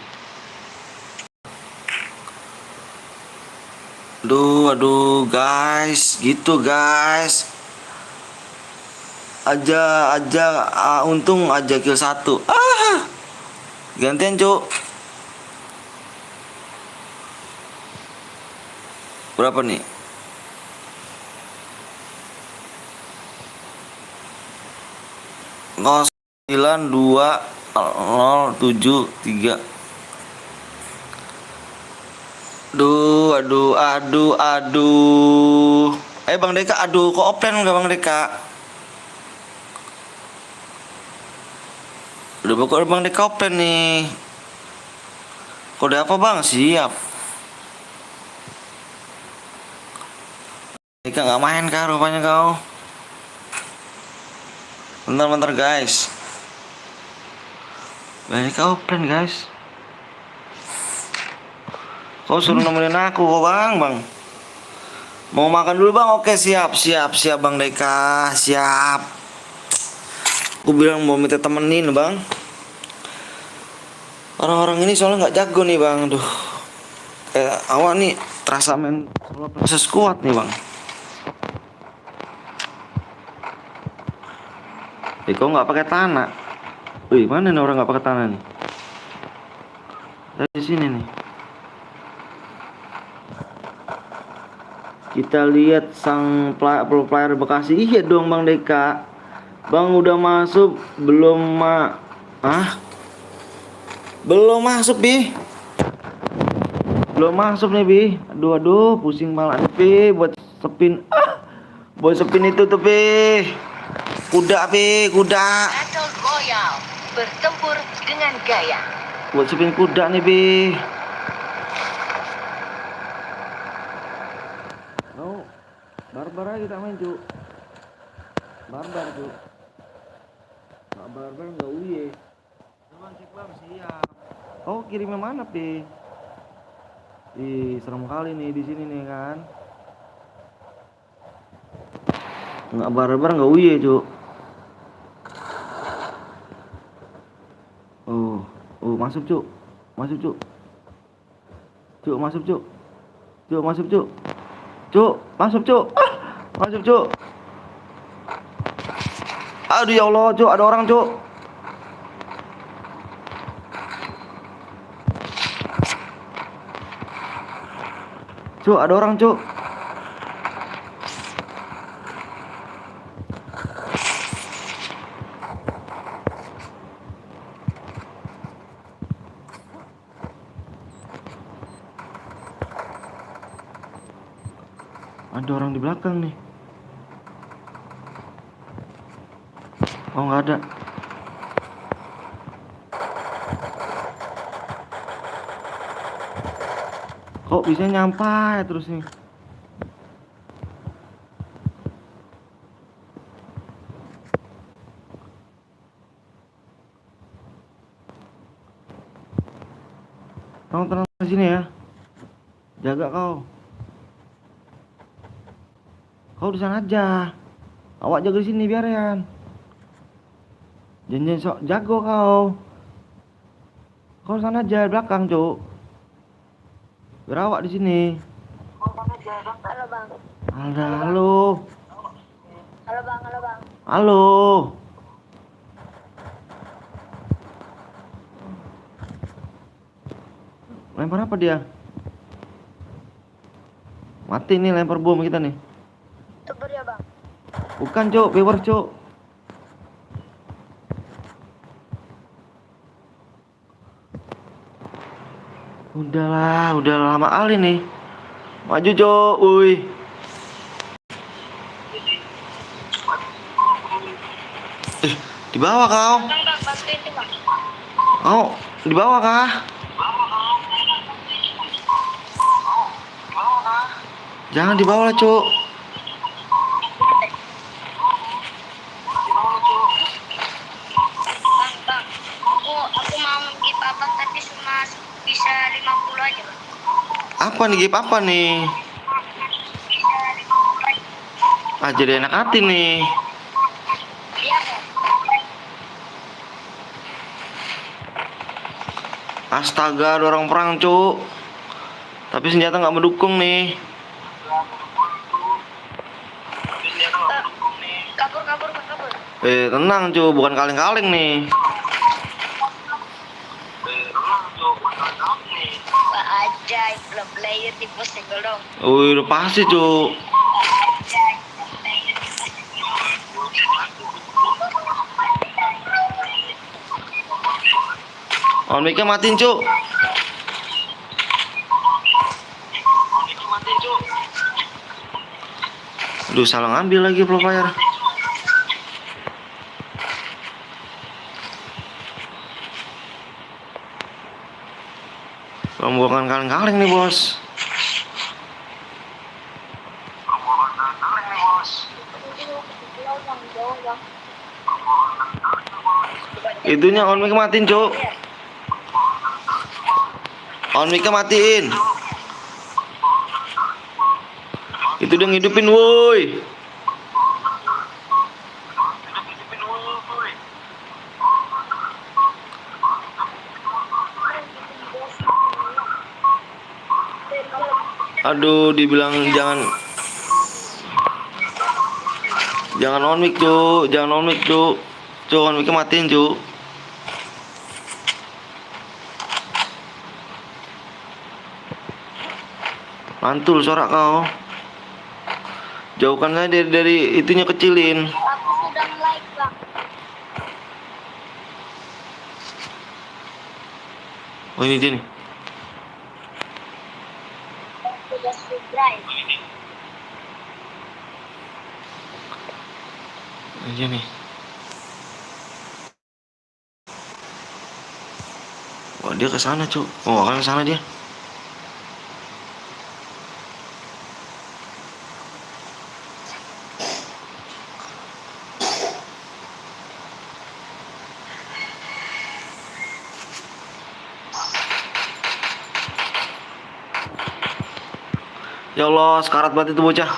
Aduh guys, gitu guys. Untung aja kill 1. Gantian cuk. Berapa nih? Nol 9 2 0 7 3. Aduh. Bang Deka, aduh kok offline enggak Bang Deka? Udah pokoknya Bang Deka offline nih. Kode apa Bang? Siap. Deka nggak main kah rupanya kau? Bentar guys. Bang Deka offline guys. Kau suruh nemenin aku kok bang. Mau makan dulu bang? Oke siap Bang Deka, siap. Aku bilang mau minta temenin bang. Orang-orang ini soalnya nggak jago nih bang. Aduh, kayak awak nih terasa main solo proses kuat nih bang. Kok nggak pakai tanah? Wih, mana nih orang nggak pakai tanah nih? Dari sini nih. Kita lihat sang pro player Bekasi. Iya dong Bang Deka. Bang udah masuk belum belum masuk Bi. Belum masuk nih Bi. Aduh pusing malah nih Bi buat spin. Buat spin itu tuh Bi. Kuda Bi, kuda. Battle Royale, bertempur dengan gaya. Buat spin kuda nih Bi. Barbar aja kita main cuk. Barbar cuk. Nggak barbar nggak uye. Bang cek bang siap. Oh kirimnya mana Pi? Ih serem kali nih di sini nih kan. Nggak barbar nggak uye cuk. Oh masuk cuk. Masuk cuk. Cuk masuk cuk. Cuk masuk cuk. Cuk, masuk cuk. Masuk cuk. Aduh ya Allah, cuk, ada orang cuk. Cuk, ada orang cuk. Ada orang di belakang nih. Oh nggak ada. Kok bisa nyampai terus nih? Kamu tenang di sini ya. Jaga kau. Kau di sana aja. Awak jaga di sini biaran. Jangan sok jago kau. Kau di sana aja belakang, Cuk. Biar awak di sini. Halo bang. Halo. Halo bang. Halo. Lempar apa dia? Mati nih lempar bom kita nih. Super ya bang. Bukan cuk, bewar cuk. Udah lama kali nih. Maju cuk, woi. Di bawah kau. Bang, bantuin tuh bang. Oh, di bawah kah? Jangan di bawah lah, Cuk. Bang, aku mau ngegip abang tapi cuma bisa 50 aja bang. Apa nih, Gip? Apa nih? Ah, jadi enak hati nih. Iya bang. Astaga, ada orang perang, Cuk. Tapi senjata nggak mendukung nih. Kabur bang, kabur. Tenang, Cuk. Bukan kaleng-kaleng nih. Wah ajaib, pro player tipe single dong. Wih, udah pasti, Cuk. On mic-nya matiin, Cuk. Aduh, salah ngambil lagi pro player. Bukan kaleng-kaleng nih, Bos. Itunya on mic matiin, Cuk. On mic-nya matiin. Itu dia ngidupin, woi. Aduh, dibilang jangan on mic, Cuk. Jangan on mic, Cuk. Cuk, on mic-nya matiin, Cuk. Mantul suara kau. Jauhkan saya dari itunya, kecilin. Aku sudah like bang. Oh, ini dia nih. Sudah subscribe. Ini dia nih. Wah, dia ke sana, Cuk. Oh, akan ke sana dia. Ya Allah, sekarat banget itu bocah.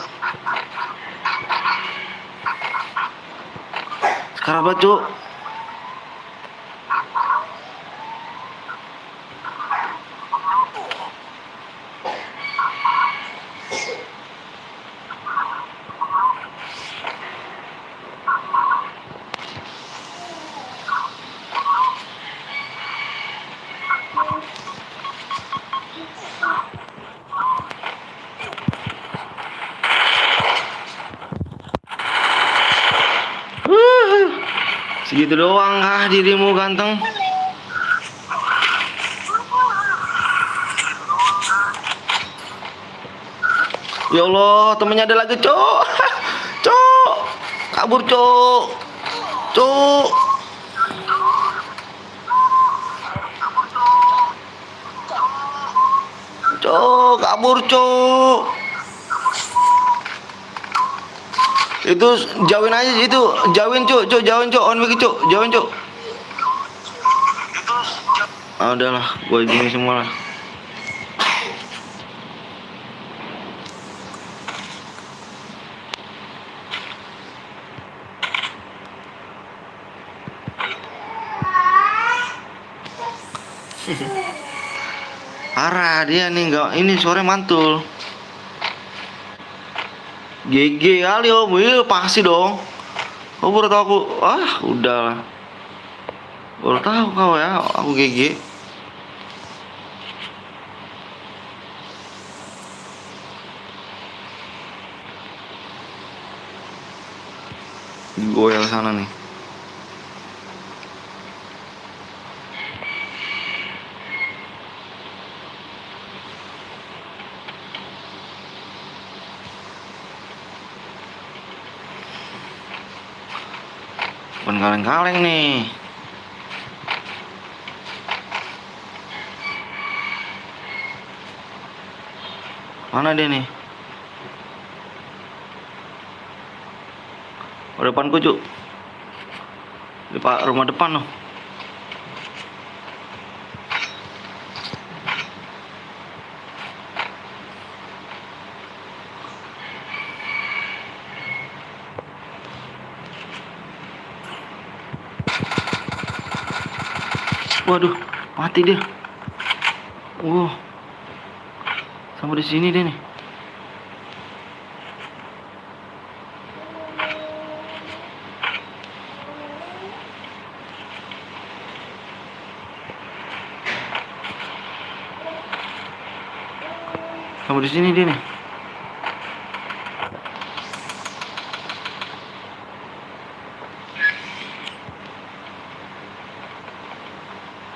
Sekarat banget, Cuk. Segitu doang kah dirimu ganteng? Ya Allah, temennya ada lagi, Cuk. Cuk. Kabur, Cuk. Cuk. Cuk, kabur, Cuk. Itu jauhin aja itu, jauhin, Cuk. Jauhin, Cuk. On mic, Cuk. Jauhin, Cuk. Ah, udahlah, gue gini semua lah. Parah dia nih, enggak ini suaranya mantul. GG kali om, iya pasti dong. Kau baru tahu aku, udahlah. Baru tahu kau ya, aku GG. Goyang sana nih. Bukan kaleng-kaleng nih. Mana dia nih? Oh, depanku, Cuk. Di rumah depan loh. Waduh, mati dia. Wow. Sampai di sini dia nih. Sampai di sini dia nih.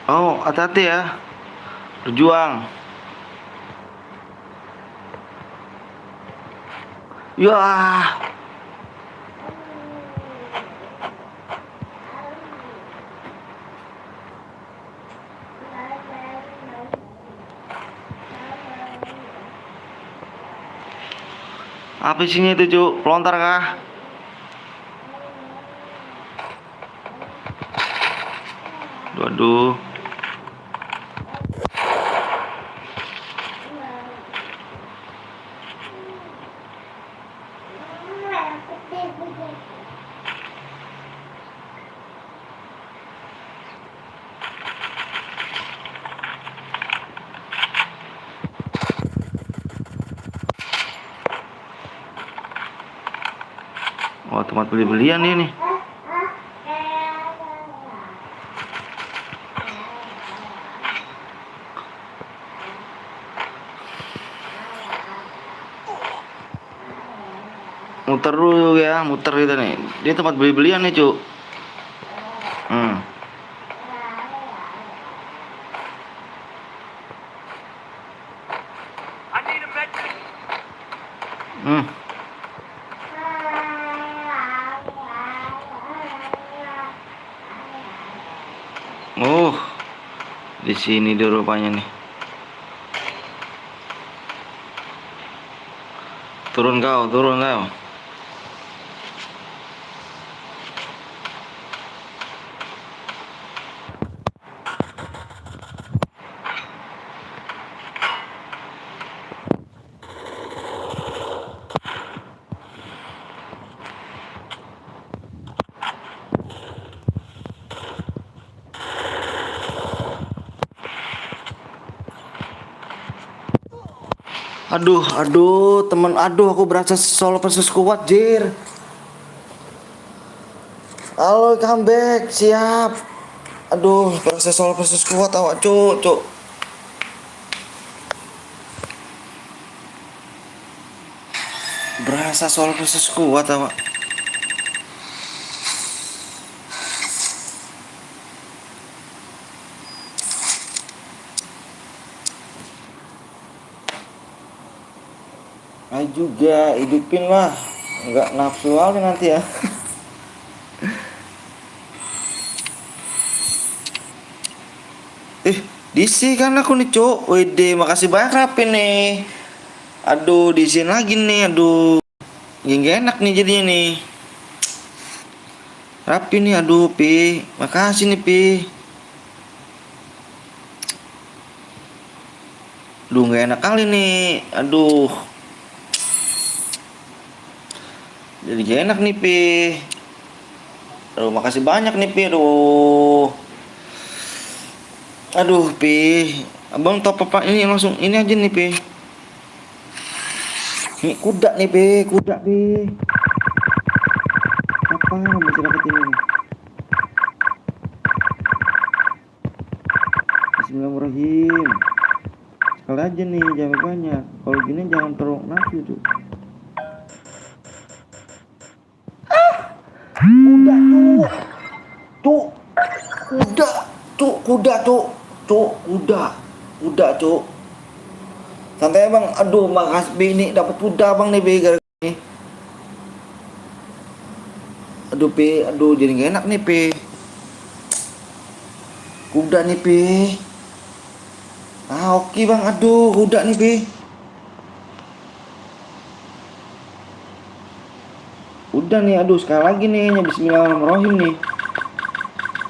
Oh, hati-hati ya. Berjuang. Ya. Apa isinya itu, Cuk? Pelontar kah? Waduh. Oh, tempat beli-belian dia nih. Muter dulu ya, muter gitu nih. Dia tempat beli-belian nih, Cuk. I need a med kit. Oh, di sini dia rupanya nih. Turun kau, turun kau. Aduh, teman, aku berasa solo versus kuat, jir. Halo, comeback, siap. Aduh, berasa solo versus kuat, awak, Cuk. Berasa solo versus kuat, awak. Ayo juga, hidupin lah. Nggak nafsu aja nanti ya. Diisi kan aku nih, Cuk. Wede, makasih banyak Rapi nih. Aduh, diisiin lagi nih. Aduh, gak enak nih jadinya nih. Rapi nih, aduh, Pi. Makasih nih, Pi. Aduh, gak enak kali nih. Aduh. Jadi gak enak nih, Pi. Aduh, makasih banyak nih, Pi. Aduh, Pi. Abang top apa ini langsung ini aja nih, Pi. Ini kuda nih, Pi. Kuda, Pi. Apa mesti dapetin ini? Bismillahirrahmanirrahim. Sekali aja nih, jangan banyak. Kalau gini jangan terlalu nafsu, tuh. Kuda, Cuk. Santai, Bang. Aduh, makasih, Bi. Nih dapat kuda, Bang, nih, Bi. Gara-gara ini. Aduh Pi, aduh jadi gak enak nih Pi. Kuda nih Pi. Ah oke bang, aduh kuda nih Pi. Udah nih, aduh sekali lagi nih, Bismillahirrahmanirrahim nih.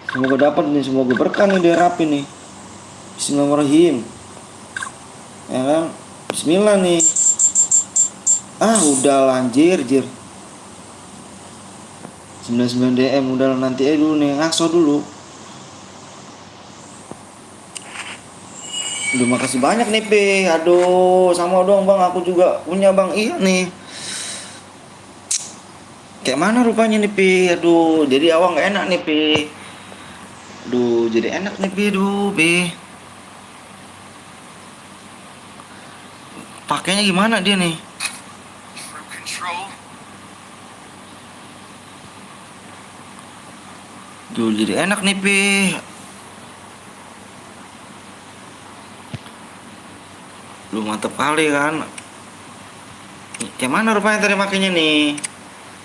Semoga dapat nih, semoga berkah nih dari Rapi nih. Bismillahirrahmanirrahim. Ya kan? Bismillah nih. Ah udah anjir, 99 DM udah nanti aja dulu nih, ngaso dulu. Udah makasih banyak nih Pi. Aduh, sama dong bang, aku juga punya bang. Iya nih. Kayak mana rupanya nih Pi? Aduh, jadi awang gak enak nih Pi. Aduh, jadi enak nih Pi, aduh Pi. Pakainya gimana dia nih? True control. Duh, jadi enak nih Pi. Lu mantep kali kan. Kayak mana rupanya tadi makainya nih?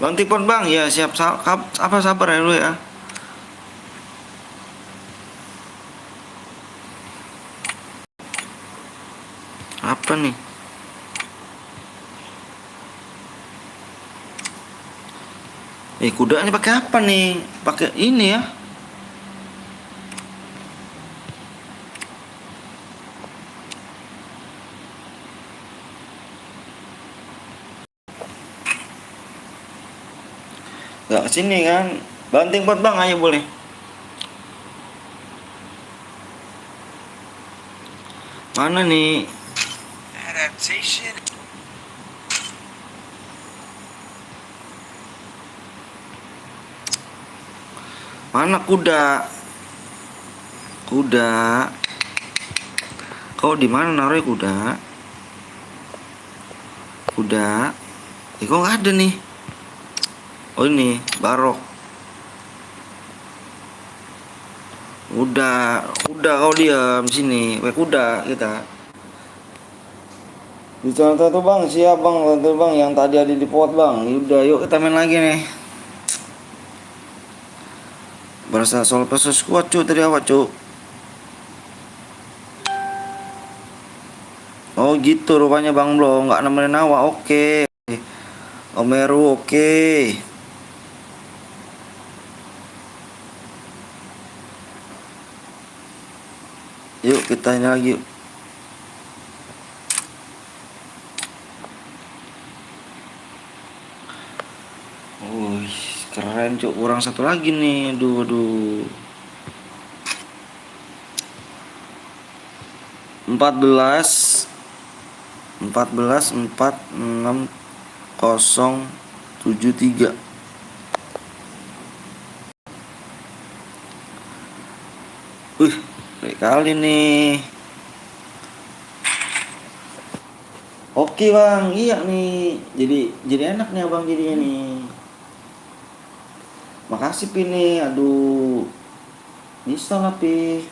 Bang Tipon bang, ya siap apa sabar ya lu ya. Apa nih? Kudanya pakai apa nih? Pakai ini ya. Gak kesini kan? Banting pot bang, ayo boleh. Mana nih? Adaptation. Mana kuda? Kuda. Kau di mana naruh kuda? Kuda. Kok nggak ada nih? Oh ini Barok. Udah kau diam sini. Kuda kita. Di contoh tuh bang, siap bang, contoh bang yang tadi ada di pot bang. Udah, yuk kita main lagi nih. Berasa soal pesos kuat cu tadi awak cu. Oh gitu rupanya bang Blo, nggak nemenin awak, oke. Omeru oke. Yuk kita ini lagi yuk. Wih, keren cuk, kurang satu lagi nih. Aduh. 14 46073. Baik kali nih. Oke bang, iya nih. Jadi enak nih abang jadinya nih. Makasih Pi nih, aduh. Bisa lah Pi.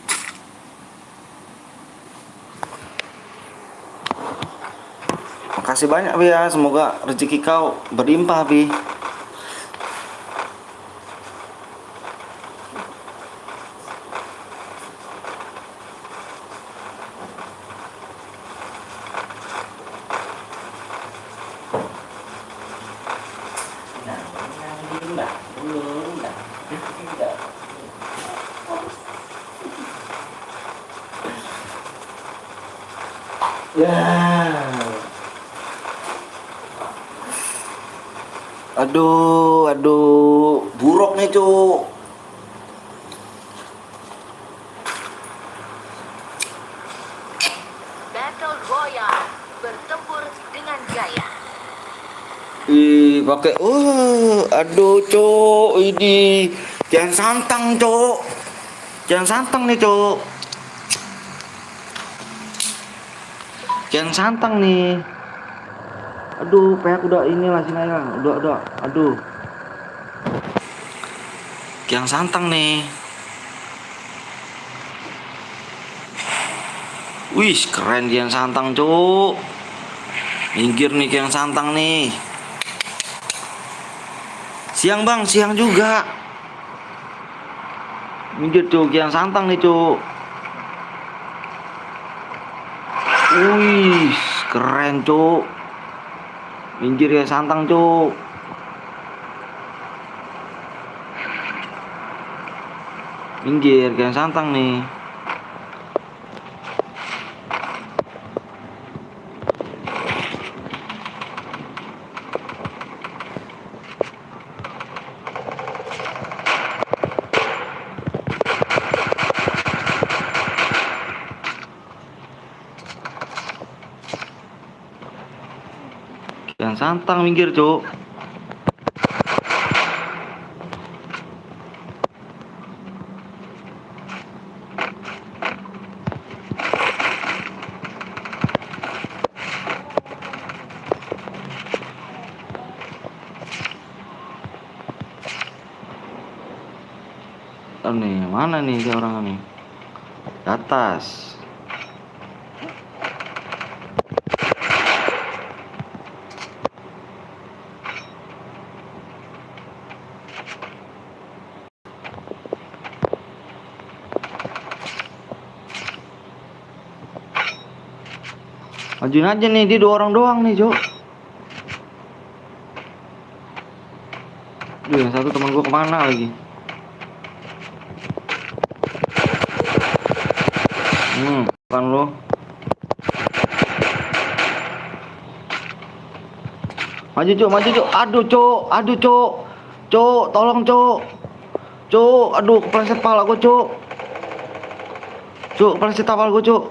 Makasih banyak Pi ya, semoga rezeki kau berlimpah Pi. Ya. Aduh, buruk nih cu. Battle Royale. Bertempur dengan gaya. Pakai aduh cu, ini jangan santang cu. Jangan santang nih cu. Jangan santang nih. Aduh, peak udah inilah sini lah. Udah. Aduh. Yang santang nih. Wih, keren yang santang, Cuk. Minggir nih yang santang nih. Siang bang, siang juga. Minggir cuk, Kian Santang nih cuk. Wih, keren cuk. Minggir Kian Santang cuk. Minggir Kian Santang nih. Kian Santang minggir cuk. Oh, nih, mana nih dia orang nih? Di atas. Majuin aja nih, dia 2 orang doang nih, Cok. Duh, yang satu teman gua kemana lagi? Kan lo. Maju, Cok, maju, Cok. Aduh, Cok. Aduh, Cok. Cok, tolong, Cok. Cok, aduh, kepleset pala gua, Cok. Cok, kepleset tapal gua, Cok.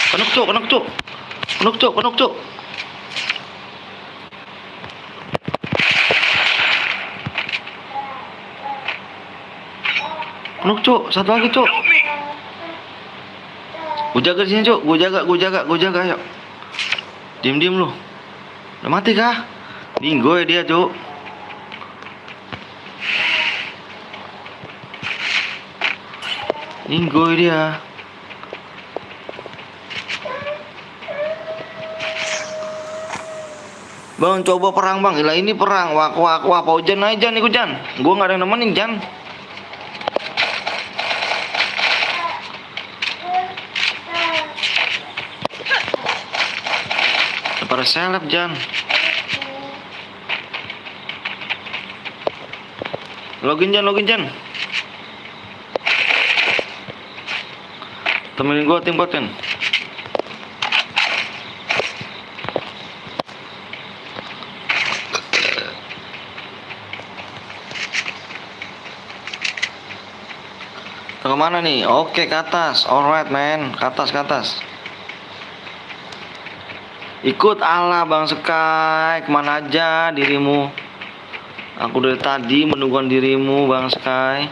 Kenok, Cok, kenok, Cok. Kenok, Cok, kenok, Cok. Kenok, Cok. Satu lagi, Cok. Gue jaga di sini, Cok. Gue jaga, ayo. Diam lu. Udah mati kah? Ninggoy dia, Cok. Ninggoy dia. Bang, coba perang bang. Ilah ini perang. Wah, apa hujan aja nih hujan. Gua nggak ada yang nemenin Jan. Pada seleb Jan. Login Jan. Temenin gua tim poten. Ke mana nih? Oke, ke atas. Alright, man. Ke atas. Ikut Allah Bang Sky. Kemana aja dirimu? Aku dari tadi menunggu dirimu, Bang Sky.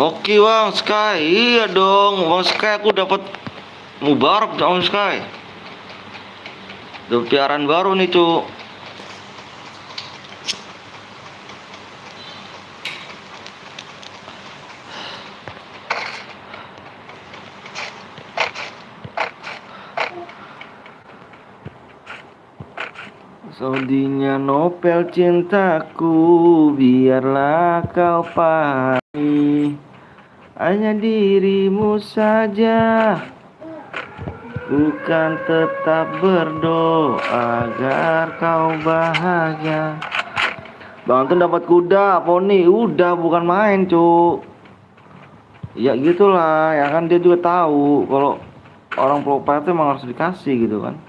Oke, Bang Sky. Iya dong, Bang Sky. Aku dapat mubarak, Bang Sky. Udah piaran baru nih, Cuk. Sodinya novel cintaku, biarlah kau pahami. Hanya dirimu saja. Bukan tetap berdoa agar kau bahagia. Bang Anton dapat kuda, poni, udah bukan main, Cuk. Ya gitulah, ya kan dia juga tahu kalau orang profile itu emang harus dikasih gitu kan.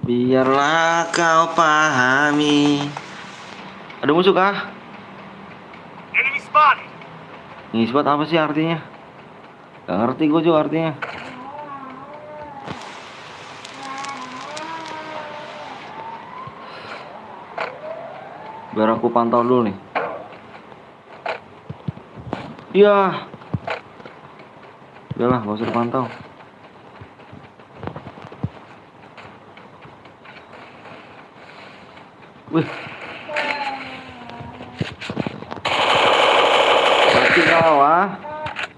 Biarlah kau pahami. Ada musuh kah? Enemy spotted. Ngisbat apa sih artinya? Gak ngerti gue juga artinya. Biar aku pantau dulu nih. Iya. Udahlah, gak usah dipantau. Wih. Mati kau ah.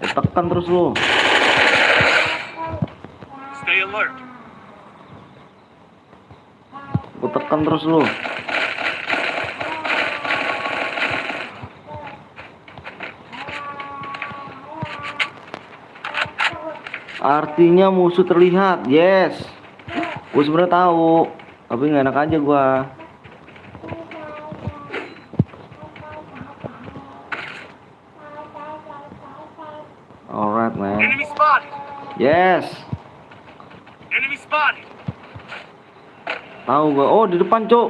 Tekan terus lu. Stay alert. Gua tekan terus lu. Artinya musuh terlihat. Yes. Gua sebenarnya tahu, tapi nggak enak aja gua. Alright, man. Enemy spotted. Yes. Enemy spotted. Tahu gua. Oh, di depan, Cuk.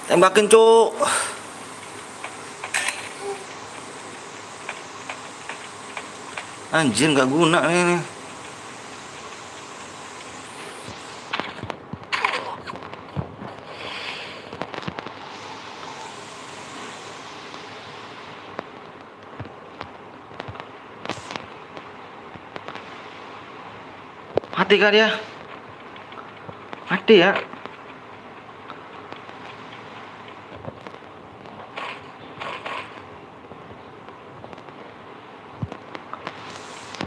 Tembakin, Cuk. Anjir, nggak guna nih. Mati kah dia? Mati ya?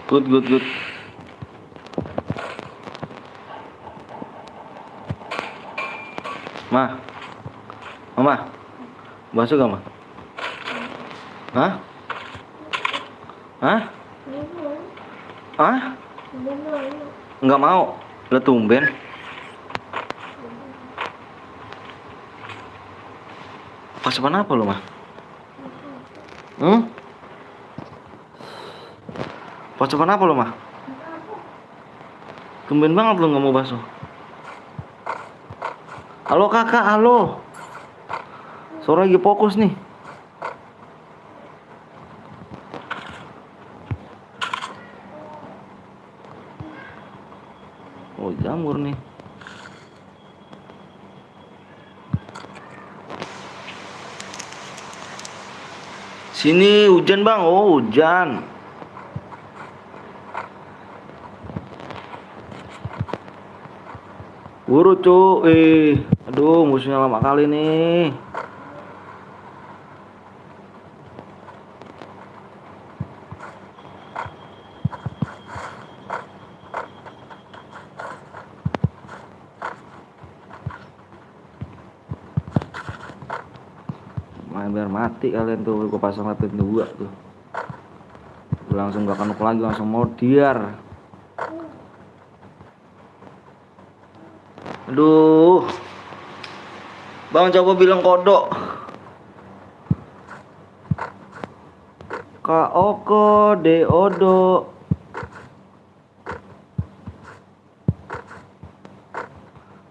Good. Mama, bakso gak, Ma? Hah? Nggak mau? Udah tumben. Persiapan apa lu, Ma? Persiapan apa lu, Ma? Tumben banget lu nggak mau bakso. Halo kakak, halo. Sore lagi fokus nih. Oh, jamur nih. Sini hujan, Bang. Oh, hujan. Buru, Cuk. Aduh, musuhnya lama kali nih. Biar mati kalian tuh, gue pasang lapis 2 tuh. Gue langsung gak kanuk lagi, langsung modiar. Aduh, Bang coba bilang kodok. Kaoko de odo.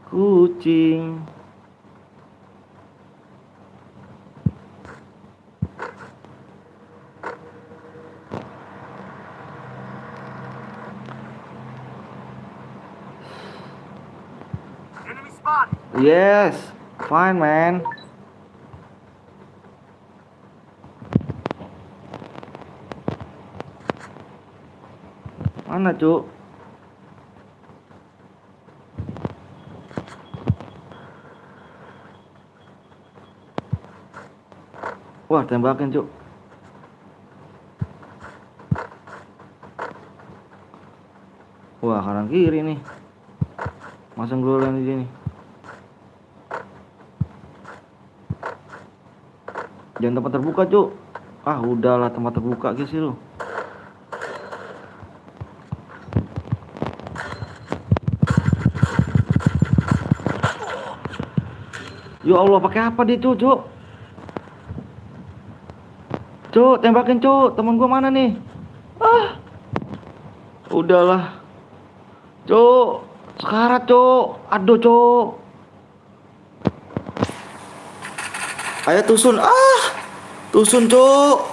Kucing. Enemy spotted. Yes, fine man. Mana, Cuk? Wah, tembakin, Cuk. Wah, kanan kiri nih. Masang gloren di sini. Jangan tempat terbuka, Cuk. Ah, udahlah tempat terbuka guys lu. Ya Allah, pakai apa dia, Cuk? Cuk, tembakin, Cuk. Temen gua mana nih? Ah. Udahlah. Cuk, sekarat, Cuk. Aduh, Cuk. Ayo tusun. Ah. Tusun, Cuk.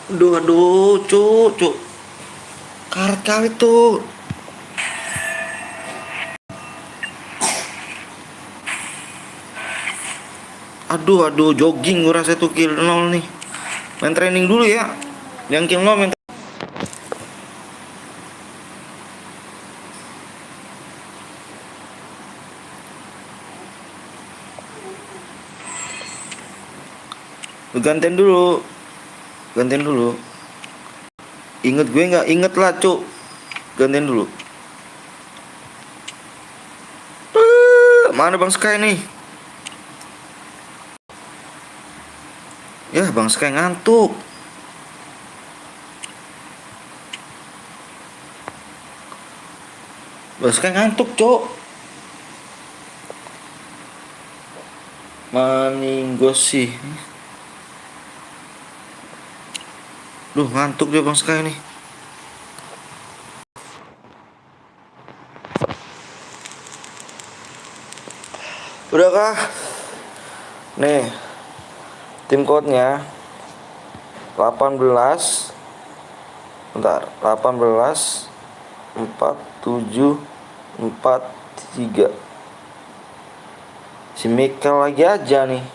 Aduh, Cuk. Karat kali tuh. Aduh, jogging gue rasa tuh kill 0 nih. Main training dulu ya. Yang kill 0 main. Gantian dulu. Ingat gue nggak? Inget lah, Cuk. Gantian dulu. Mana Bang Sky nih? Ya, Bang Sky ngantuk. Bang Sky ngantuk, Cuk. Maningos sih. Duh, ngantuk dia Bang Sky nih. Udah kah? Nih, tim code-nya 18. Bentar, 18 4743. Si Michael lagi aja nih.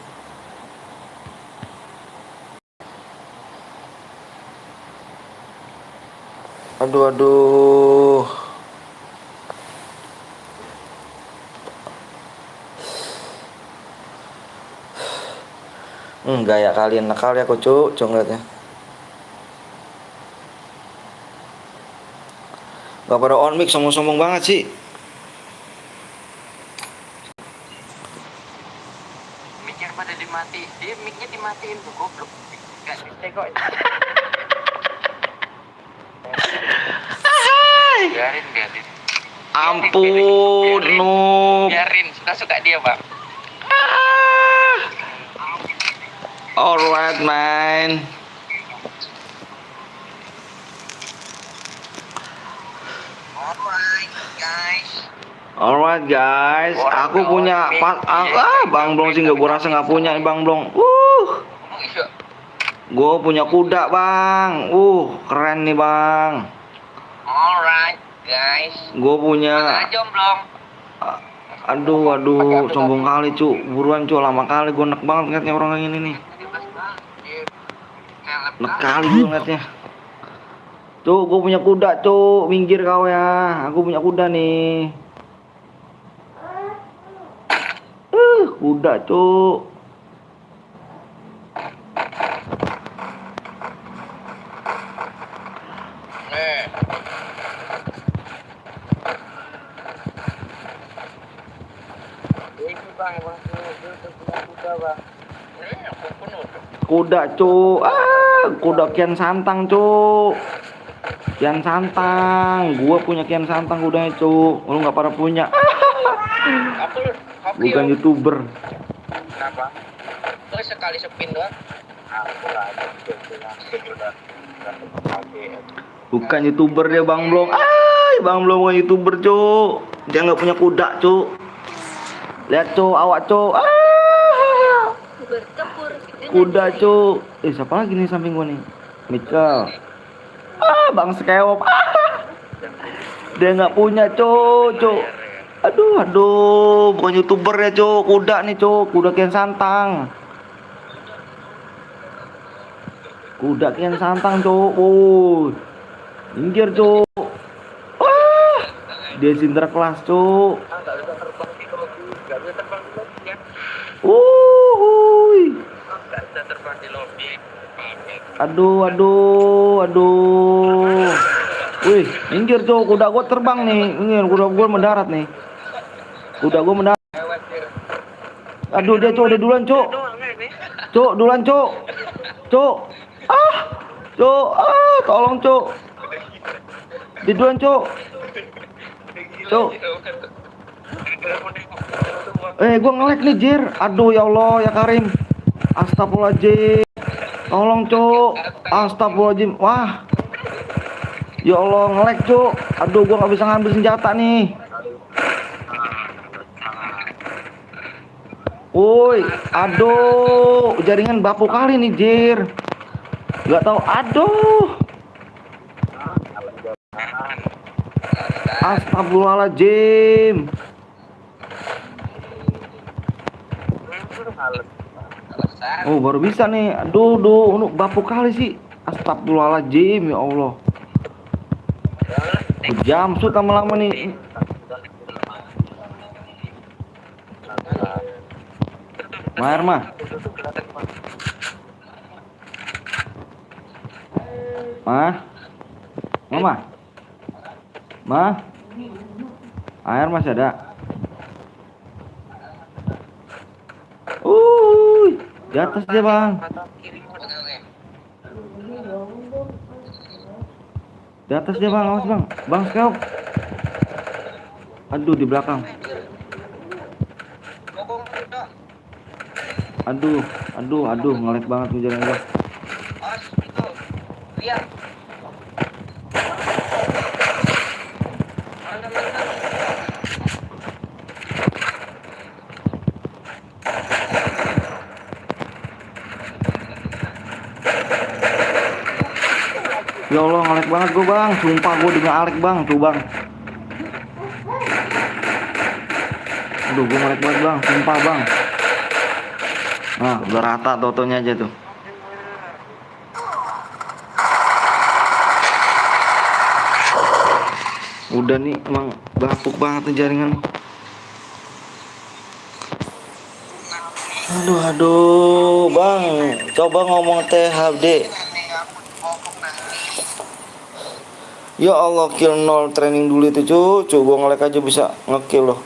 Aduh. Gaya kalian nakal ya, Cuk ngeliatnya. Gak pada on mic, sombong-sombong banget sih. Mikir pada dimati, dia mic-nya dimatiin tuh goblok. Gak ditegok. Biarin. Ampun, noob. Biarin, suka dia, Bang. Alright, man. Alright guys, aku punya Bang Blong sih gue rasa nggak punya nih Bang Blong. Gue punya kuda Bang. Keren nih Bang. Alright, guys. Gue punya. Jomblo. Aduh, sombong kali cu. Buruan cu, lama kali gue nek banget ngeliatnya orang kayak ini nih. Nek kali gue ngeliatnya. Cu, gue punya kuda cu. Minggir kau ya. Aku punya kuda nih. Kuda cu. Kuda cu, kuda Kian Santang cu. Kian Santang, gua punya Kian Santang kudanya cu. Lu nggak pada punya. Bukan YouTuber. Kenapa? Terus sekali spin doang. Bukan YouTuber dia Bang Blong. Bang Blong bukan YouTuber cu. Dia nggak punya kuda cu. Lihat cu, awak cu. Kuda cu. Siapa lagi nih samping gua nih? Michael. Bang Skewop. Dia nggak punya cu. Aduh, bukan YouTuber ya cu. Kuda nih cu, kuda Kian Santang. Kuda Kian Santang cu. Minggir cu. Dia sinterklas cu. Aduh. Wih, minggir cu, kuda gua terbang nih. Minggir, kuda gua mendarat nih. Kuda gua mendarat. Aduh, dia cu, udah duluan cu. Duluan cu. Tolong cu. Di duluan cu. Gua nge-lag nih jir. Aduh ya Allah ya Karim. Astagfirullahaladzim. Tolong cu. Astagfirullahaladzim. Wah. Ya Allah nge-lag cu. Aduh gua nggak bisa ngambil senjata nih. Woi, aduh, jaringan bapu kali nih jir. Nggak tahu. Aduh. Astagfirullahaladzim. Oh baru bisa nih. Aduh, untuk bapuk kali sih. Astagfirullahaladzim ya Allah. Jam sudah lama-lama nih. Mahir mah. Mama. Air masih ada. Di atas dia bang. Di atas dia bang, awas bang. Bang scout. Aduh di belakang. Aduh, ngelag banget tuh jalan gua. Ya Allah ngelag banget gua bang, sumpah gua dengan Alek bang, tuh bang. Aduh gua ngelag banget bang, sumpah bang. Nah udah rata totonya aja tuh. Udah nih emang bapuk banget nih jaringan. Aduh bang, coba ngomong THD. Ya Allah, kill 0 training dulu itu cuy, gua nge-lag aja bisa nge-kill loh.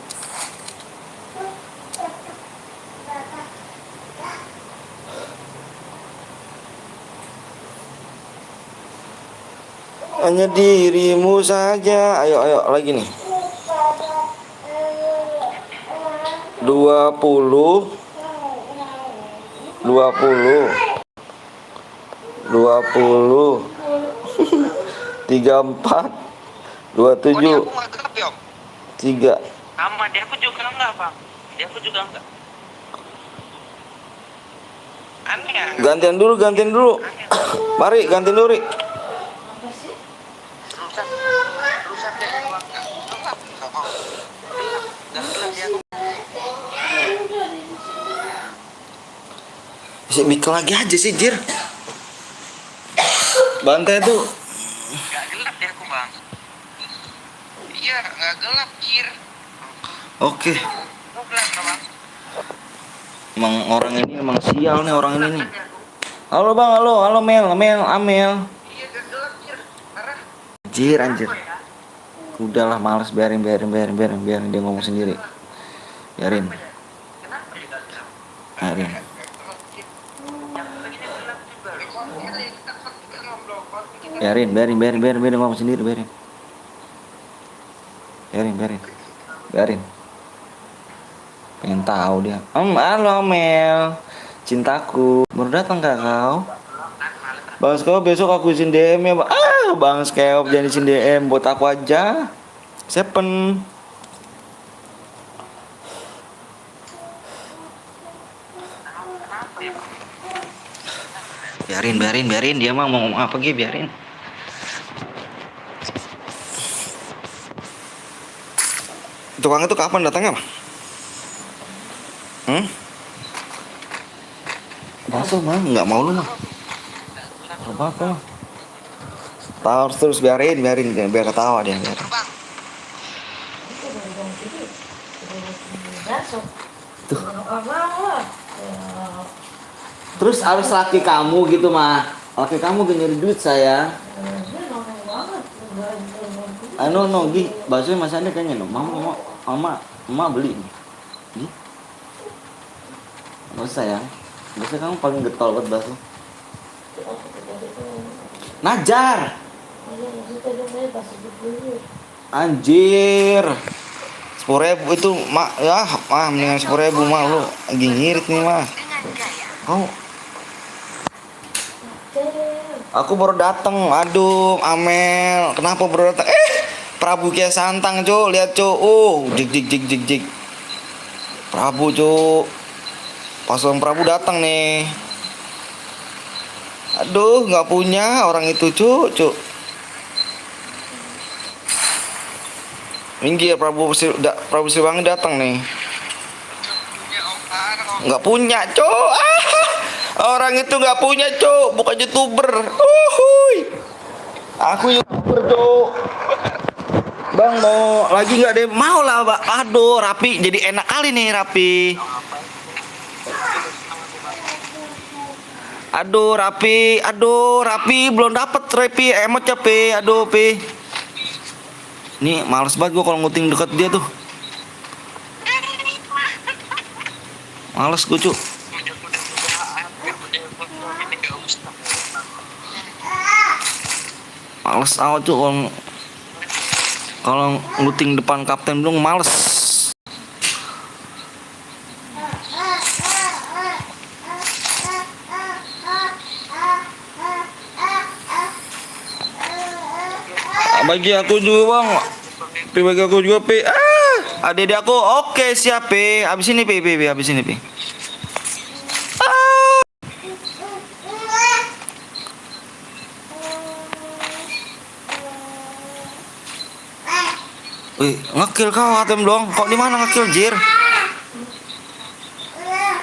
Hanya dirimu saja. Ayo lagi nih. 20 34 27 3. Sama dia aku juga enggak, Bang. Dia aku juga enggak. Aneh ya? Gantian dulu. Mari gantian dulu, Ri. Rusak deh uangnya. Bisa mikir lagi aja sih, Jir. Bantai tuh. Enggak gelap deh aku, Bang. Iya, enggak gelap, Kir. Oke. Gelap, Bang. Emang orang ini emang sial nih orang ini nih. Halo Bang, halo Mel, Amel. Iya, enggak gelap, Kir. Parah. Anjir. Udahlah males biarin dia ngomong sendiri. Biarin. Biarin ngomong sendiri, biarin. Pengen tahu dia. Halo Mel, cintaku. Baru datang gak kau? Bang Skop besok aku izin DM ya bang. Bang Skop jangan izin DM buat aku aja. Seven. Biarin dia mah mau ngomong apa gitu, biarin. Tukang itu kapan datangnya bang? Bakso mah nggak mau lu mah. Bakso mah. Tahu terus biarin biar ketawa dia. Biar. Tuh. Terus harus laki kamu gitu mah. Laki kamu gak nyari duit saya. No, Gi, baksonya masih ada kayaknya no. Mama beli nih. Gi. Nggak usah ya. Biasanya kamu paling getol buat bakso. Najar. Anjir. 10.000 itu mendingan 10.000 mah lu lagi ngirit nih mah. Aku baru datang. Aduh, Amel, kenapa baru datang? Prabu Kia Santang, Cuk. Lihat, Cuk. Jik. Prabu, Cuk. Pasukan Prabu datang nih. Aduh, nggak punya orang itu, Cuk. Minggir, Prabu Siliwangi datang nih. Nggak punya, Cuk. Orang itu nggak punya, Cuk, bukan YouTuber. Uhuy. Aku YouTuber, Cuk. Bang mau lagi nggak deh? Mau lah, Pak. Aduh, Rapi jadi enak kali nih, Rapi. Aduh, Rapi belum dapet Rapi emot ya, Pi. Aduh, Pi. Nih, males banget gua kalau nguting deket dia tuh. Males gua, Cuk. Males amat, Cuk, kalau nguting depan kapten belum males. Bagi aku juga, Bang. Bagi aku juga, Pi. Adik aku. Oke, siap, Pi. Habis ini, Pi. Habis ini, Pi. Wih, ngekill kau ATM dong. Kok di mana ngekill, Jir?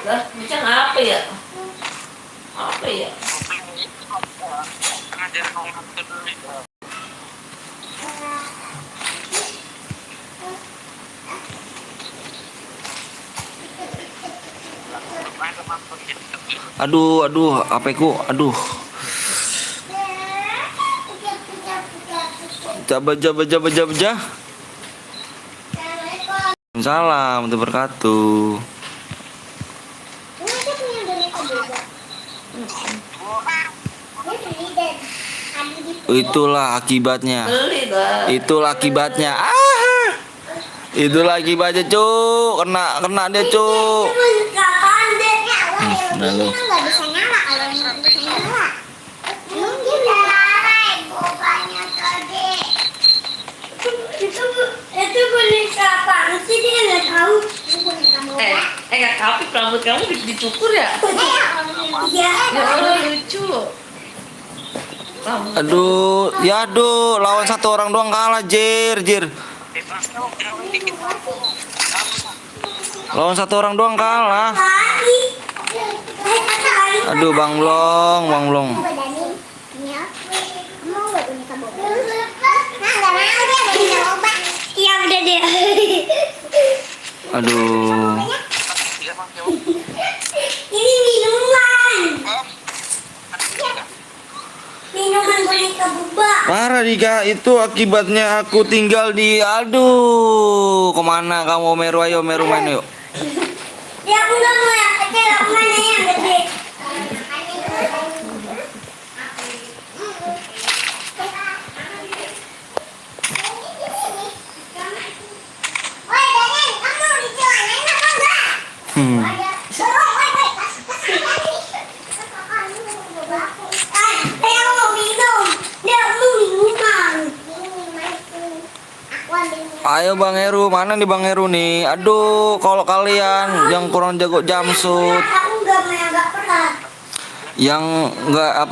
Lah, macam apa ya? Apa ya? Aduh, HP-ku, aduh. Jabah. Salam, wabarakatuh. Itulah akibatnya. Itulah akibatnya. Itulah akibatnya, Cuk. Kena dia, Cuk. Lalu. Itu boneka apaan sih, dia nggak tahu. Nggak tahu, rambut kamu dicukur ya? Iya. Ya Allah, lucu. Aduh, lawan satu orang doang kalah, Jir. Lawan satu orang doang kalah. Aduh, Bang Blong. Iya, udah deh. Aduh. Ini minuman. Minuman boneka boba. Parah, Dika. Itu akibatnya aku tinggal di... Aduh, kemana kamu, Meru? Ayo, Meru main yuk. Ya, aku nggak mau yang kecil, aku mana yang gede. Ayo Bang Heru, mana nih Bang Heru nih? Aduh, kalau kalian yang kurang jago jamsut, yang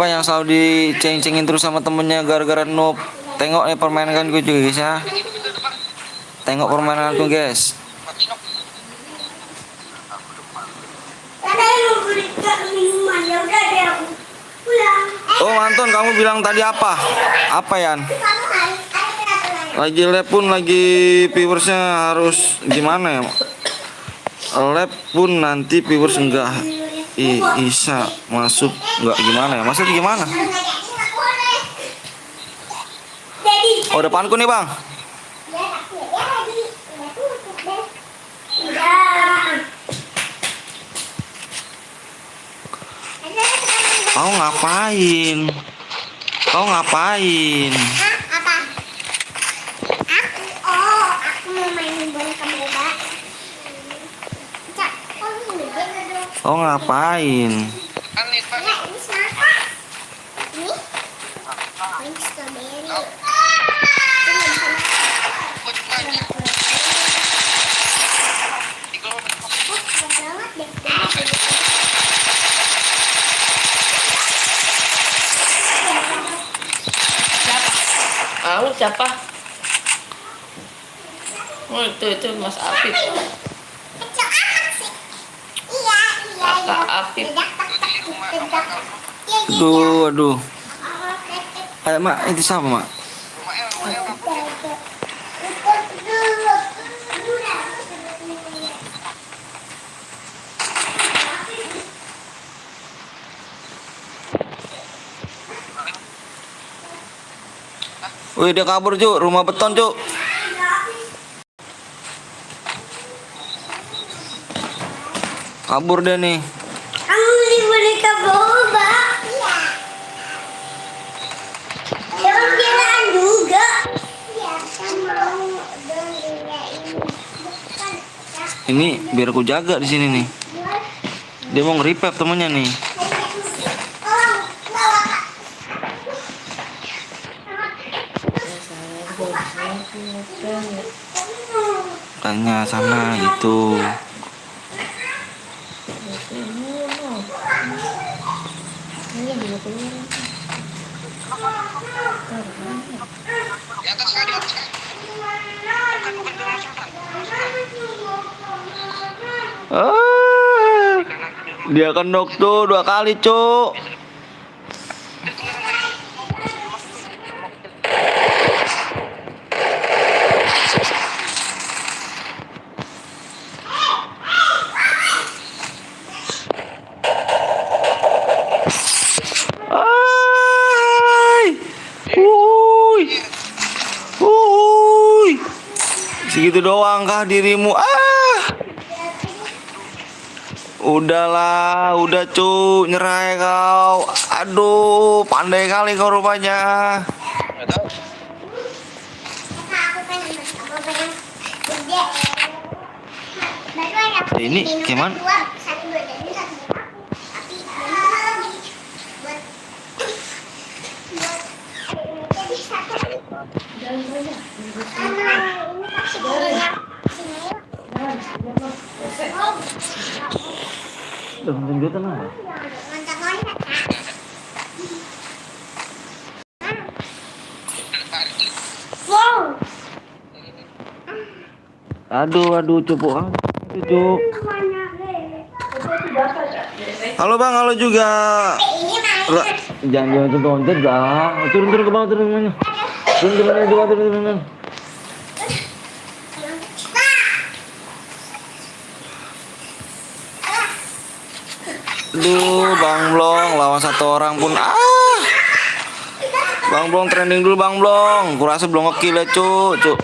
yang selalu diceng-cengin terus sama temennya gara-gara noob. Tengok nih permainanku juga, guys ya. Tengok permainanku, guys. Oh, Anton, kamu bilang tadi apa? Apa, Yan? Lagi lab pun viewersnya harus gimana ya? Lab pun nanti viewers enggak bisa masuk, enggak gimana ya? Maksudnya gimana? Oh, depanku nih, Bang. Kau ngapain? Aku mau mainin boneka boba. Cak, kok ini gede? Kau ngapain? Ini siapa? Ini? Ini strawberry. Siapa? Oh, itu Mas Afif. Kecil amat sih. Iya. Kakak Afif. Aduh, aduh. Ayo mak, itu siapa mak? Wih dia kabur cuk, rumah beton cuk. Kabur dia nih. Kamu beli boneka boba? Iya. Jangan kirain juga. Iya, sama Ini biar aku jaga di sini nih. Dia mau nge-revive temennya nih. Tanya sana gitu. Dia kendok tuh 2 kali, Cuk. Segitu doang kah dirimu? Udahlah, udah cu, nyerah kau. Aduh, pandai kali kau rupanya. Ini gimana? Udah tunjukin lah. Aduh, cupu. Cucu. Halo bang, halo juga. Jangan loncat dah. Turun ke bawah, turun. Turun. Duh, Bang Blong lawan 1 orang pun Bang Blong trending dulu Bang Blong. Kurasa belum ngekill ya, Cuk.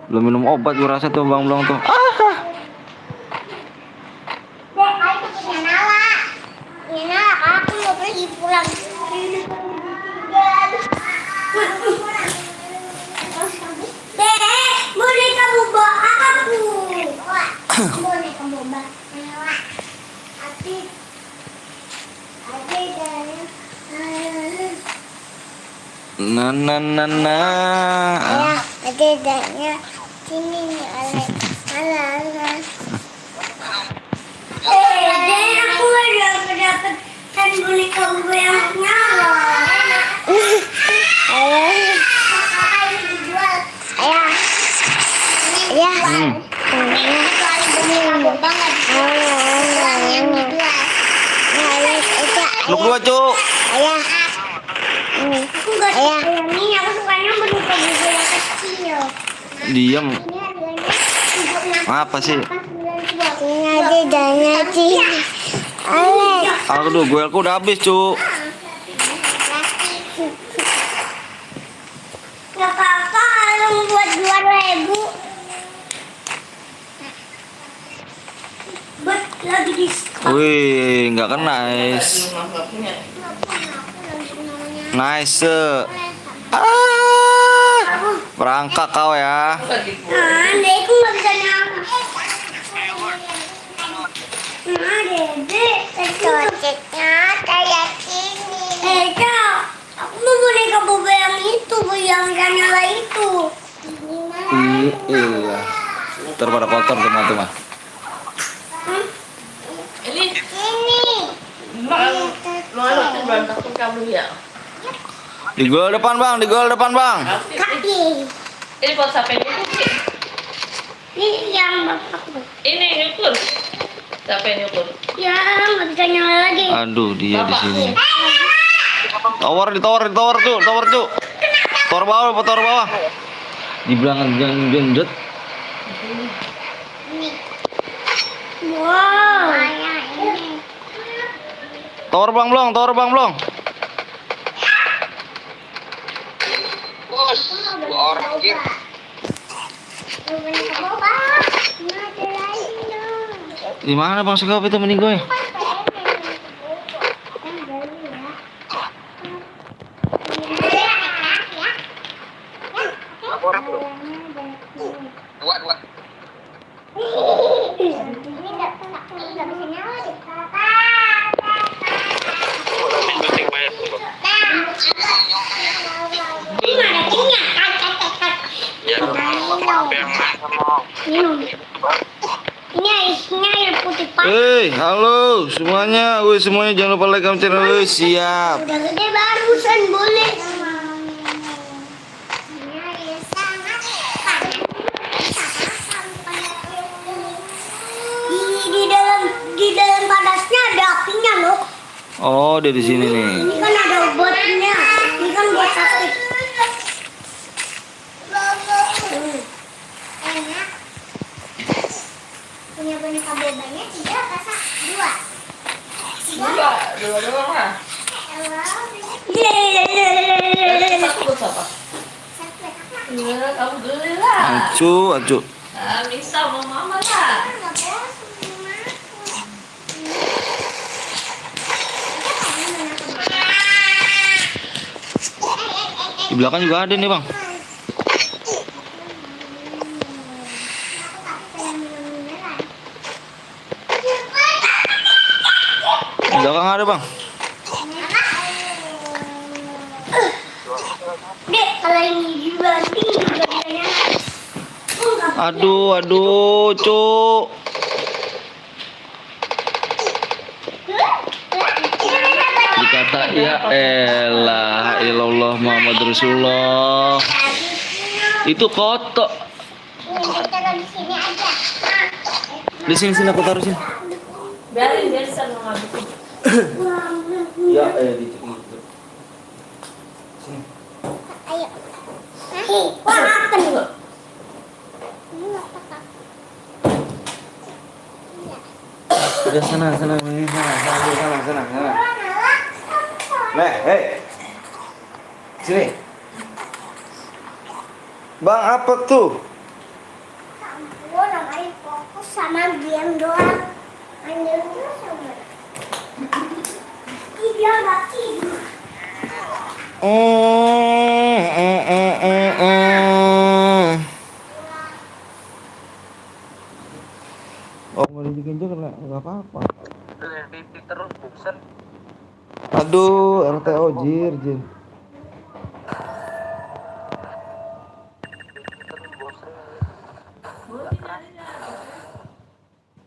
Belum minum obat kurasa tuh Bang Blong tuh. Dek, ayo punya Nala. Aku mau pergi pulang. Dek, boneka boba aku. Boneka boba. Adik. Nah. Adiknya sini nih, ala. Dek, aku udah dapet kan boneka boba yang nyala. Lu keluar, Cuk. Aku nggak suka yang ini, aku sukanya boneka boba yang kecil. Diam. Apa sih? Aduh, goelku udah habis, Cuk. Nggak apa-apa kalau buat 2.000. Bet lagi diskon. Wih, nggak kena, nice. Nice. Berangkat kau ya. Adekku nggak bisa nyala. Dede, cocoknya kayak gini. Aku mau boneka boba yang itu, yang nyala itu. Iya. Terpada kotor tuh mah. Ini Ini. lu berantakan kamu ya. Di gol depan bang. Itu lagi. Ini buat siapa yang nyukur sih? Ini yang bapakku. Ini nyukur. Siapa yang nyukur? Ya, nggak bisa nyala lagi. Aduh, dia di Bapakku. sini. Ditawar tuh. Tawar bawah. Di belakang gendet. Wow. Tawar bang belum. Bos, 2 orang gitu. Di mana Bang Segap itu meninggal? Orang tuh. 2. Penting banget tuh. Ya, apa yang mau? Minum. Ini airnya air putih pak. Halo semuanya. Semuanya jangan lupa like comment channel. Siap. Udah gede barusan boleh. Di dalam panasnya ada apinya loh. Oh, dia di sini nih. Ini kan ada obatnya. Ini kan buat sakit. Enak. Punya banyak kabel banyak 3 apa 2? Dua mah. Yeay. Satu buat siapa? Iya, kamu beli lah. Acu. Ah, bisa sama mama lah. Di belakang juga ada nih Bang. Di belakang ada Bang. Dek, kalau ini juga ditanya. Aduh, Cuk. Dikata ya elah ilallah Muhammad Rasulullah. Itu kotok. Taruh di sini aja. Di sini aku taruh sini. Biarin dia bisa mengambil. Ya, di sini. Ayo. Wah, apa nih? Udah sana. Nih, hei. Sini. Bang, apa tuh? Gue lagi fokus sama game doang. Anjir terus sama. Dia nggak tidur. Oh, mau diinjek nggak apa-apa. Titik terus bosan. Aduh, RTO jir.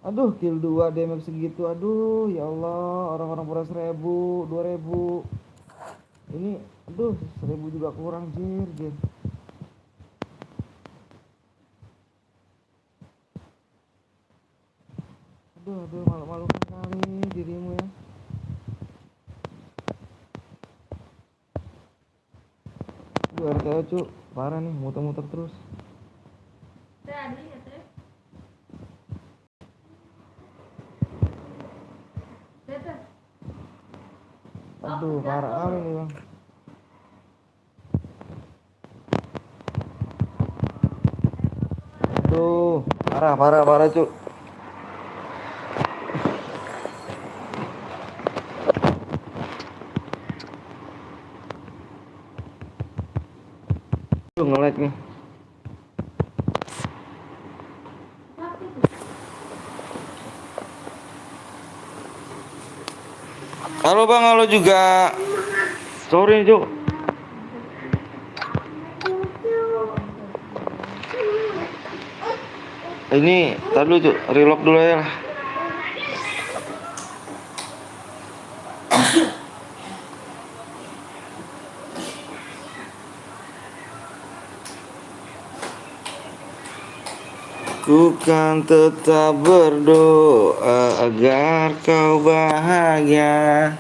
Aduh, kill 2 damage segitu. Aduh, ya Allah, orang-orang pura 1000, 2000. Ini, aduh, 1000 juga kurang jir. Aduh, malu-malukan kali dirimu ya. Aduh, RTO cu, parah nih, muter-muter terus. Aduh, parah kali nih bang. Aduh, parah cu. Tuh nge-lag nih. Halo bang, halo juga. Sorry Cuk. Ini tadi dulu Cuk, reload dulu ya lah. Ku kan tetap berdoa agar kau bahagia.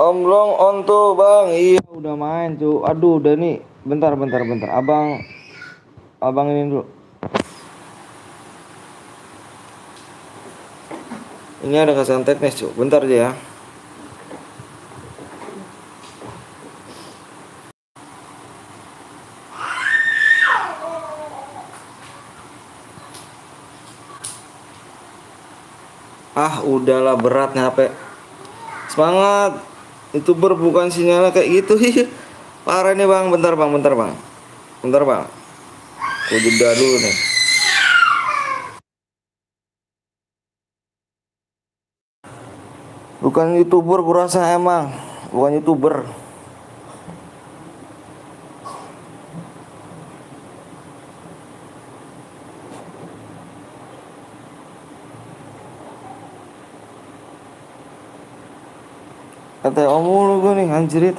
Omblong on tuh bang. Iya udah main cu. Aduh udah nih. Bentar. Abang ini dulu. Ini ada kesalahan teknis cu. Bentar aja ya. Ah udahlah berat nih HP. Semangat. YouTuber bukan sinyalnya kayak gitu. Parah nih bang. Bentar bang. Aku jeda dulu nih. Bukan YouTuber kurasa emang. Bukan YouTuber. Kata omong lu gue nih anjrit.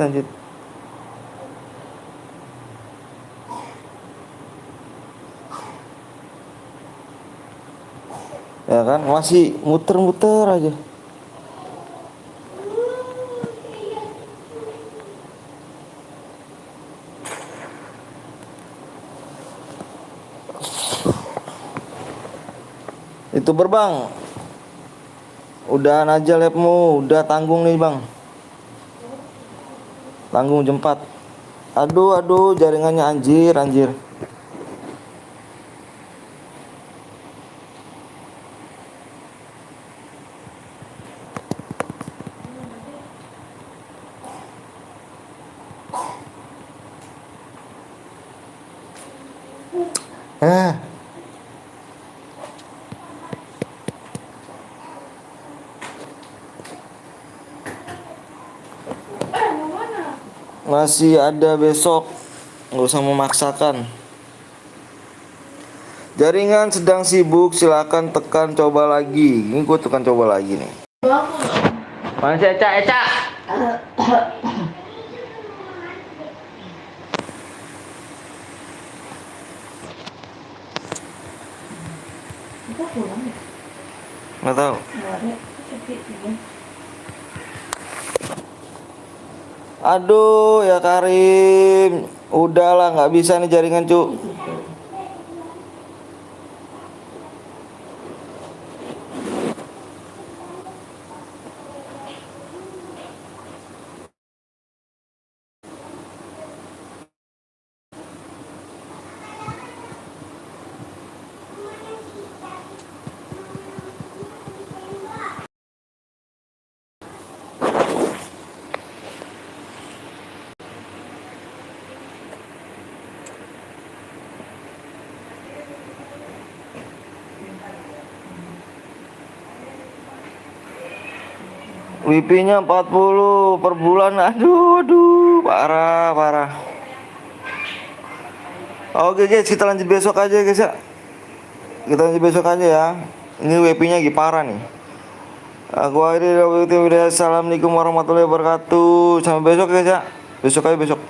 Ya kan masih muter-muter aja. Itu berbang. Udahan aja labmu, udah tanggung nih bang. Tanggung jam 4. Aduh jaringannya anjir. Masih ada besok. Nggak usah memaksakan. Jaringan sedang sibuk, silakan tekan coba lagi. Ini gue tekan coba lagi nih. Mana si Eca? Kita pulang ya? Nggak tahu. Aduh ya Karim. Udahlah nggak bisa nih jaringan cu. WP-nya 40 per bulan. Aduh, parah. Oke guys, kita lanjut besok aja guys ya. Ini WP-nya lagi parah nih. Aku akhiri. Assalamualaikum warahmatullahi wabarakatuh. Sampai besok guys ya. Besok.